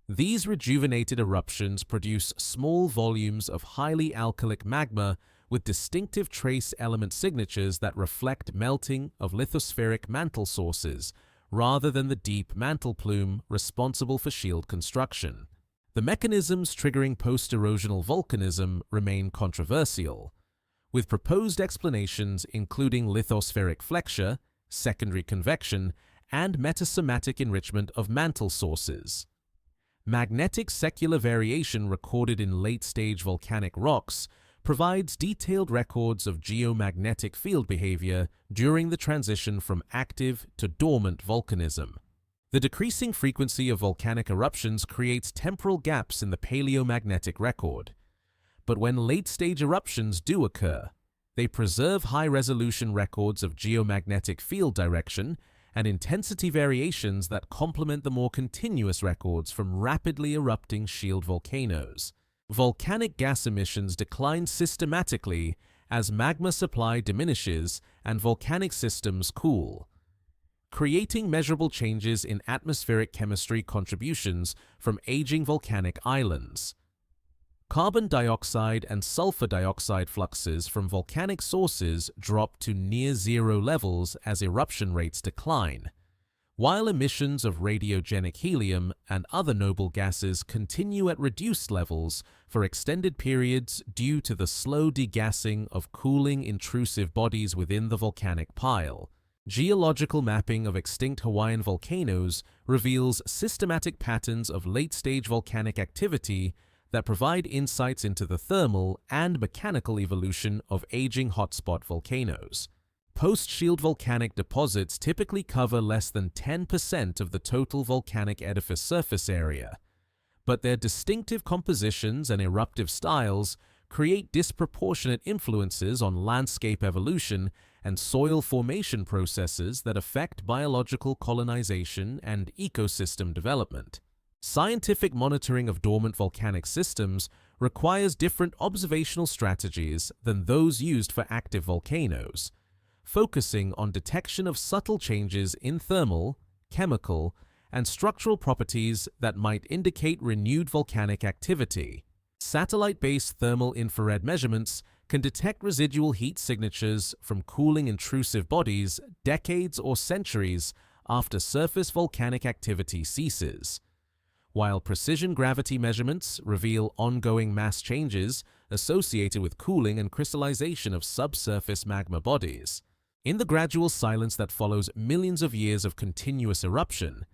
These rejuvenated eruptions produce small volumes of highly alkalic magma with distinctive trace element signatures that reflect melting of lithospheric mantle sources rather than the deep mantle plume responsible for shield construction. The mechanisms triggering post-erosional volcanism remain controversial, with proposed explanations including lithospheric flexure, secondary convection, and metasomatic enrichment of mantle sources. Magnetic secular variation recorded in late-stage volcanic rocks provides detailed records of geomagnetic field behavior during the transition from active to dormant volcanism. The decreasing frequency of volcanic eruptions creates temporal gaps in the paleomagnetic record. But when late-stage eruptions do occur, they preserve high-resolution records of geomagnetic field direction and intensity variations that complement the more continuous records from rapidly erupting shield volcanoes. Volcanic gas emissions decline systematically as magma supply diminishes and volcanic systems cool, creating measurable changes in atmospheric chemistry contributions from aging volcanic islands. Carbon dioxide and sulfur dioxide fluxes from volcanic sources drop to near-zero levels as eruption rates decline, while emissions of radiogenic helium and other noble gases continue at reduced levels for extended periods due to the slow degassing of cooling intrusive bodies within the volcanic pile. Geological mapping of extinct Hawaiian volcanoes reveals systematic patterns of late-stage volcanic activity that provide insights into the thermal and mechanical evolution of aging hotspot volcanoes. Post-shield volcanic deposits typically cover less than 10% of the total volcanic edifice surface area, but their distinctive compositions and eruptive styles create disproportionate influences on landscape evolution and soil formation processes that affect biological colonization and ecosystem development. Scientific monitoring of dormant volcanic systems requires different observational strategies than those used for active volcanoes, focusing on detection of subtle changes in thermal, chemical, and structural properties that might indicate renewed volcanic activity. Satellite-based thermal infrared measurements can detect residual heat signatures from cooling intrusive bodies decades or centuries after surface volcanic activity ceases, while precision gravity measurements reveal ongoing mass changes associated with cooling and crystallization of subsurface magma bodies. In the gradual silence that follows millions of years of continuous eruption,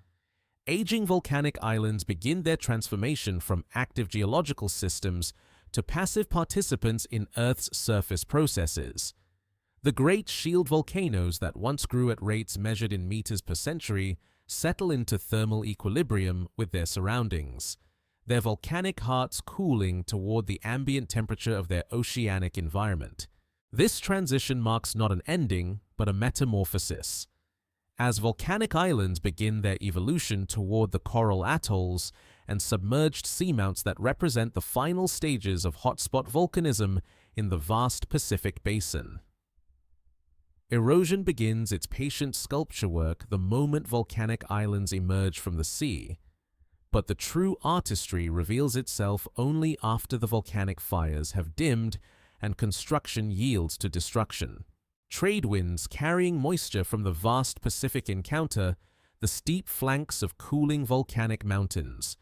aging volcanic islands begin their transformation from active geological systems to passive participants in Earth's surface processes. The great shield volcanoes that once grew at rates measured in meters per century settle into thermal equilibrium with their surroundings, their volcanic hearts cooling toward the ambient temperature of their oceanic environment. This transition marks not an ending, but a metamorphosis. As volcanic islands begin their evolution toward the coral atolls and submerged seamounts that represent the final stages of hotspot volcanism in the vast Pacific Basin. Erosion begins its patient sculpture work the moment volcanic islands emerge from the sea, but the true artistry reveals itself only after the volcanic fires have dimmed and construction yields to destruction. Trade winds carrying moisture from the vast Pacific encounter the steep flanks of cooling volcanic mountains,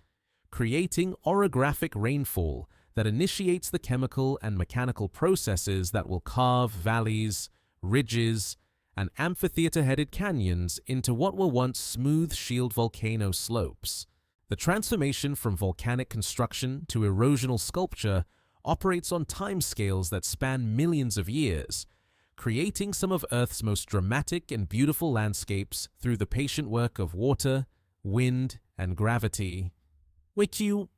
creating orographic rainfall that initiates the chemical and mechanical processes that will carve valleys, ridges, and amphitheater-headed canyons into what were once smooth shield volcano slopes. The transformation from volcanic construction to erosional sculpture operates on timescales that span millions of years, creating some of Earth's most dramatic and beautiful landscapes through the patient work of water, wind, and gravity.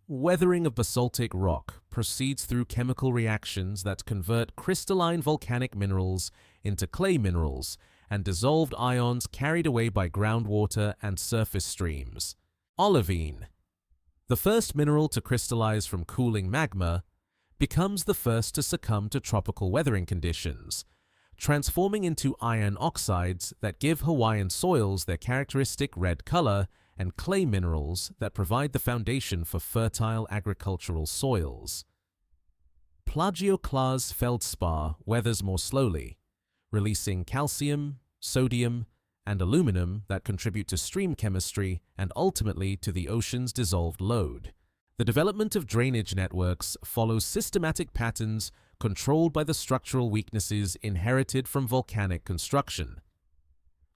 Weathering of basaltic rock proceeds through chemical reactions that convert crystalline volcanic minerals into clay minerals and dissolved ions carried away by groundwater and surface streams. Olivine, the first mineral to crystallize from cooling magma, becomes the first to succumb to tropical weathering conditions, transforming into iron oxides that give Hawaiian soils their characteristic red color and clay minerals that provide the foundation for fertile agricultural soils. Plagioclase feldspar weathers more slowly, releasing calcium, sodium, and aluminum that contribute to stream chemistry and ultimately to the ocean's dissolved load. The development of drainage networks follows systematic patterns controlled by the structural weaknesses inherited from volcanic construction.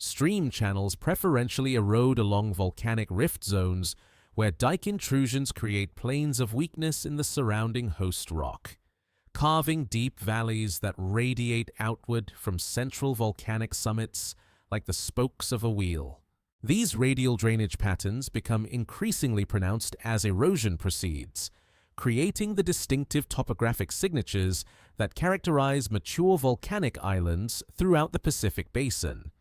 Stream channels preferentially erode along volcanic rift zones where dike intrusions create planes of weakness in the surrounding host rock, carving deep valleys that radiate outward from central volcanic summits like the spokes of a wheel. These radial drainage patterns become increasingly pronounced as erosion proceeds, creating the distinctive topographic signatures that characterize mature volcanic islands throughout the Pacific Basin.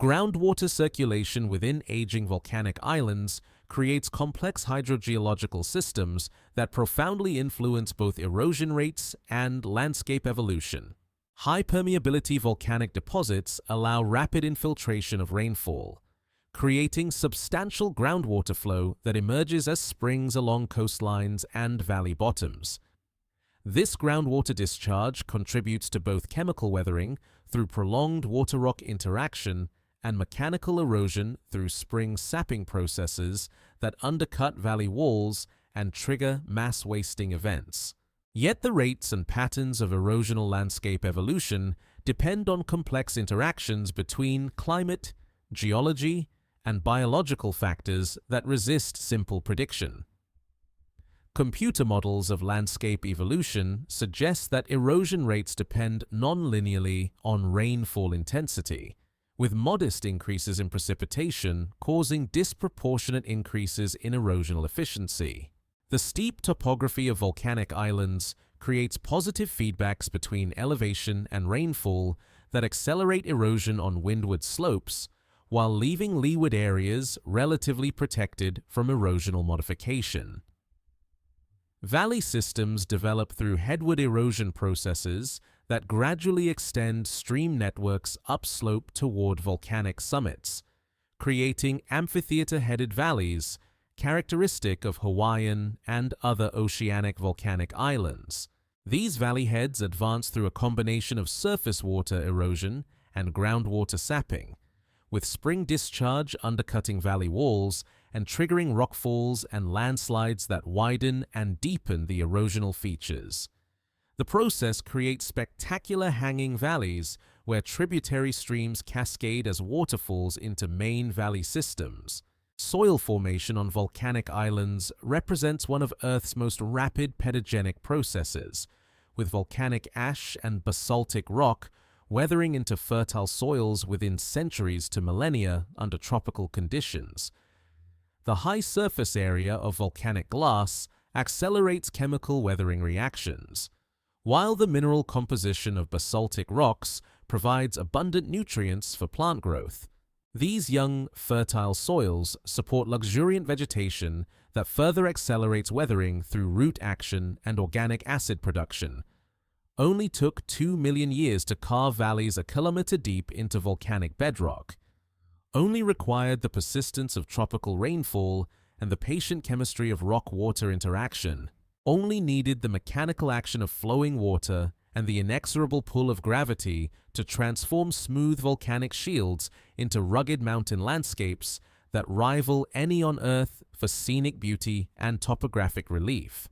Groundwater circulation within aging volcanic islands creates complex hydrogeological systems that profoundly influence both erosion rates and landscape evolution. High permeability volcanic deposits allow rapid infiltration of rainfall, creating substantial groundwater flow that emerges as springs along coastlines and valley bottoms. This groundwater discharge contributes to both chemical weathering through prolonged water-rock interaction and mechanical erosion through spring sapping processes that undercut valley walls and trigger mass wasting events. Yet the rates and patterns of erosional landscape evolution depend on complex interactions between climate, geology, and biological factors that resist simple prediction. Computer models of landscape evolution suggest that erosion rates depend non-linearly on rainfall intensity, with modest increases in precipitation causing disproportionate increases in erosional efficiency. The steep topography of volcanic islands creates positive feedbacks between elevation and rainfall that accelerate erosion on windward slopes, while leaving leeward areas relatively protected from erosional modification. Valley systems develop through headward erosion processes that gradually extend stream networks upslope toward volcanic summits, creating amphitheater-headed valleys characteristic of Hawaiian and other oceanic volcanic islands. These valley heads advance through a combination of surface water erosion and groundwater sapping, with spring discharge undercutting valley walls and triggering rockfalls and landslides that widen and deepen the erosional features. The process creates spectacular hanging valleys where tributary streams cascade as waterfalls into main valley systems. Soil formation on volcanic islands represents one of Earth's most rapid pedogenic processes, with volcanic ash and basaltic rock weathering into fertile soils within centuries to millennia under tropical conditions. The high surface area of volcanic glass accelerates chemical weathering reactions, while the mineral composition of basaltic rocks provides abundant nutrients for plant growth. These young, fertile soils support luxuriant vegetation that further accelerates weathering through root action and organic acid production. Only took 2 million years to carve valleys a kilometer deep into volcanic bedrock. Only required the persistence of tropical rainfall and the patient chemistry of rock-water interaction. Only needed the mechanical action of flowing water and the inexorable pull of gravity to transform smooth volcanic shields into rugged mountain landscapes that rival any on Earth for scenic beauty and topographic relief.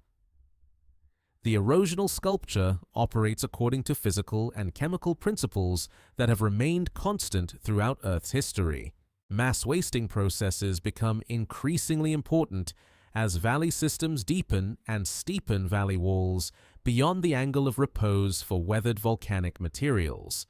The erosional sculpture operates according to physical and chemical principles that have remained constant throughout Earth's history. Mass wasting processes become increasingly important as valley systems deepen and steepen valley walls beyond the angle of repose for weathered volcanic materials.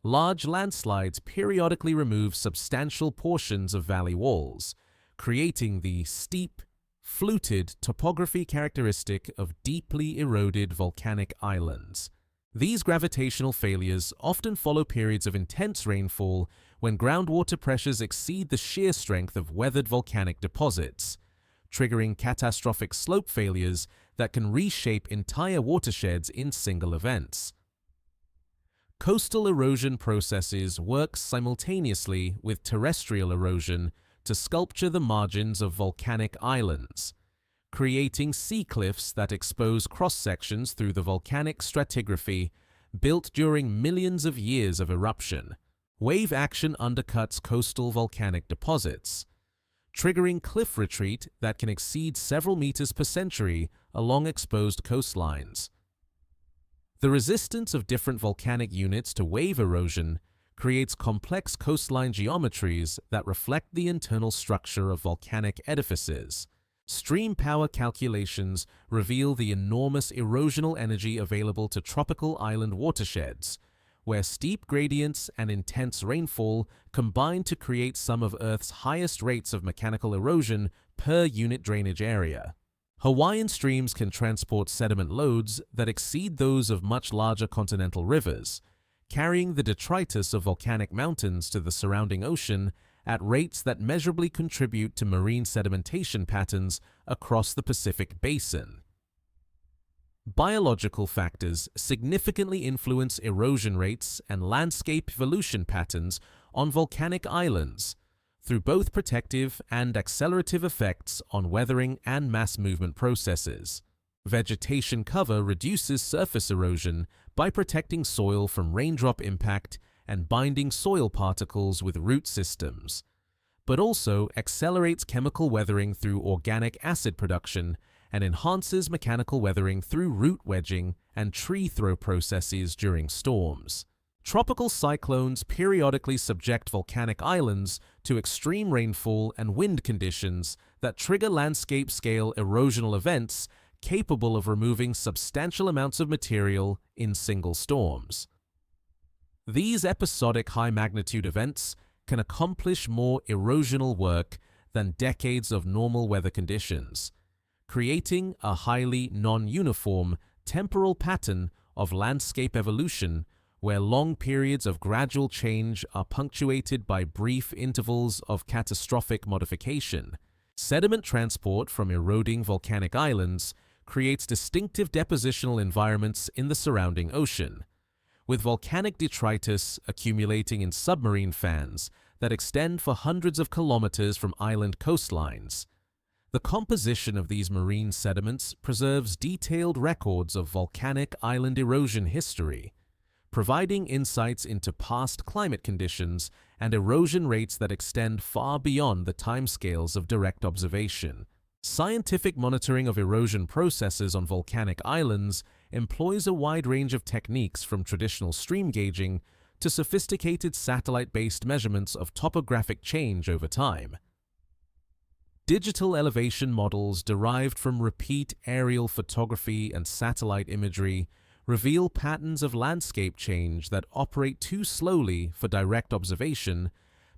Large landslides periodically remove substantial portions of valley walls, creating the steep, fluted topography characteristic of deeply eroded volcanic islands. These gravitational failures often follow periods of intense rainfall when groundwater pressures exceed the shear strength of weathered volcanic deposits, triggering catastrophic slope failures that can reshape entire watersheds in single events. Coastal erosion processes work simultaneously with terrestrial erosion to sculpture the margins of volcanic islands, creating sea cliffs that expose cross-sections through the volcanic stratigraphy built during millions of years of eruption. Wave action undercuts coastal volcanic deposits, triggering cliff retreat that can exceed several meters per century along exposed coastlines. The resistance of different volcanic units to wave erosion creates complex coastline geometries that reflect the internal structure of volcanic edifices. Stream power calculations reveal the enormous erosional energy available to tropical island watersheds, where steep gradients and intense rainfall combine to create some of Earth's highest rates of mechanical erosion per unit drainage area. Hawaiian streams can transport sediment loads that exceed those of much larger continental rivers, carrying the detritus of volcanic mountains to the surrounding ocean at rates that measurably contribute to marine sedimentation patterns across the Pacific Basin. Biological factors significantly influence erosion rates and landscape evolution patterns on volcanic islands through both protective and accelerative effects on weathering and mass movement processes. Vegetation cover reduces surface erosion by protecting soil from raindrop impact and binding soil particles with root systems, but also accelerates chemical weathering through organic acid production and enhances mechanical weathering through root wedging and tree throw processes during storms. Tropical cyclones periodically subject volcanic islands to extreme rainfall and wind conditions that trigger landscape-scale erosional events capable of removing substantial amounts of material in single storms. These episodic high-magnitude events can accomplish more erosional work than decades of normal weather conditions, creating a highly non-uniform temporal pattern of landscape evolution where long periods of gradual change are punctuated by brief intervals of catastrophic modification. Sediment transport from eroding volcanic islands creates distinctive depositional environments in the surrounding ocean, with volcanic detritus accumulating in submarine fans that extend for hundreds of kilometers from island coastlines. The composition of these marine sediments preserves detailed records of volcanic island erosion history, providing insights into past climate conditions and erosion rates that extend far beyond the timescales of direct observation. Scientific monitoring of erosion processes on volcanic islands employs a wide range of techniques from traditional stream gauging to sophisticated satellite-based measurements of topographic change over time. Digital elevation models derived from repeat aerial photography and satellite imagery reveal patterns of landscape change that operate too slowly for direct observation,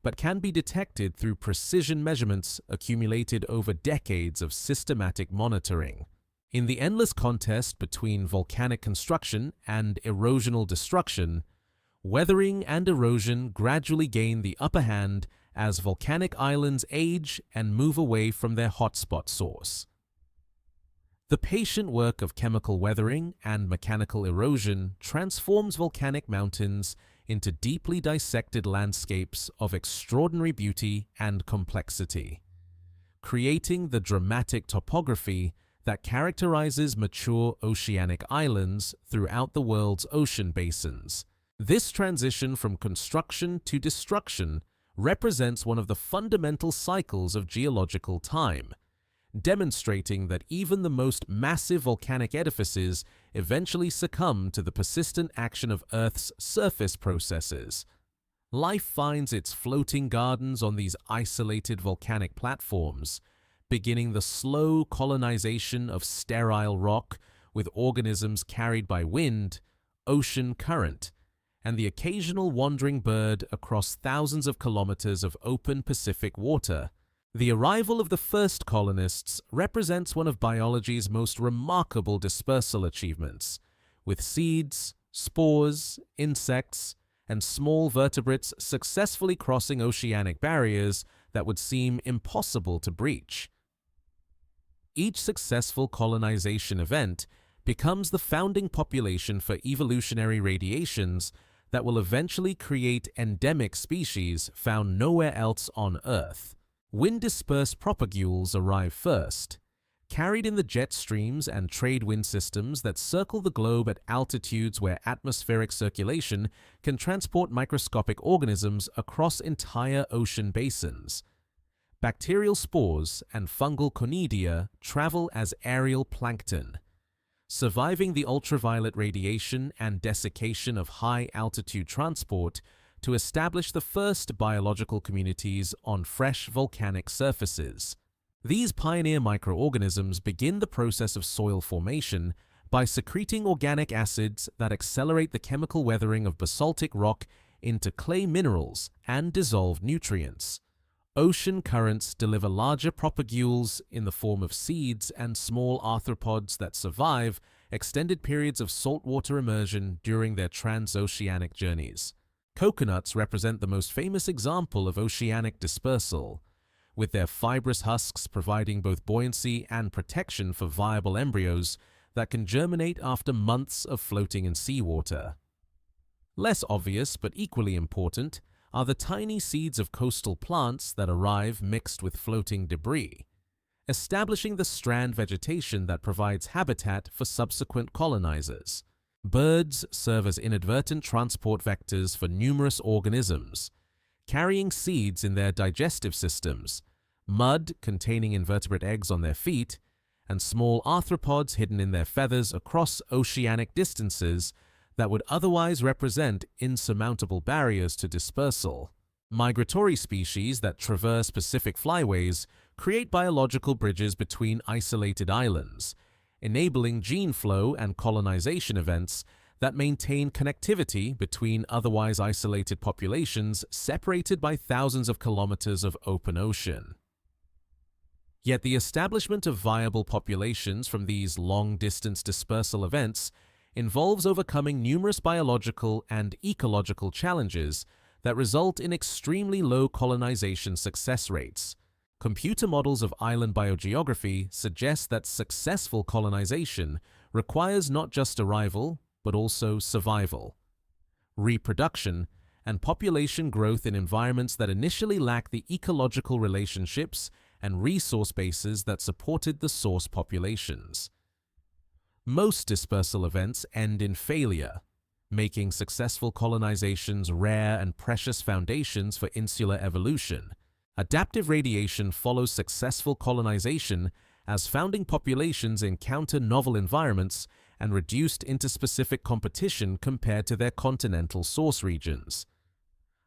but can be detected through precision measurements accumulated over decades of systematic monitoring. In the endless contest between volcanic construction and erosional destruction, weathering and erosion gradually gain the upper hand as volcanic islands age and move away from their hotspot source. The patient work of chemical weathering and mechanical erosion transforms volcanic mountains into deeply dissected landscapes of extraordinary beauty and complexity, creating the dramatic topography that characterizes mature oceanic islands throughout the world's ocean basins. This transition from construction to destruction represents one of the fundamental cycles of geological time, demonstrating that even the most massive volcanic edifices eventually succumb to the persistent action of Earth's surface processes. Life finds its floating gardens on these isolated volcanic platforms, beginning the slow colonization of sterile rock with organisms carried by wind, ocean current, and the occasional wandering bird across thousands of kilometers of open Pacific water. The arrival of the first colonists represents one of biology's most remarkable dispersal achievements, with seeds, spores, insects, and small vertebrates successfully crossing oceanic barriers that would seem impossible to breach. Each successful colonization event becomes the founding population for evolutionary radiations that will eventually create endemic species found nowhere else on Earth. Wind-dispersed propagules arrive first, carried in the jet streams and trade wind systems that circle the globe at altitudes where atmospheric circulation can transport microscopic organisms across entire ocean basins. Bacterial spores and fungal conidia travel as aerial plankton, surviving the ultraviolet radiation and desiccation of high-altitude transport to establish the first biological communities on fresh volcanic surfaces. These pioneer microorganisms begin the process of soil formation by secreting organic acids that accelerate the chemical weathering of basaltic rock into clay minerals and dissolved nutrients. Ocean currents deliver larger propagules in the form of seeds and small arthropods that survive extended periods of saltwater immersion during their transoceanic journeys. Coconuts represent the most famous example of oceanic dispersal, with their fibrous husks providing both buoyancy and protection for viable embryos that can germinate after months of floating in seawater. Less obvious but equally important are the tiny seeds of coastal plants that arrive mixed with floating debris, establishing the strand vegetation that provides habitat for subsequent colonizers. Birds serve as inadvertent transport vectors for numerous organisms, carrying seeds in their digestive systems, mud containing invertebrate eggs on their feet, and small arthropods hidden in their feathers across oceanic distances that would otherwise represent insurmountable barriers to dispersal. Migratory species that traverse Pacific flyways create biological bridges between isolated islands, enabling gene flow and colonization events that maintain connectivity between otherwise isolated populations separated by thousands of kilometers of open ocean. Yet the establishment of viable populations from these long-distance dispersal events involves overcoming numerous biological and ecological challenges that result in extremely low colonization success rates. Computer models of island biogeography suggest that successful colonization requires not just arrival, but also survival, reproduction, and population growth in environments that initially lack the ecological relationships and resource bases that supported the source populations. Most dispersal events end in failure, making successful colonizations rare and precious foundations for insular evolution. Adaptive radiation follows successful colonization as founding populations encounter novel environments and reduced interspecific competition compared to their continental source regions.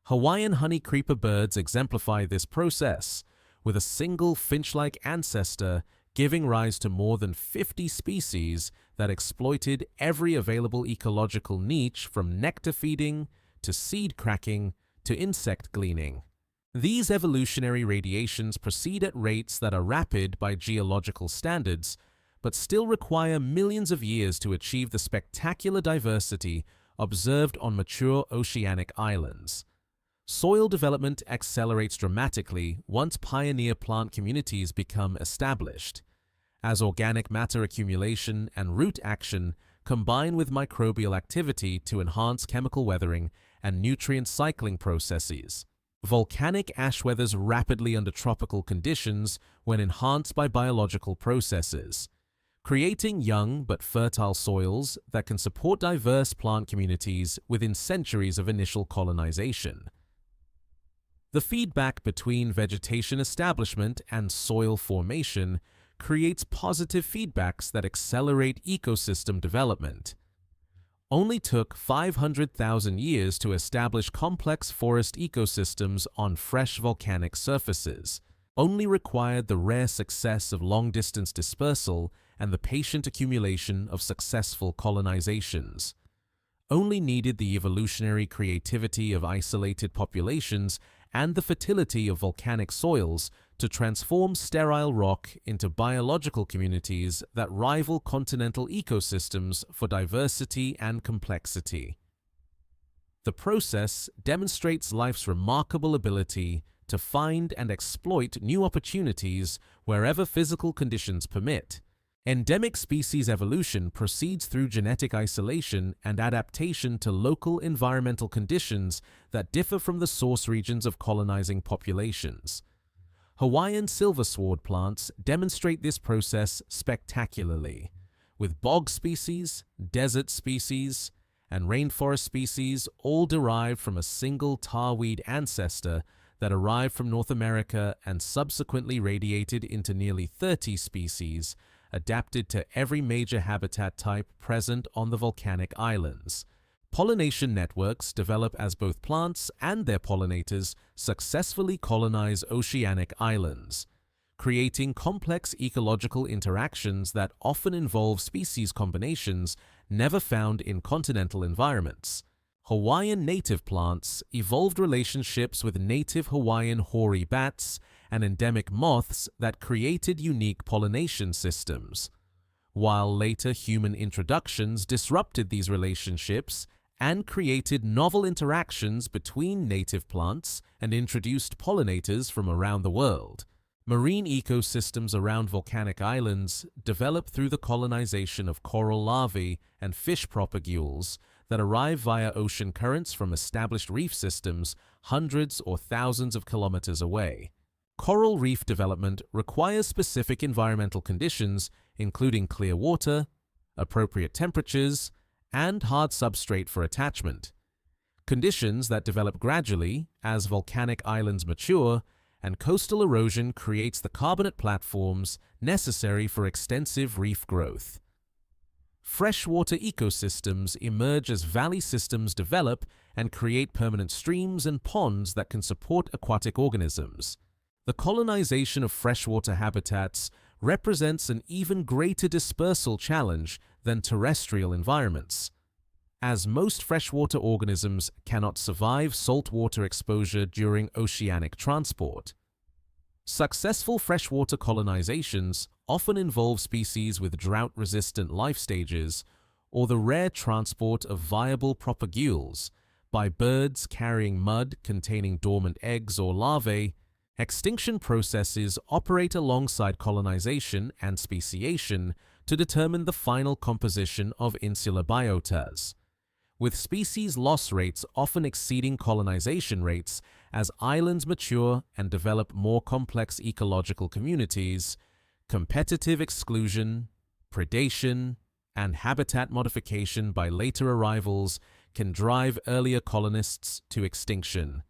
Hawaiian honey creeper birds exemplify this process, with a single finch-like ancestor giving rise to more than 50 species that exploited every available ecological niche from nectar feeding to seed cracking to insect gleaning. These evolutionary radiations proceed at rates that are rapid by geological standards, but still require millions of years to achieve the spectacular diversity observed on mature oceanic islands. Soil development accelerates dramatically once pioneer plant communities become established, as organic matter accumulation and root action combine with microbial activity to enhance chemical weathering and nutrient cycling processes. Volcanic ash weathers rapidly under tropical conditions when enhanced by biological processes, creating young but fertile soils that can support diverse plant communities within centuries of initial colonization. The feedback between vegetation establishment and soil formation creates positive feedbacks that accelerate ecosystem development. Only took 500,000 years to establish complex forest ecosystems on fresh volcanic surfaces. Only required the rare success of long-distance dispersal and the patient accumulation of successful colonizations. Only needed the evolutionary creativity of isolated populations and the fertility of volcanic soils to transform sterile rock into biological communities that rival continental ecosystems for diversity and complexity. The process demonstrates life's remarkable ability to find and exploit new opportunities wherever physical conditions permit. Endemic species evolution proceeds through genetic isolation and adaptation to local environmental conditions that differ from the source regions of colonizing populations. Hawaiian silver sword plants demonstrate this process spectacularly, with bog species, desert species, and rainforest species all derived from a single tarweed ancestor that arrived from North America and subsequently radiated into nearly 30 species, adapted to every major habitat type present on the volcanic islands. Pollination networks develop as both plants and their pollinators successfully colonize oceanic islands, creating complex ecological interactions that often involve species combinations never found in continental environments. Hawaiian native plants evolved relationships with native Hawaiian hoary bats and endemic moths that created unique pollination systems, while later human introductions disrupted these relationships and created novel interactions between native plants and introduced pollinators from around the world. Marine ecosystems around volcanic islands develop through the colonization of coral larvae and fish propagules that arrive via ocean currents from established reef systems hundreds or thousands of kilometers away. Coral reef development requires specific environmental conditions, including clear water, appropriate temperatures, and hard substrate for attachment, conditions that develop gradually as volcanic islands mature and coastal erosion creates the carbonate platforms necessary for extensive reef growth. Freshwater ecosystems emerge as valley systems develop and create permanent streams and ponds that can support aquatic organisms. The colonization of freshwater habitats represents an even greater dispersal challenge than terrestrial environments, as most freshwater organisms cannot survive saltwater exposure during oceanic transport. Successful freshwater colonizations often involve species with drought-resistant life stages or the rare transport of viable propagules by birds carrying mud containing dormant eggs or larvae, extinction processes operate alongside colonization and speciation to determine the final composition of insular biotas, with species loss rates often exceeding colonization rates as islands mature and develop more complex ecological communities. Competitive exclusion, predation, and habitat modification by later arrivals can drive earlier colonists to extinction,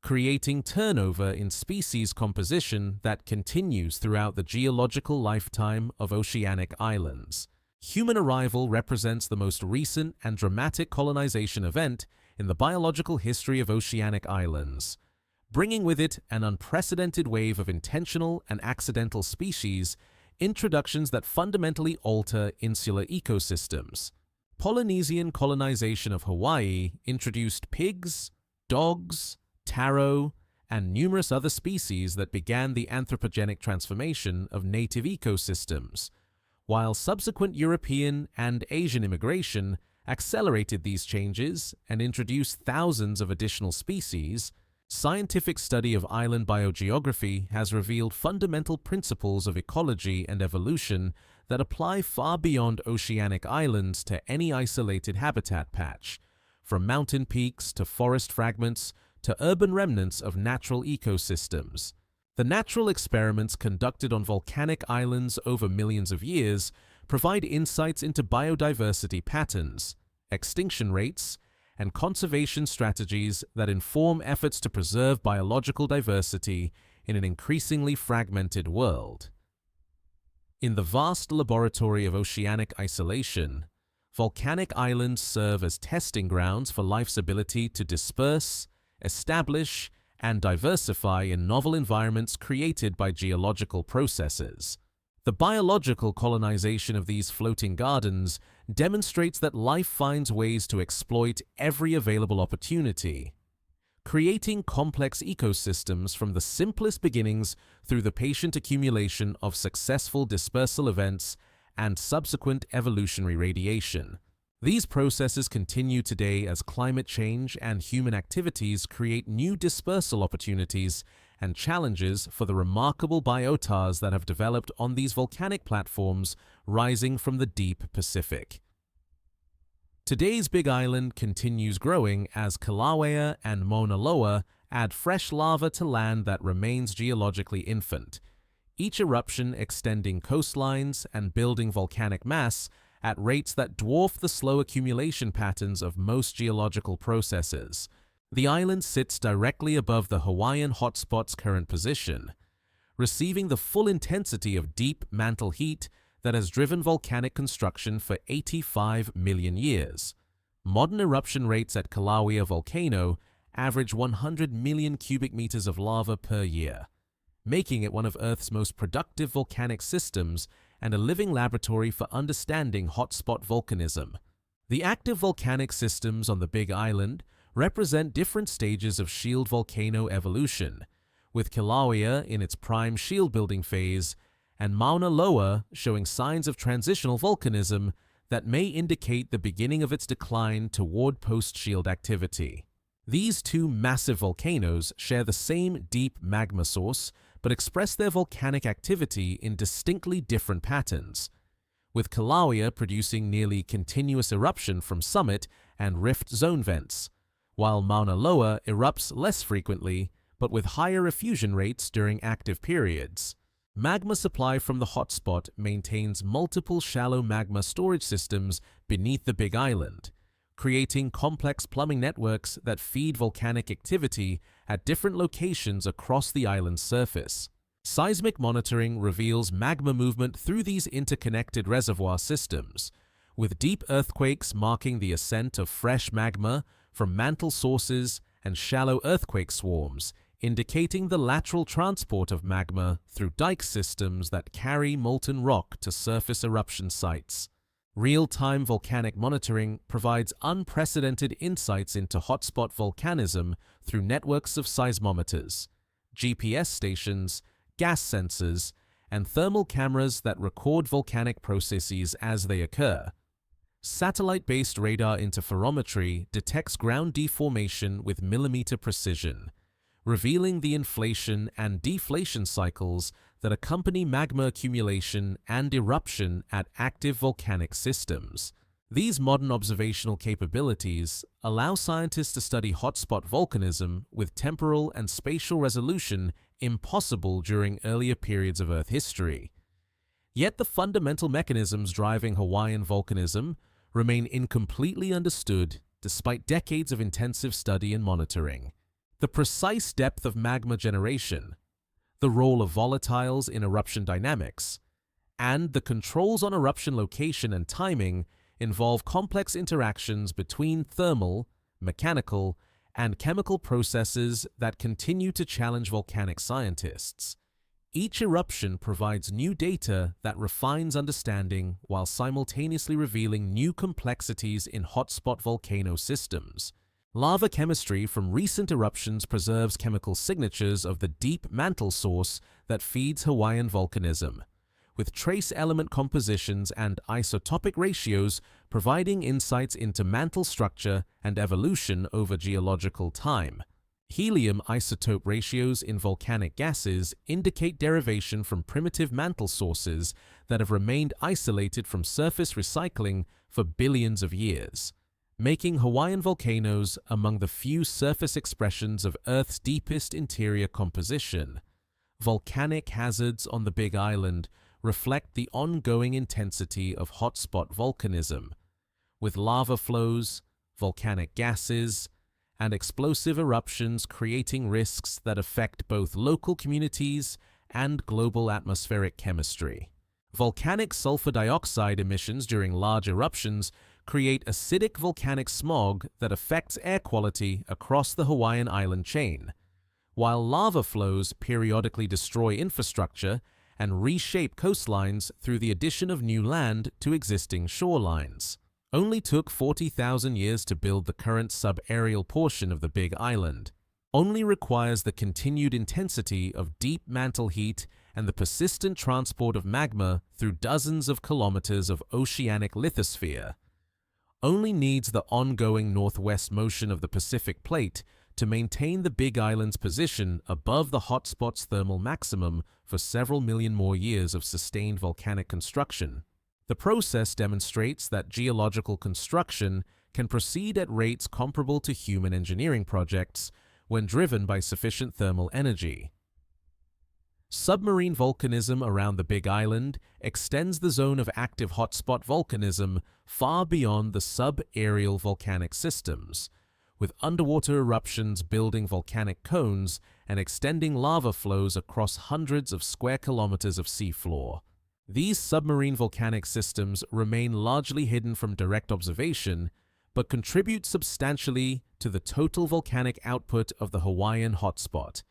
creating turnover in species composition that continues throughout the geological lifetime of oceanic islands. Human arrival represents the most recent and dramatic colonization event in the biological history of oceanic islands, bringing with it an unprecedented wave of intentional and accidental species introductions that fundamentally alter insular ecosystems. Polynesian colonization of Hawaii introduced pigs, dogs, taro, and numerous other species that began the anthropogenic transformation of native ecosystems, while subsequent European and Asian immigration accelerated these changes and introduced thousands of additional species. Scientific study of island biogeography has revealed fundamental principles of ecology and evolution that apply far beyond oceanic islands to any isolated habitat patch, from mountain peaks to forest fragments to urban remnants of natural ecosystems. The natural experiments conducted on volcanic islands over millions of years provide insights into biodiversity patterns, extinction rates, and conservation strategies that inform efforts to preserve biological diversity in an increasingly fragmented world. In the vast laboratory of oceanic isolation, volcanic islands serve as testing grounds for life's ability to disperse, establish, and diversify in novel environments created by geological processes. The biological colonization of these floating gardens demonstrates that life finds ways to exploit every available opportunity, creating complex ecosystems from the simplest beginnings through the patient accumulation of successful dispersal events and subsequent evolutionary radiation. These processes continue today as climate change and human activities create new dispersal opportunities and challenges for the remarkable biotas that have developed on these volcanic platforms rising from the deep Pacific. Today's Big Island continues growing as Kilauea and Mauna Loa add fresh lava to land that remains geologically infant, each eruption extending coastlines and building volcanic mass at rates that dwarf the slow accumulation patterns of most geological processes. The island sits directly above the Hawaiian hotspot's current position, receiving the full intensity of deep mantle heat that has driven volcanic construction for 85 million years. Modern eruption rates at Kilauea volcano average 100 million cubic meters of lava per year, making it one of Earth's most productive volcanic systems and a living laboratory for understanding hotspot volcanism. The active volcanic systems on the Big Island represent different stages of shield volcano evolution, with Kilauea in its prime shield-building phase and Mauna Loa showing signs of transitional volcanism that may indicate the beginning of its decline toward post-shield activity. These two massive volcanoes share the same deep magma source but express their volcanic activity in distinctly different patterns, with Kilauea producing nearly continuous eruption from summit and rift zone vents, while Mauna Loa erupts less frequently but with higher effusion rates during active periods. Magma supply from the hotspot maintains multiple shallow magma storage systems beneath the Big Island, creating complex plumbing networks that feed volcanic activity at different locations across the island's surface. Seismic monitoring reveals magma movement through these interconnected reservoir systems, with deep earthquakes marking the ascent of fresh magma from mantle sources and shallow earthquake swarms, indicating the lateral transport of magma through dike systems that carry molten rock to surface eruption sites. Real-time volcanic monitoring provides unprecedented insights into hotspot volcanism through networks of seismometers, GPS stations, gas sensors, and thermal cameras that record volcanic processes as they occur. Satellite-based radar interferometry detects ground deformation with millimeter precision, revealing the inflation and deflation cycles that accompany magma accumulation and eruption at active volcanic systems. These modern observational capabilities allow scientists to study hotspot volcanism with temporal and spatial resolution impossible during earlier periods of Earth history. Yet the fundamental mechanisms driving Hawaiian volcanism remain incompletely understood despite decades of intensive study and monitoring. The precise depth of magma generation, the role of volatiles in eruption dynamics, and the controls on eruption location and timing involve complex interactions between thermal, mechanical, and chemical processes that continue to challenge volcanic scientists. Each eruption provides new data that refines understanding while simultaneously revealing new complexities in hotspot volcano systems. Lava chemistry from recent eruptions preserves chemical signatures of the deep mantle source that feeds Hawaiian volcanism, with trace element compositions and isotopic ratios providing insights into mantle structure and evolution over geological time. Helium isotope ratios in volcanic gases indicate derivation from primitive mantle sources that have remained isolated from surface recycling for billions of years, making Hawaiian volcanoes among the few surface expressions of Earth's deepest interior composition. Volcanic hazards on the Big Island reflect the ongoing intensity of hotspot volcanism, with lava flows, volcanic gases, and explosive eruptions creating risks that affect both local communities and global atmospheric chemistry. Volcanic sulfur dioxide emissions during large eruptions create acidic volcanic smog that affects air quality across the Hawaiian island chain, while lava flows periodically destroy infrastructure and reshape coastlines through the addition of new land to existing shorelines. Only took 40,000 years to build the current subaerial portion of the Big Island. Only requires the continued intensity of deep mantle heat and the persistent transport of magma through dozens of kilometers of oceanic lithosphere. Only needs the ongoing northwest motion of the Pacific Plate to maintain the Big Island's position above the hotspot's thermal maximum for several million more years of sustained volcanic construction. The process demonstrates that geological construction can proceed at rates comparable to human engineering projects when driven by sufficient thermal energy. Submarine volcanism around the Big Island extends the zone of active hotspot volcanism far beyond the subaerial volcanic systems, with underwater eruptions building volcanic cones and extending lava flows across hundreds of square kilometers of seafloor. These submarine volcanic systems remain largely hidden from direct observation, but contribute substantially to the total volcanic output of the Hawaiian hotspot,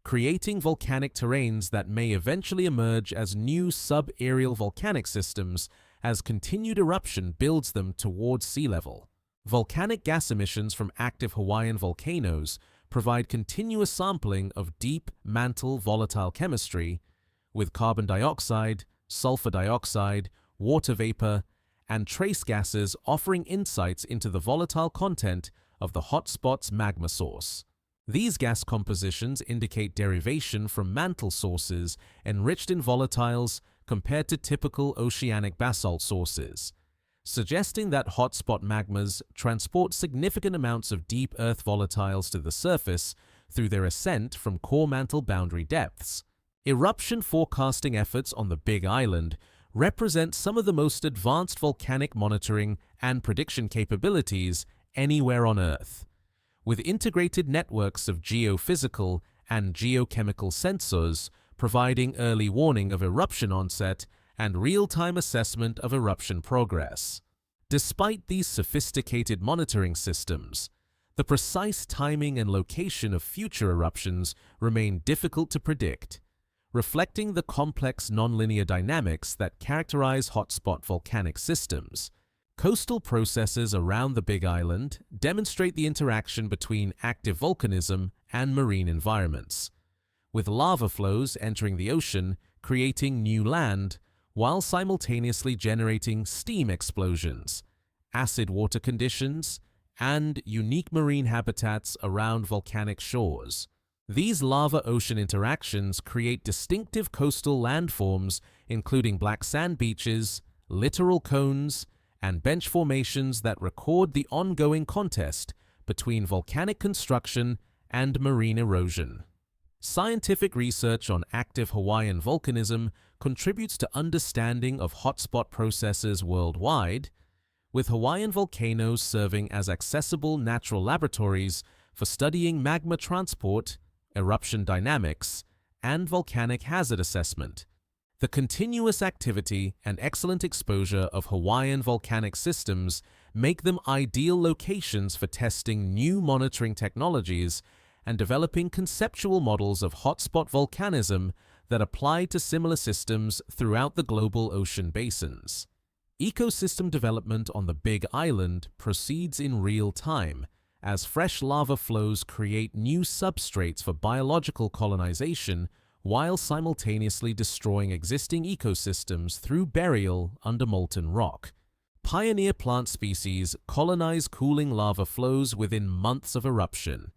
creating volcanic terrains that may eventually emerge as new subaerial volcanic systems as continued eruption builds them towards sea level. Volcanic gas emissions from active Hawaiian volcanoes provide continuous sampling of deep mantle volatile chemistry, with carbon dioxide, sulfur dioxide, water vapor, and trace gases offering insights into the volatile content of the hotspot's magma source. These gas compositions indicate derivation from mantle sources enriched in volatiles compared to typical oceanic basalt sources, suggesting that hotspot magmas transport significant amounts of deep earth volatiles to the surface through their ascent from core mantle boundary depths. Eruption forecasting efforts on the Big Island represent some of the most advanced volcanic monitoring and prediction capabilities anywhere on Earth, with integrated networks of geophysical and geochemical sensors providing early warning of eruption onset and real-time assessment of eruption progress. Despite these sophisticated monitoring systems, the precise timing and location of future eruptions remain difficult to predict, reflecting the complex nonlinear dynamics that characterize hotspot volcanic systems. Coastal processes around the Big Island demonstrate the interaction between active volcanism and marine environments, with lava flows entering the ocean, creating new land, while simultaneously generating steam explosions, acid water conditions, and unique marine habitats around volcanic shores. These lava-ocean interactions create distinctive coastal landforms, including black sand beaches, littoral cones, and bench formations that record the ongoing contest between volcanic construction and marine erosion. Scientific research on active Hawaiian volcanism contributes to understanding of hotspot processes worldwide, with Hawaiian volcanoes serving as accessible natural laboratories for studying magma transport, eruption dynamics, and volcanic hazard assessment. The continuous activity and excellent exposure of Hawaiian volcanic systems make them ideal locations for testing new monitoring technologies and developing conceptual models of hotspot volcanism that apply to similar systems throughout the global ocean basins. Ecosystem development on the Big Island proceeds in real time, as fresh lava flows create new substrates for biological colonization while simultaneously destroying existing ecosystems through burial under molten rock. Pioneer plant species colonize cooling lava flows within months of eruption,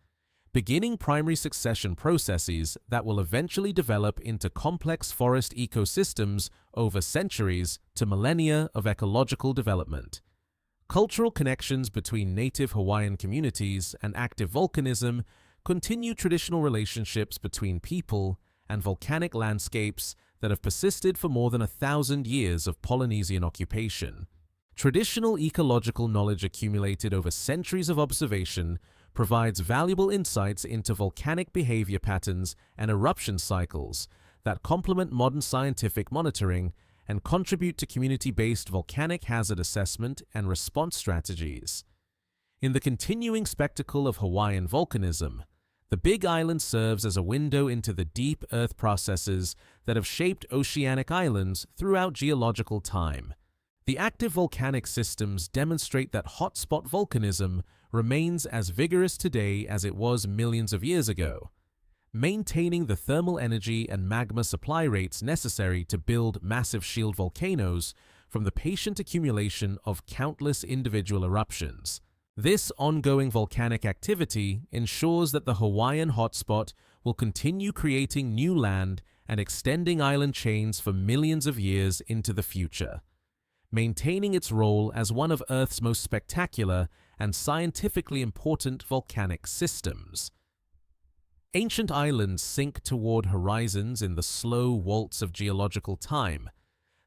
beginning primary succession processes that will eventually develop into complex forest ecosystems over centuries to millennia of ecological development. Cultural connections between native Hawaiian communities and active volcanism continue traditional relationships between people and volcanic landscapes that have persisted for more than 1,000 years of Polynesian occupation. Traditional ecological knowledge accumulated over centuries of observation provides valuable insights into volcanic behavior patterns and eruption cycles that complement modern scientific monitoring and contribute to community-based volcanic hazard assessment and response strategies. In the continuing spectacle of Hawaiian volcanism, the Big Island serves as a window into the deep earth processes that have shaped oceanic islands throughout geological time. The active volcanic systems demonstrate that hotspot volcanism remains as vigorous today as it was millions of years ago, maintaining the thermal energy and magma supply rates necessary to build massive shield volcanoes from the patient accumulation of countless individual eruptions. This ongoing volcanic activity ensures that the Hawaiian hotspot will continue creating new land and extending island chains for millions of years into the future, maintaining its role as one of Earth's most spectacular and scientifically important volcanic systems. Ancient islands sink toward horizons in the slow waltz of geological time,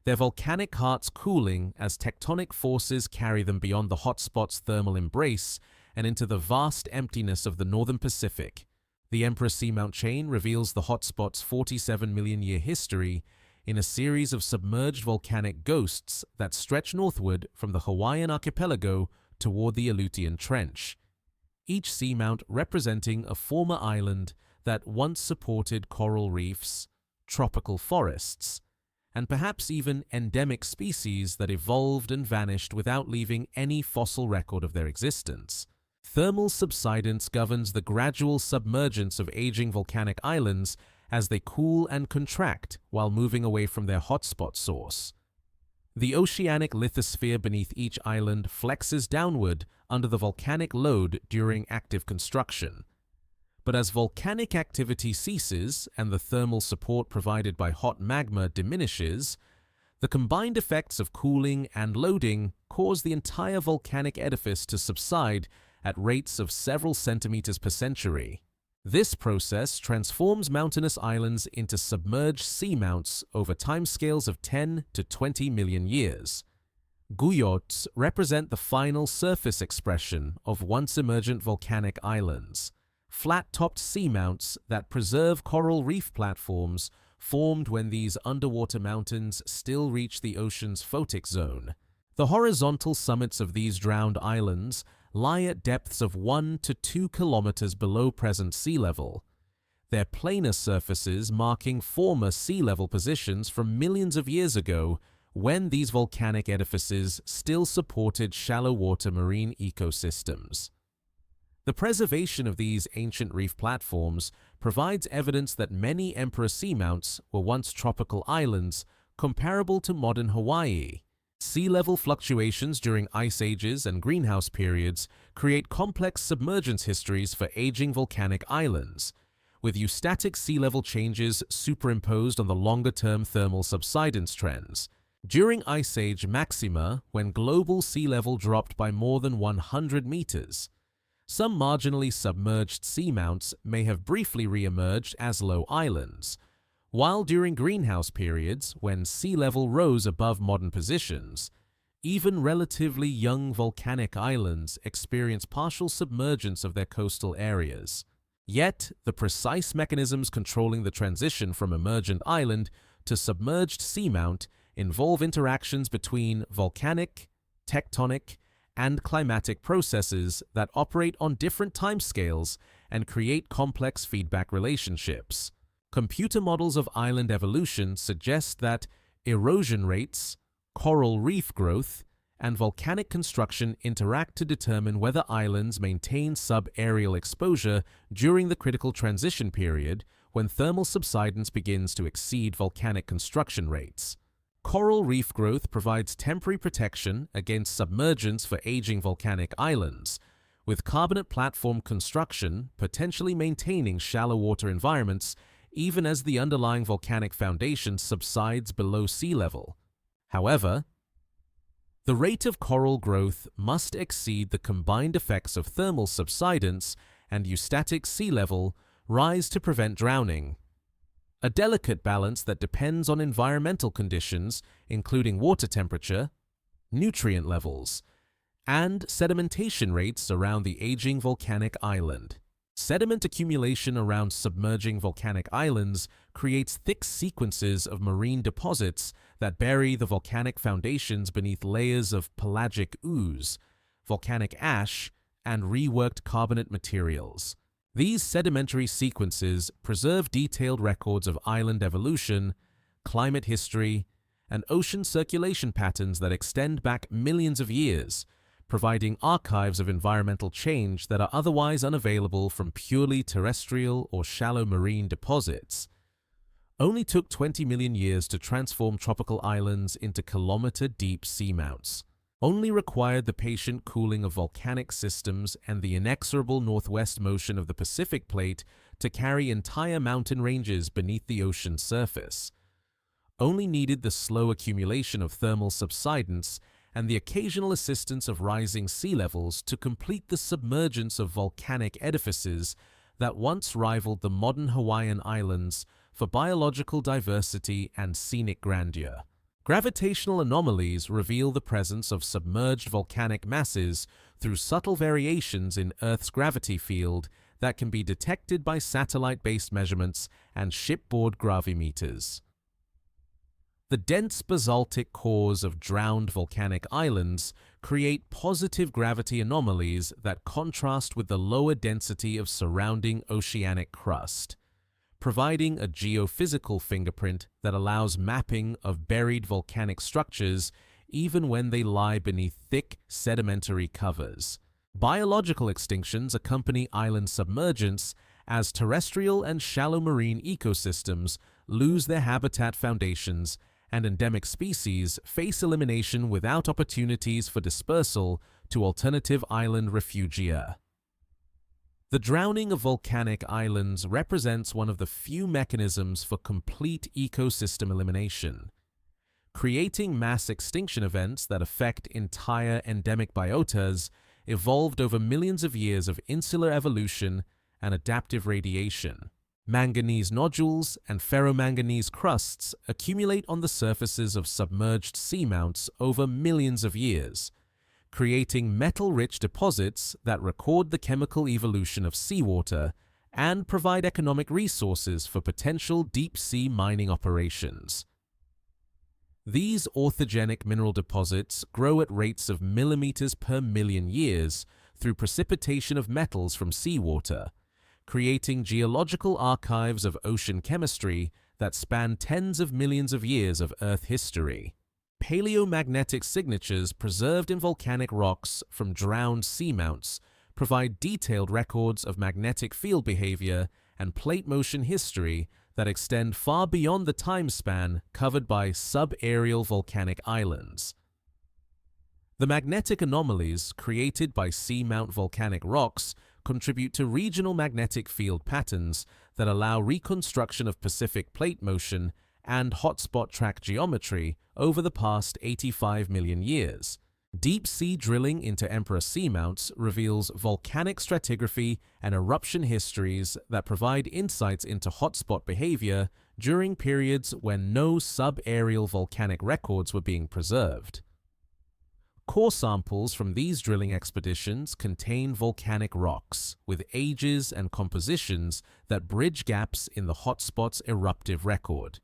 their volcanic hearts cooling as tectonic forces carry them beyond the hotspot's thermal embrace and into the vast emptiness of the northern Pacific. The Emperor Seamount Chain reveals the hotspot's 47 million year history in a series of submerged volcanic ghosts that stretch northward from the Hawaiian archipelago toward the Aleutian Trench, each seamount representing a former island that once supported coral reefs, tropical forests, and perhaps even endemic species that evolved and vanished without leaving any fossil record of their existence. Thermal subsidence governs the gradual submergence of aging volcanic islands as they cool and contract while moving away from their hotspot source. The oceanic lithosphere beneath each island flexes downward under the volcanic load during active construction. But as volcanic activity ceases and the thermal support provided by hot magma diminishes, the combined effects of cooling and loading cause the entire volcanic edifice to subside at rates of several centimeters per century. This process transforms mountainous islands into submerged seamounts over timescales of 10 to 20 million years. Guyots represent the final surface expression of once-emergent volcanic islands, flat-topped seamounts that preserve coral reef platforms formed when these underwater mountains still reach the ocean's photic zone. The horizontal summits of these drowned islands lie at depths of 1 to 2 kilometers below present sea level, their planar surfaces marking former sea level positions from millions of years ago when these volcanic edifices still supported shallow water marine ecosystems. The preservation of these ancient reef platforms provides evidence that many emperor seamounts were once tropical islands comparable to modern Hawaii, Sea level fluctuations during ice ages and greenhouse periods create complex submergence histories for aging volcanic islands, with eustatic sea level changes superimposed on the longer-term thermal subsidence trends. During Ice Age maxima, when global sea level dropped by more than 100 meters, some marginally submerged seamounts may have briefly re-emerged as low islands, while during greenhouse periods, when sea level rose above modern positions, even relatively young volcanic islands experience partial submergence of their coastal areas. Yet, the precise mechanisms controlling the transition from emergent island to submerged seamount involve interactions between volcanic, tectonic, and climatic processes that operate on different timescales and create complex feedback relationships. Computer models of island evolution suggest that erosion rates, coral reef growth, and volcanic construction interact to determine whether islands maintain subaerial exposure during the critical transition period when thermal subsidence begins to exceed volcanic construction rates. Coral reef growth provides temporary protection against submergence for aging volcanic islands, with carbonate platform construction potentially maintaining shallow water environments even as the underlying volcanic foundation subsides below sea level. However, the rate of coral growth must exceed the combined effects of thermal subsidence and eustatic sea level rise to prevent drowning, a delicate balance that depends on environmental conditions, including water temperature, nutrient levels, and sedimentation rates around the aging volcanic island. Sediment accumulation around submerging volcanic islands creates thick sequences of marine deposits that bury the volcanic foundations beneath layers of pelagic ooze, volcanic ash, and reworked carbonate materials. These sedimentary sequences preserve detailed records of island evolution, climate history, and ocean circulation patterns that extend back millions of years, providing archives of environmental change that are otherwise unavailable from purely terrestrial or shallow marine deposits. Only took 20 million years to transform tropical islands into kilometer-deep seamounts. Only required the patient cooling of volcanic systems and the inexorable northwest motion of the Pacific Plate to carry entire mountain ranges beneath the ocean's surface. Only needed the slow accumulation of thermal subsidence and the occasional assistance of rising sea levels to complete the submergence of volcanic edifices that once rivaled the modern Hawaiian Islands for biological diversity and scenic grandeur. Gravitational anomalies reveal the presence of submerged volcanic masses through subtle variations in Earth's gravity field that can be detected by satellite-based measurements and shipboard gravimeters. The dense basaltic cores of drowned volcanic islands create positive gravity anomalies that contrast with the lower density of surrounding oceanic crust, providing a geophysical fingerprint that allows mapping of buried volcanic structures even when they lie beneath thick sedimentary covers. Biological extinctions accompany island submergence as terrestrial and shallow marine ecosystems lose their habitat foundations and endemic species face elimination without opportunities for dispersal to alternative island refugia. The drowning of volcanic islands represents one of the few mechanisms for complete ecosystem elimination, creating mass extinction events that affect entire endemic biotas evolved over millions of years of insular evolution and adaptive radiation. Manganese nodules and ferromanganese crusts accumulate on the surfaces of submerged seamounts over millions of years, creating metal-rich deposits that record the chemical evolution of seawater and provide economic resources for potential deep-sea mining operations. These orthogenic mineral deposits grow at rates of millimeters per million years through precipitation of metals from seawater, creating geological archives of ocean chemistry that span tens of millions of years of Earth history. Paleomagnetic signatures preserved in volcanic rocks from drowned seamounts provide detailed records of magnetic field behavior and plate motion history that extend far beyond the time span covered by subaerial volcanic islands. The magnetic anomalies created by seamount volcanic rocks contribute to regional magnetic field patterns that allow reconstruction of Pacific plate motion and hotspot track geometry over the past 85 million years. Deep-sea drilling into Emperor seamounts reveals volcanic stratigraphy and eruption histories that provide insights into hotspot behavior during periods when no sub-aerial volcanic records were being preserved. Core samples from these drilling expeditions contain volcanic rocks with ages and compositions that bridge gaps in the hotspot's eruptive record,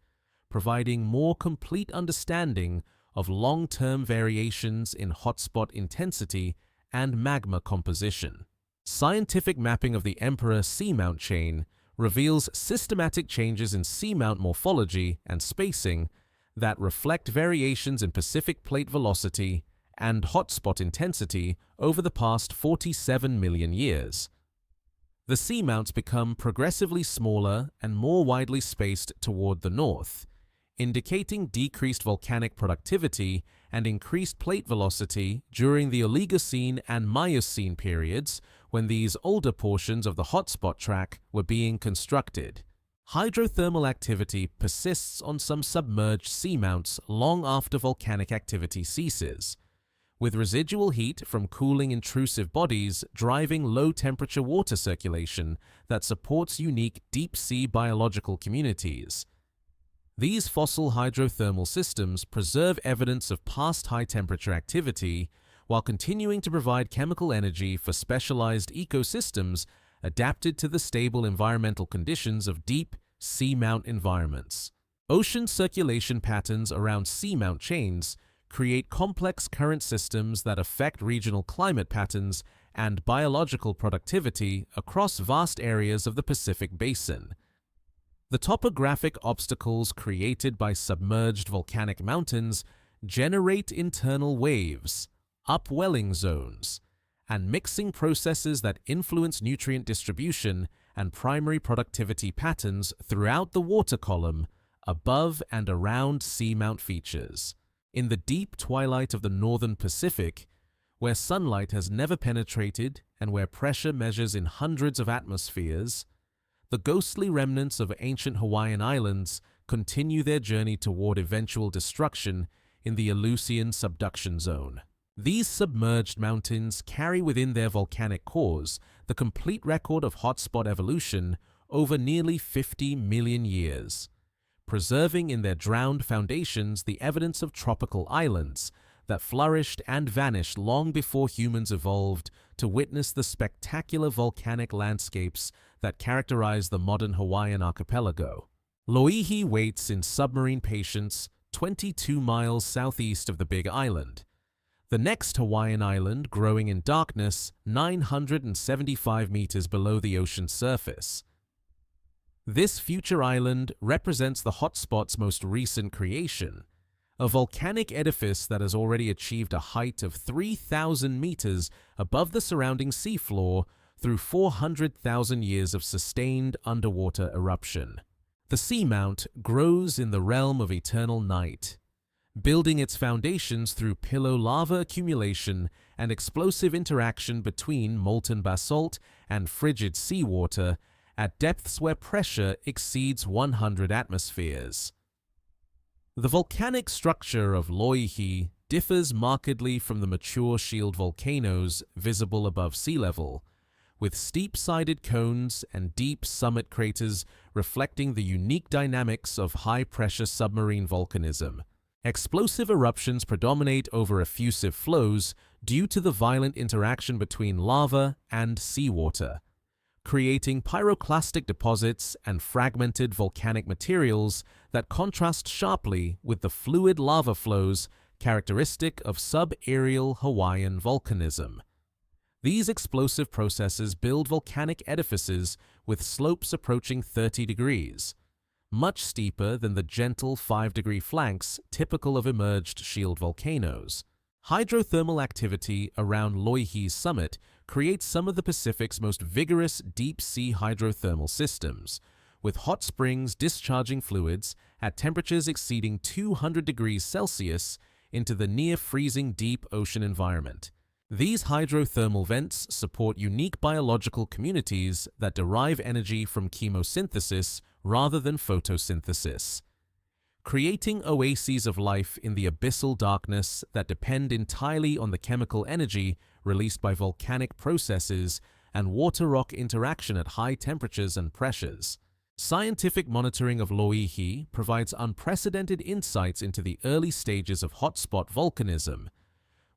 providing more complete understanding of long-term variations in hotspot intensity and magma composition. Scientific mapping of the Emperor seamount chain reveals systematic changes in seamount morphology and spacing that reflect variations in Pacific plate velocity and hotspot intensity over the past 47 million years. The seamounts become progressively smaller and more widely spaced toward the north, indicating decreased volcanic productivity and increased plate velocity during the Oligocene and Miocene periods when these older portions of the hotspot track were being constructed. Hydrothermal activity persists on some submerged seamounts long after volcanic activity ceases, with residual heat from cooling intrusive bodies driving low-temperature water circulation that supports unique deep-sea biological communities. These fossil hydrothermal systems preserve evidence of past high-temperature activity while continuing to provide chemical energy for specialized ecosystems adapted to the stable environmental conditions of deep seamount environments. Ocean circulation patterns around seamount chains create complex current systems that affect regional climate patterns and biological productivity across vast areas of the Pacific Basin. The topographic obstacles created by submerged volcanic mountains generate internal waves, upwelling zones, and mixing processes that influence nutrient distribution and primary productivity patterns throughout the water column above and around seamount features. In the deep twilight of the northern Pacific, where sunlight has never penetrated and where pressure measures in hundreds of atmospheres, the ghostly remnants of ancient Hawaiian islands continue their journey toward eventual destruction in the Aleutian subduction zone. These submerged mountains carry within their volcanic cores the complete record of hotspot evolution over nearly 50 million years, preserving in their drowned foundations the evidence of tropical islands that flourished and vanished long before humans evolved to witness the spectacular volcanic landscapes that characterize the modern Hawaiian archipelago. Loihi waits in submarine patience 22 miles southeast of the Big Island, the next Hawaiian island growing in darkness 975 meters below the ocean surface. This future island represents the hotspot's most recent creation, a volcanic edifice that has already achieved a height of 3,000 meters above the surrounding seafloor through 400,000 years of sustained underwater eruption. The seamount grows in the realm of eternal night, building its foundations through pillow lava accumulation and explosive interaction between molten basalt and frigid seawater at depths where pressure exceeds 100 atmospheres. The volcanic structure of Loihi differs markedly from the mature shield volcanoes visible above sea level, with steep-sided cones and deep summit craters reflecting the unique dynamics of high-pressure submarine volcanism. Explosive eruptions predominate over effusive flows due to the violent interaction between lava and seawater, creating pyroclastic deposits and fragmented volcanic materials that contrast sharply with the fluid lava flows characteristic of sub-aerial Hawaiian volcanism. These explosive processes build volcanic edifices with slopes approaching 30 degrees, much steeper than the gentle 5-degree flanks typical of emerged shield volcanoes. Hydrothermal activity around Loihi's summit creates some of the Pacific's most vigorous deep-sea hydrothermal systems, with hot springs discharging fluids at temperatures exceeding 200 degrees Celsius into the near-freezing deep ocean environment. These hydrothermal vents support unique biological communities that derive energy from chemosynthesis rather than photosynthesis, creating oases of life in the abyssal darkness that depend entirely on the chemical energy released by volcanic processes and water-rock interaction at high temperatures and pressures. Scientific monitoring of Loihi provides unprecedented insights into the early stages of hotspot volcanism,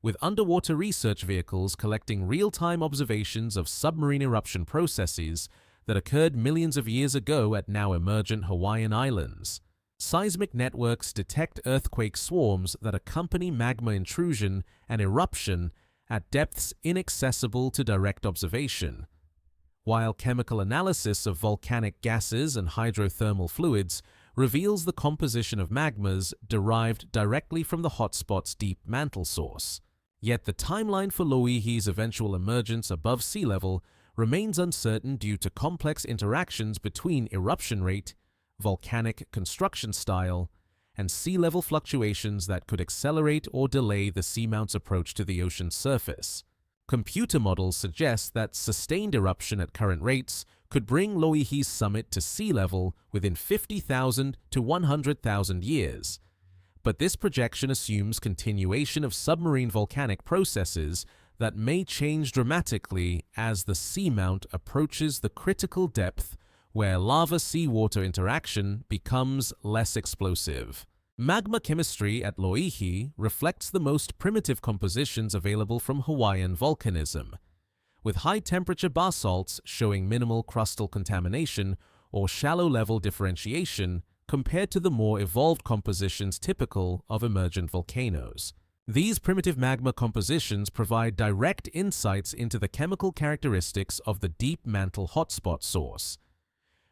with underwater research vehicles collecting real-time observations of submarine eruption processes that occurred millions of years ago at now emergent Hawaiian islands. Seismic networks detect earthquake swarms that accompany magma intrusion and eruption at depths inaccessible to direct observation, while chemical analysis of volcanic gases and hydrothermal fluids reveals the composition of magmas derived directly from the hotspot's deep mantle source. Yet the timeline for Loihi's eventual emergence above sea level remains uncertain due to complex interactions between eruption rate, volcanic construction style, and sea level fluctuations that could accelerate or delay the seamount's approach to the ocean's surface. Computer models suggest that sustained eruption at current rates could bring Loihi's summit to sea level within 50,000 to 100,000 years. But this projection assumes continuation of submarine volcanic processes that may change dramatically as the seamount approaches the critical depth where lava-seawater interaction becomes less explosive. Magma chemistry at Loihi reflects the most primitive compositions available from Hawaiian volcanism, with high-temperature basalts showing minimal crustal contamination or shallow-level differentiation compared to the more evolved compositions typical of emergent volcanoes. These primitive magma compositions provide direct insights into the chemical characteristics of the deep mantle hotspot source,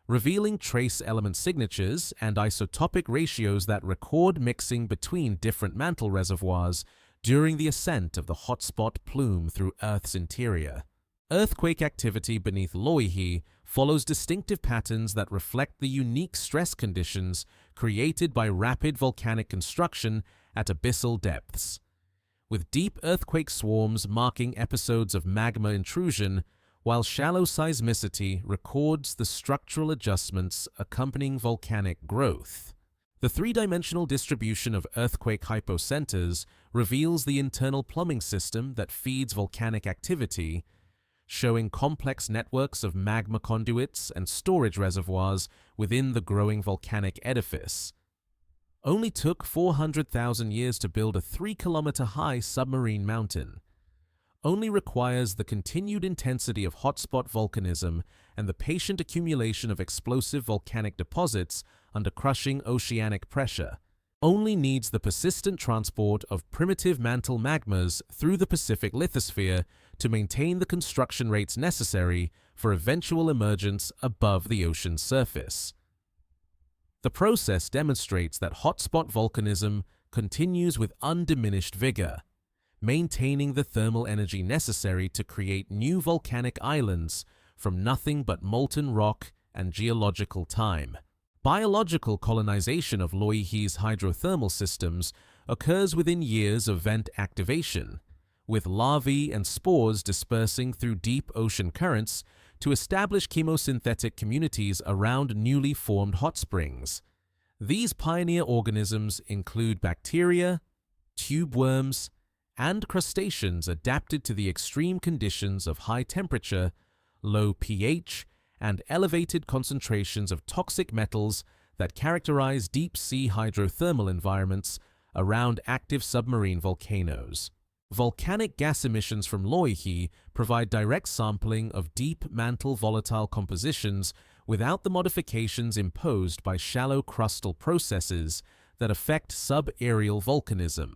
revealing trace element signatures and isotopic ratios that record mixing between different mantle reservoirs during the ascent of the hotspot plume through Earth's interior. Earthquake activity beneath Loihi follows distinctive patterns that reflect the unique stress conditions created by rapid volcanic construction at abyssal depths, with deep earthquake swarms marking episodes of magma intrusion, while shallow seismicity records the structural adjustments accompanying volcanic growth. The three-dimensional distribution of earthquake hypocenters reveals the internal plumbing system that feeds volcanic activity, showing complex networks of magma conduits and storage reservoirs within the growing volcanic edifice. Only took 400,000 years to build a 3-kilometer-high submarine mountain. Only requires the continued intensity of hotspot volcanism and the patient accumulation of explosive volcanic deposits under crushing oceanic pressure. Only needs the persistent transport of primitive mantle magmas through the Pacific lithosphere to maintain the construction rates necessary for eventual emergence above the ocean's surface. The process demonstrates that hotspot volcanism continues with undiminished vigor, maintaining the thermal energy necessary to create new volcanic islands from nothing but molten rock and geological time. Biological colonization of Loihi's hydrothermal systems occurs within years of vent activation, with larvae and spores dispersing through deep ocean currents to establish chemosynthetic communities around newly formed hot springs. These pioneer organisms include bacteria, tube worms, and crustaceans adapted to the extreme conditions of high temperature, low pH, and elevated concentrations of toxic metals that characterize deep-sea hydrothermal environments around active submarine volcanoes. Volcanic gas emissions from Loihi provide direct sampling of deep mantle volatile compositions without the modifications imposed by shallow crustal processes that affect subaerial volcanism.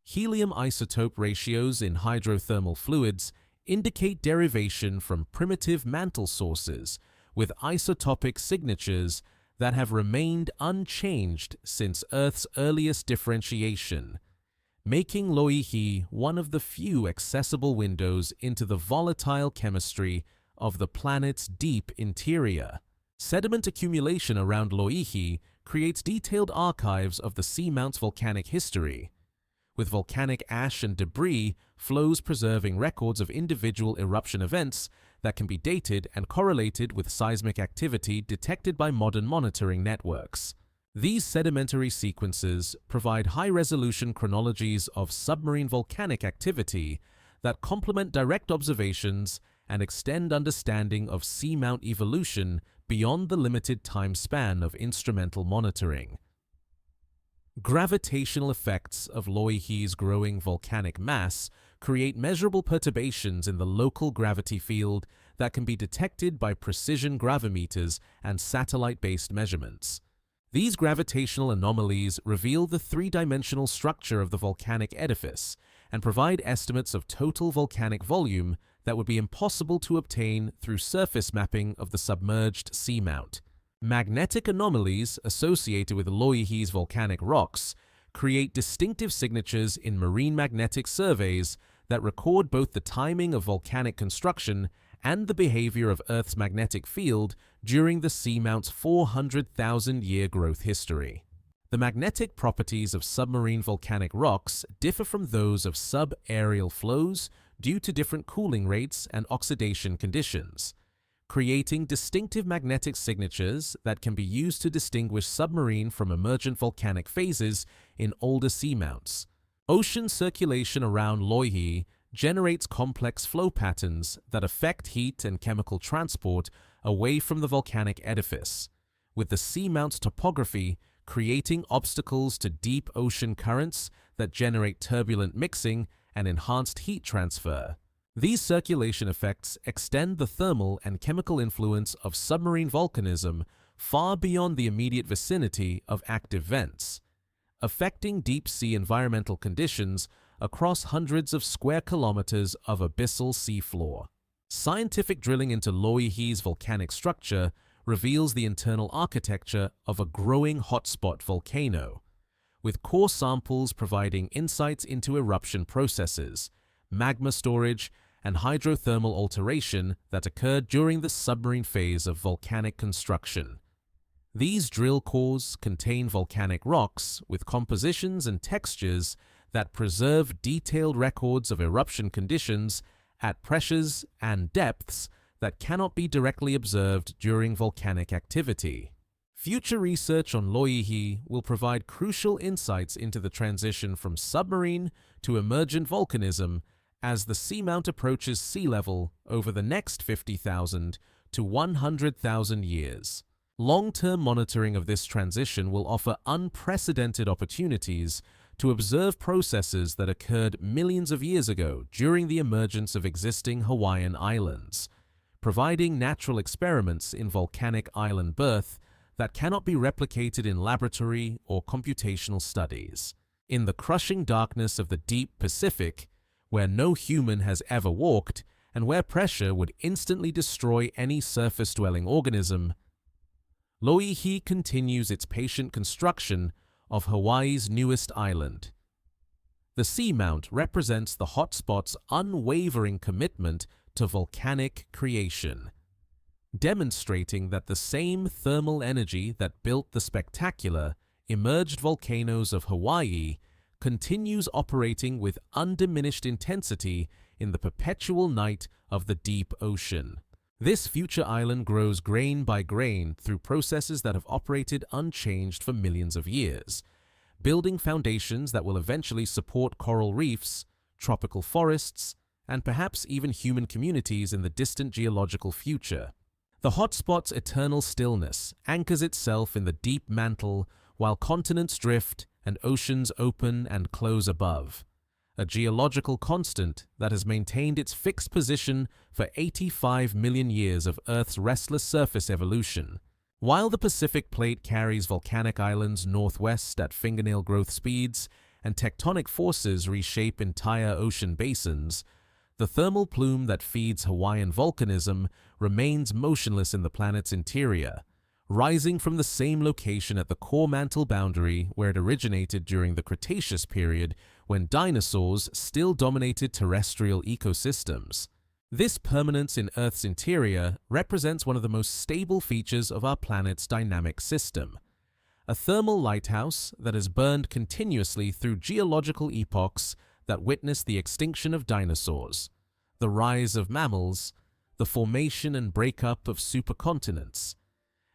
Helium isotope ratios in hydrothermal fluids indicate derivation from primitive mantle sources with isotopic signatures that have remained unchanged since Earth's earliest differentiation, making Loihi one of the few accessible windows into the volatile chemistry of the planet's deep interior. Sediment accumulation around Loihi creates detailed archives of the seamount's volcanic history, with volcanic ash and debris flows preserving records of individual eruption events that can be dated and correlated with seismic activity detected by modern monitoring networks. These sedimentary sequences provide high-resolution chronologies of submarine volcanic activity that complement direct observations and extend understanding of seamount evolution beyond the limited time span of instrumental monitoring. Gravitational effects of Loihi's growing volcanic mass create measurable perturbations in the local gravity field that can be detected by precision gravimeters and satellite-based measurements. These gravitational anomalies reveal the three-dimensional structure of the volcanic edifice and provide estimates of total volcanic volume that would be impossible to obtain through surface mapping of the submerged seamount. Magnetic anomalies associated with Loihi's volcanic rocks create distinctive signatures in marine magnetic surveys that record both the timing of volcanic construction and the behavior of Earth's magnetic field during the seamount's 400,000-year growth history. The magnetic properties of submarine volcanic rocks differ from those of subaerial flows due to different cooling rates and oxidation conditions, creating distinctive magnetic signatures that can be used to distinguish submarine from emergent volcanic phases in older seamounts. Ocean circulation around Loihi generates complex flow patterns that affect heat and chemical transport away from the volcanic edifice, with the seamount's topography creating obstacles to deep ocean currents that generate turbulent mixing and enhanced heat transfer. These circulation effects extend the thermal and chemical influence of submarine volcanism far beyond the immediate vicinity of active vents, affecting deep-sea environmental conditions across hundreds of square kilometers of abyssal seafloor. Scientific drilling into Loihi's volcanic structure reveals the internal architecture of a growing hotspot volcano, with core samples providing insights into eruption processes, magma storage, and hydrothermal alteration that occurred during the submarine phase of volcanic construction. These drill cores contain volcanic rocks with compositions and textures that preserve detailed records of eruption conditions at pressures and depths that cannot be directly observed during volcanic activity. Future research on Loihi will provide crucial insights into the transition from submarine to emergent volcanism as the seamount approaches sea level over the next 50,000 to 100,000 years. Long-term monitoring of this transition will offer unprecedented opportunities to observe processes that occurred millions of years ago during the emergence of existing Hawaiian islands, providing natural experiments in volcanic island birth that cannot be replicated in laboratory or computational studies. In the crushing darkness of the deep Pacific, where no human has ever walked and where pressure would instantly destroy any surface-dwelling organism, Loihi continues its patient construction of Hawaii's newest island. The seamount represents the hotspot's unwavering commitment to volcanic creation, demonstrating that the same thermal energy that built the spectacular, emerged volcanoes of Hawaii continues operating with undiminished intensity in the perpetual night of the deep ocean. This future island grows grain by grain through processes that have operated unchanged for millions of years, building foundations that will eventually support coral reefs, tropical forests, and perhaps even human communities in the distant geological future. The hotspot's eternal stillness anchors itself in the deep mantle while continents drift and oceans open and close above, a geological constant that has maintained its fixed position for 85 million years of Earth's restless surface evolution. While the Pacific Plate carries volcanic islands northwest at fingernail growth speeds and tectonic forces reshape entire ocean basins, the thermal plume that feeds Hawaiian volcanism remains motionless in the planet's interior, rising from the same location at the core mantle boundary where it originated during the Cretaceous period when dinosaurs still dominated terrestrial ecosystems. This permanence in Earth's interior represents one of the most stable features of our planet's dynamic system, a thermal lighthouse that has burned continuously through geological epochs that witnessed the extinction of dinosaurs, the rise of mammals, the formation and breakup of supercontinents,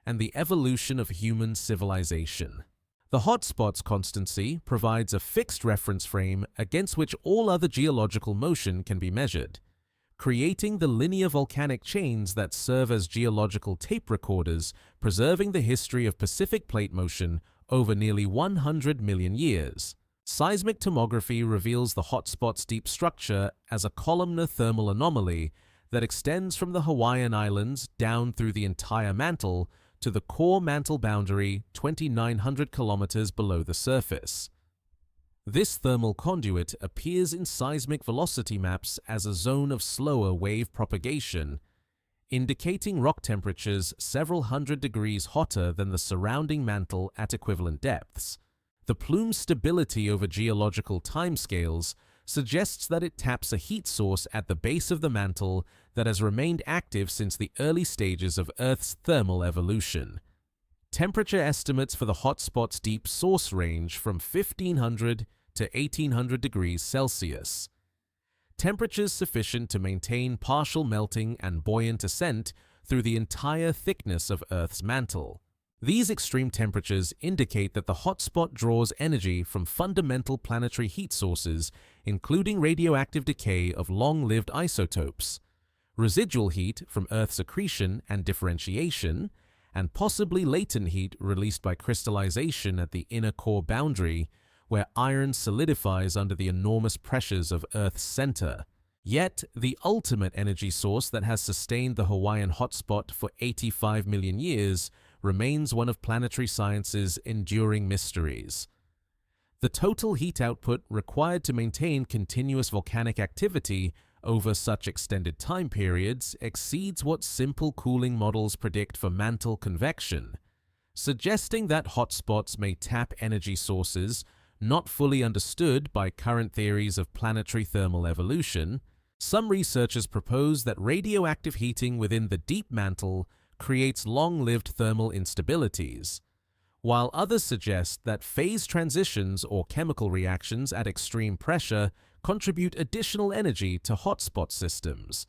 and the evolution of human civilization. The hotspot's constancy provides a fixed reference frame against which all other geological motion can be measured, creating the linear volcanic chains that serve as geological tape recorders, preserving the history of Pacific plate motion over nearly 100 million years. Seismic tomography reveals the hotspot's deep structure as a columnar thermal anomaly that extends from the Hawaiian Islands down through the entire mantle to the core mantle boundary 2,900 kilometers below the surface. This thermal conduit appears in seismic velocity maps as a zone of slower wave propagation, indicating rock temperatures several hundred degrees hotter than the surrounding mantle at equivalent depths. The plume's stability over geological timescales suggests that it taps a heat source at the base of the mantle that has remained active since the early stages of Earth's thermal evolution. Temperature estimates for the hotspot's deep source range from 1,500 to 1,800 degrees Celsius. Temperatures sufficient to maintain partial melting and buoyant ascent through the entire thickness of Earth's mantle. These extreme temperatures indicate that the hotspot draws energy from fundamental planetary heat sources, including radioactive decay of long-lived isotopes, residual heat from Earth's accretion and differentiation, and possibly latent heat released by crystallization at the inner core boundary, where iron solidifies under the enormous pressures of Earth's center. Yet, the ultimate energy source that has sustained the Hawaiian hotspot for 85 million years remains one of planetary science's enduring mysteries. The total heat output required to maintain continuous volcanic activity over such extended time periods exceeds what simple cooling models predict for mantle convection, suggesting that hotspots may tap energy sources not fully understood by current theories of planetary thermal evolution. Some researchers propose that radioactive heating within the deep mantle creates long-lived thermal instabilities, while others suggest that phase transitions or chemical reactions at extreme pressure contribute additional energy to hotspot systems.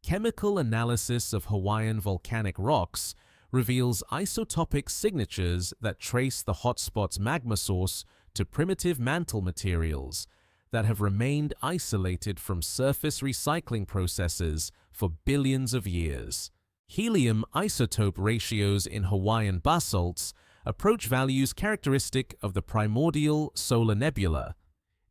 Chemical analysis of Hawaiian volcanic rocks reveals isotopic signatures that trace the hotspot's magma source to primitive mantle materials that have remained isolated from surface recycling processes for billions of years. Helium isotope ratios in Hawaiian basalts approach values characteristic of the primordial solar nebula,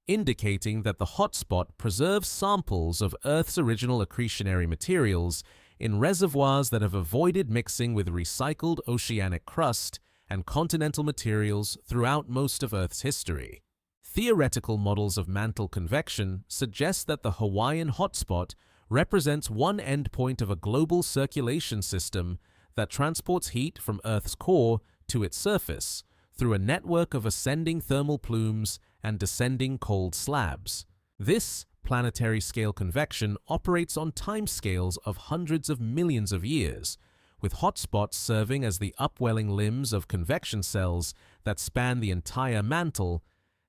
indicating that the hotspot preserves samples of Earth's original accretionary materials in reservoirs that have avoided mixing with recycled oceanic crust and continental materials throughout most of Earth's history. Theoretical models of mantle convection suggest that the Hawaiian hotspot represents one endpoint of a global circulation system that transports heat from Earth's core to its surface through a network of ascending thermal plumes and descending cold slabs. This planetary scale convection operates on timescales of hundreds of millions of years, with hotspots serving as the upwelling limbs of convection cells that span the entire mantle,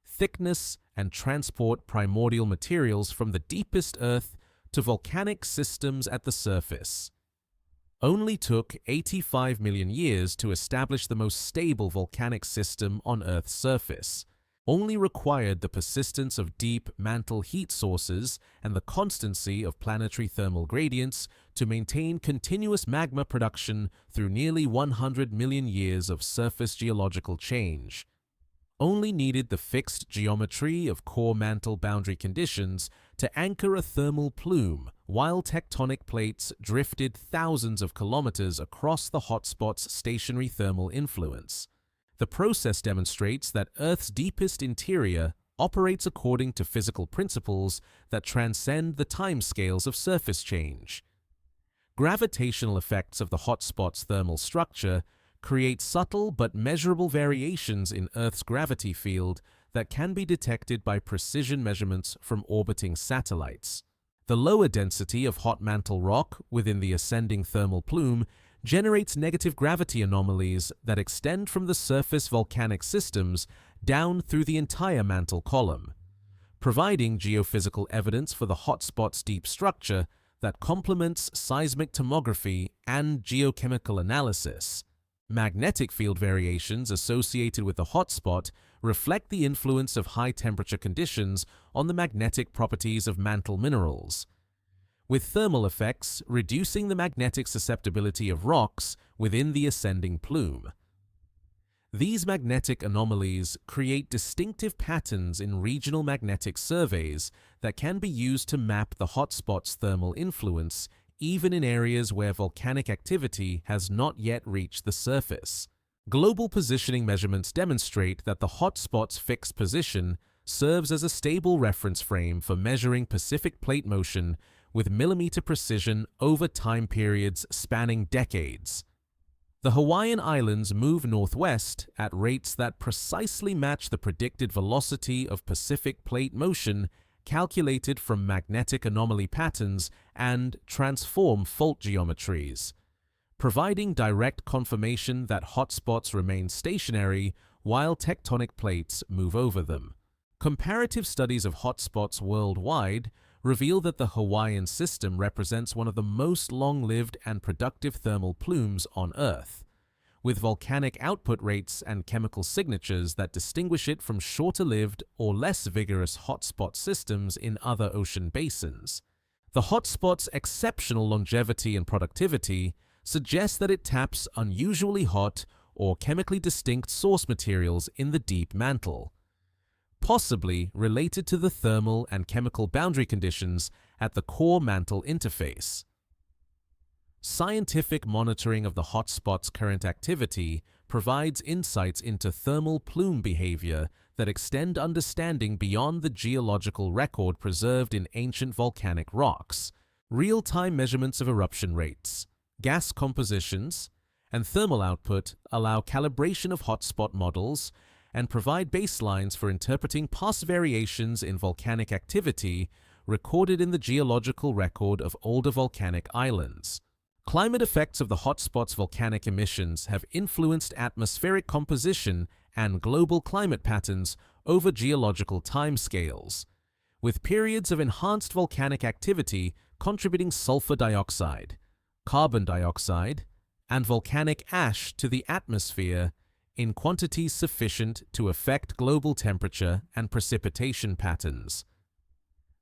thickness, and transport primordial materials from the deepest Earth to volcanic systems at the surface. Only took 85 million years to establish the most stable volcanic system on Earth's surface. Only required the persistence of deep mantle heat sources and the constancy of planetary thermal gradients to maintain continuous magma production through nearly 100 million years of surface geological change. Only needed the fixed geometry of core mantle boundary conditions to anchor a thermal plume while tectonic plates drifted thousands of kilometers across the hotspot's stationary thermal influence. The process demonstrates that Earth's deepest interior operates according to physical principles that transcend the timescales of surface change. Gravitational effects of the hotspot's thermal structure create subtle but measurable variations in Earth's gravity field that can be detected by precision measurements from orbiting satellites. The lower density of hot mantle rock within the ascending thermal plume generates negative gravity anomalies that extend from the surface volcanic systems down through the entire mantle column, providing geophysical evidence for the hotspot's deep structure that complements seismic tomography and geochemical analysis. Magnetic field variations associated with the hotspot reflect the influence of high-temperature conditions on the magnetic properties of mantle minerals, with thermal effects reducing the magnetic susceptibility of rocks within the ascending plume. These magnetic anomalies create distinctive patterns in regional magnetic surveys that can be used to map the hotspot's thermal influence even in areas where volcanic activity has not yet reached the surface. Global positioning measurements demonstrate that the hotspot's fixed position serves as a stable reference frame for measuring Pacific plate motion with millimeter precision over time periods spanning decades. The Hawaiian Islands move northwest at rates that precisely match the predicted velocity of Pacific plate motion calculated from magnetic anomaly patterns and transform fault geometries, providing direct confirmation that hotspots remain stationary while tectonic plates move over them. Comparative studies of hotspots worldwide reveal that the Hawaiian system represents one of the most long-lived and productive thermal plumes on Earth, with volcanic output rates and chemical signatures that distinguish it from shorter-lived or less vigorous hotspot systems in other ocean basins. The hotspot's exceptional longevity and productivity suggests that it taps unusually hot or chemically distinct source materials in the deep mantle, possibly related to the thermal and chemical boundary conditions at the core mantle interface. Scientific monitoring of the hotspot's current activity provides insights into thermal plume behavior that extend understanding beyond the geological record preserved in ancient volcanic rocks. Real-time measurements of eruption rates, gas compositions, and thermal output allow calibration of hotspot models and provide baselines for interpreting past variations in volcanic activity recorded in the geological record of older volcanic islands. Climate effects of the hotspot's volcanic emissions have influenced atmospheric composition and global climate patterns over geological timescales, with periods of enhanced volcanic activity contributing sulfur dioxide, carbon dioxide, and volcanic ash to the atmosphere in quantities sufficient to affect global temperature and precipitation patterns.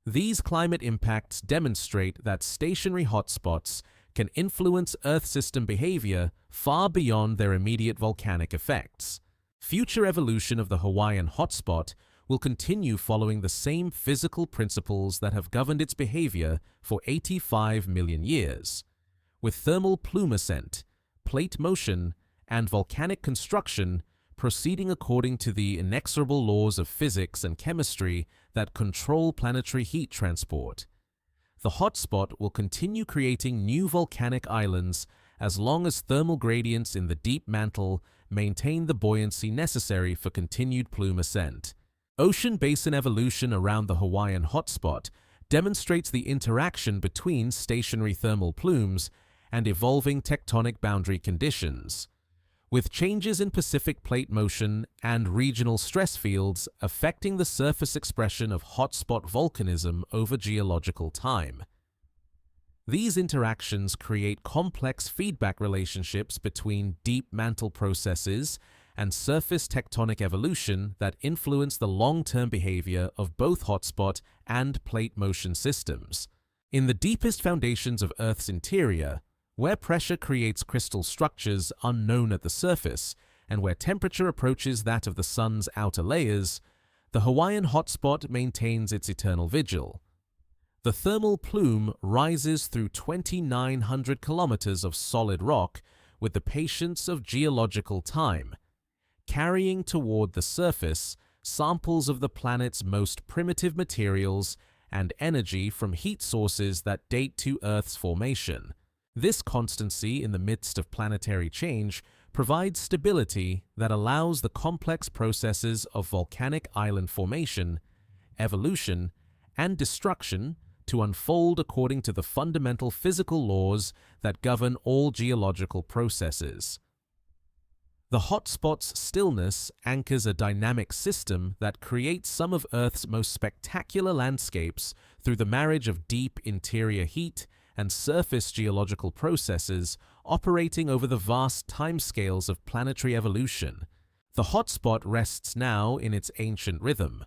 These climate impacts demonstrate that stationary hotspots can influence Earth system behavior far beyond their immediate volcanic effects. Future evolution of the Hawaiian hotspot will continue following the same physical principles that have governed its behavior for 85 million years, with thermal plume ascent, plate motion, and volcanic construction proceeding according to the inexorable laws of physics and chemistry that control planetary heat transport. The hotspot will continue creating new volcanic islands as long as thermal gradients in the deep mantle maintain the buoyancy necessary for continued plume ascent. Ocean basin evolution around the Hawaiian hotspot demonstrates the interaction between stationary thermal plumes and evolving tectonic boundary conditions, with changes in Pacific plate motion and regional stress fields affecting the surface expression of hotspot volcanism over geological time. These interactions create complex feedback relationships between deep mantle processes and surface tectonic evolution that influence the long-term behavior of both hotspot and plate motion systems. In the deepest foundations of Earth's interior, where pressure creates crystal structures unknown at the surface, and where temperature approaches that of the sun's outer layers, the Hawaiian hotspot maintains its eternal vigil. The thermal plume rises through 2,900 kilometers of solid rock with the patience of geological time, carrying toward the surface samples of the planet's most primitive materials and energy from heat sources that date to Earth's formation. This constancy in the midst of planetary change provides stability that allows the complex processes of volcanic island formation, evolution, and destruction to unfold according to the fundamental physical laws that govern all geological processes. The hotspot's stillness anchors a dynamic system that creates some of Earth's most spectacular landscapes through the marriage of deep interior heat and surface geological processes operating over the vast timescales of planetary evolution. The hotspot rests now in its ancient rhythm,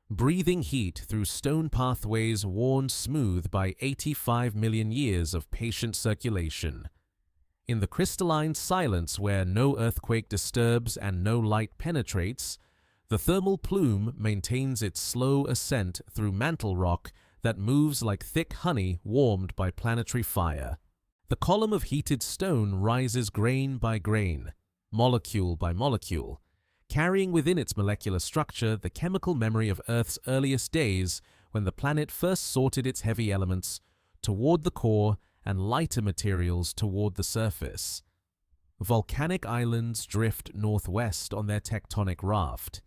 breathing heat through stone pathways worn smooth by 85 million years of patient circulation. In the crystalline silence where no earthquake disturbs and no light penetrates, the thermal plume maintains its slow ascent through mantle rock that moves like thick honey warmed by planetary fire. The column of heated stone rises grain by grain, molecule by molecule, carrying within its molecular structure the chemical memory of Earth's earliest days when the planet first sorted its heavy elements toward the core and lighter materials toward the surface. Volcanic islands drift northwest on their tectonic raft,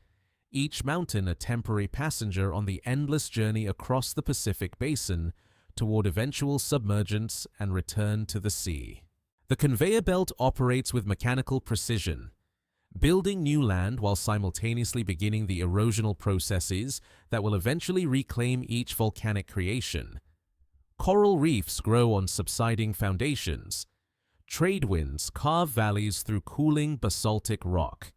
each mountain a temporary passenger on the endless journey across the Pacific Basin toward eventual submergence and return to the sea. The conveyor belt operates with mechanical precision, building new land while simultaneously beginning the erosional processes that will eventually reclaim each volcanic creation. Coral reefs grow on subsiding foundations. Trade winds carve valleys through cooling basaltic rock,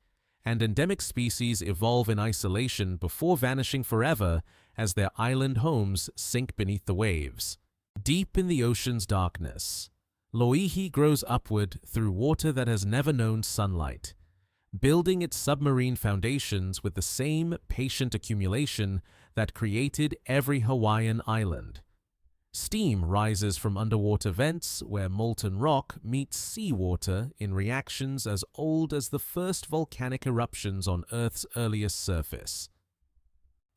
and endemic species evolve in isolation before vanishing forever as their island homes sink beneath the waves. Deep in the ocean's darkness, Loihi grows upward through water that has never known sunlight, building its submarine foundations with the same patient accumulation that created every Hawaiian island. Steam rises from underwater vents where molten rock meets seawater in reactions as old as the first volcanic eruptions on Earth's earliest surface.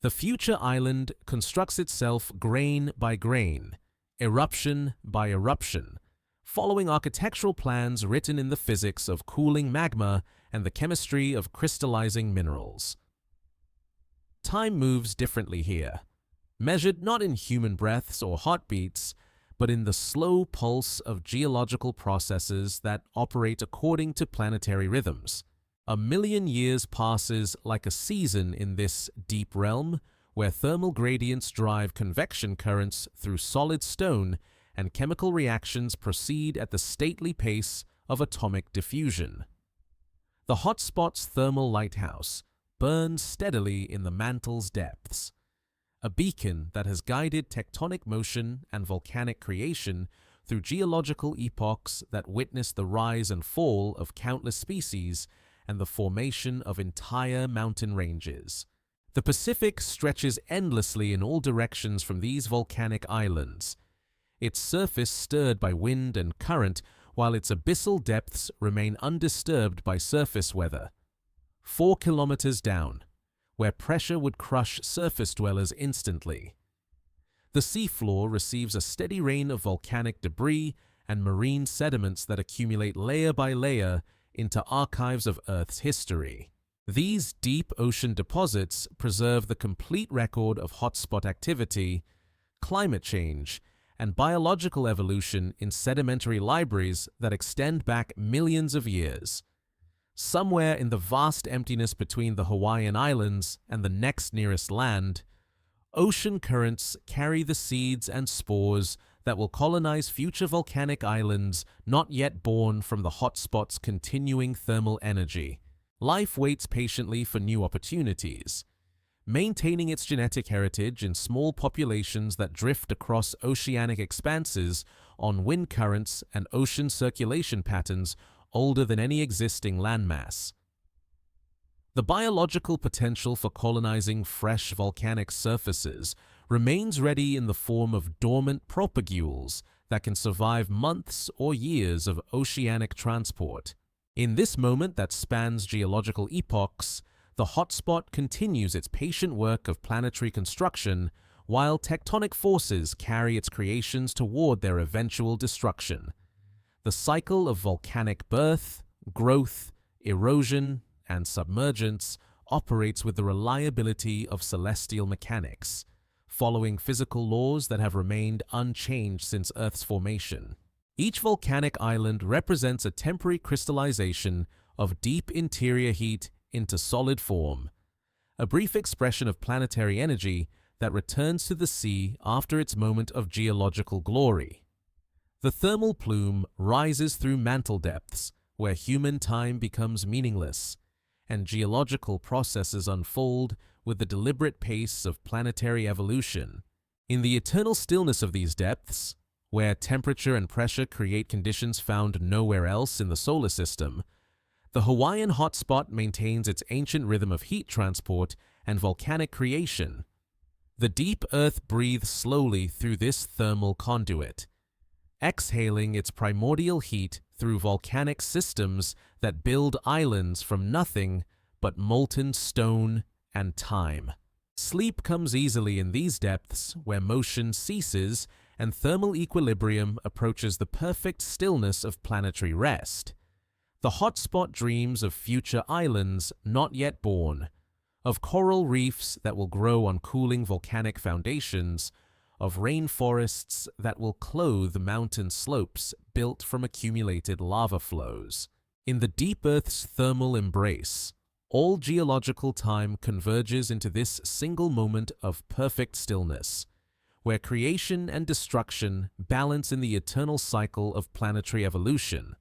The future island constructs itself grain by grain, eruption by eruption, following architectural plans written in the physics of cooling magma and the chemistry of crystallizing minerals. Time moves differently here, measured not in human breaths or heartbeats, but in the slow pulse of geological processes that operate according to planetary rhythms. 1,000,000 years passes like a season in this deep realm, where thermal gradients drive convection currents through solid stone and chemical reactions proceed at the stately pace of atomic diffusion. The hotspot's thermal lighthouse burns steadily in the mantle's depths, a beacon that has guided tectonic motion and volcanic creation through geological epochs that witness the rise and fall of countless species and the formation of entire mountain ranges. The Pacific stretches endlessly in all directions from these volcanic islands, its surface stirred by wind and current, while its abyssal depths remain undisturbed by surface weather. 4 kilometers down, where pressure would crush surface dwellers instantly, the seafloor receives a steady rain of volcanic debris and marine sediments that accumulate layer by layer into archives of Earth's history. These deep ocean deposits preserve the complete record of hotspot activity, climate change, and biological evolution in sedimentary libraries that extend back millions of years. Somewhere in the vast emptiness between the Hawaiian Islands and the next nearest land, ocean currents carry the seeds and spores that will colonize future volcanic islands not yet born from the hotspot's continuing thermal energy. Life waits patiently for new opportunities, maintaining its genetic heritage in small populations that drift across oceanic expanses on wind currents and ocean circulation patterns older than any existing landmass. The biological potential for colonizing fresh volcanic surfaces remains ready in the form of dormant propagules that can survive months or years of oceanic transport. In this moment that spans geological epochs, the hotspot continues its patient work of planetary construction while tectonic forces carry its creations toward their eventual destruction. The cycle of volcanic birth, growth, erosion, and submergence operates with the reliability of celestial mechanics, following physical laws that have remained unchanged since Earth's formation. Each volcanic island represents a temporary crystallization of deep interior heat into solid form, a brief expression of planetary energy that returns to the sea after its moment of geological glory. The thermal plume rises through mantle depths, where human time becomes meaningless, and geological processes unfold with the deliberate pace of planetary evolution. In the eternal stillness of these depths, where temperature and pressure create conditions found nowhere else in the solar system, the Hawaiian hotspot maintains its ancient rhythm of heat transport and volcanic creation. The deep Earth breathes slowly through this thermal conduit, exhaling its primordial heat through volcanic systems that build islands from nothing but molten stone and time. Sleep comes easily in these depths where motion ceases and thermal equilibrium approaches the perfect stillness of planetary rest. The hotspot dreams of future islands not yet born, of coral reefs that will grow on cooling volcanic foundations, of rainforests that will clothe mountain slopes built from accumulated lava flows. In the deep Earth's thermal embrace, all geological time converges into this single moment of perfect stillness, where creation and destruction balance in the eternal cycle of planetary evolution.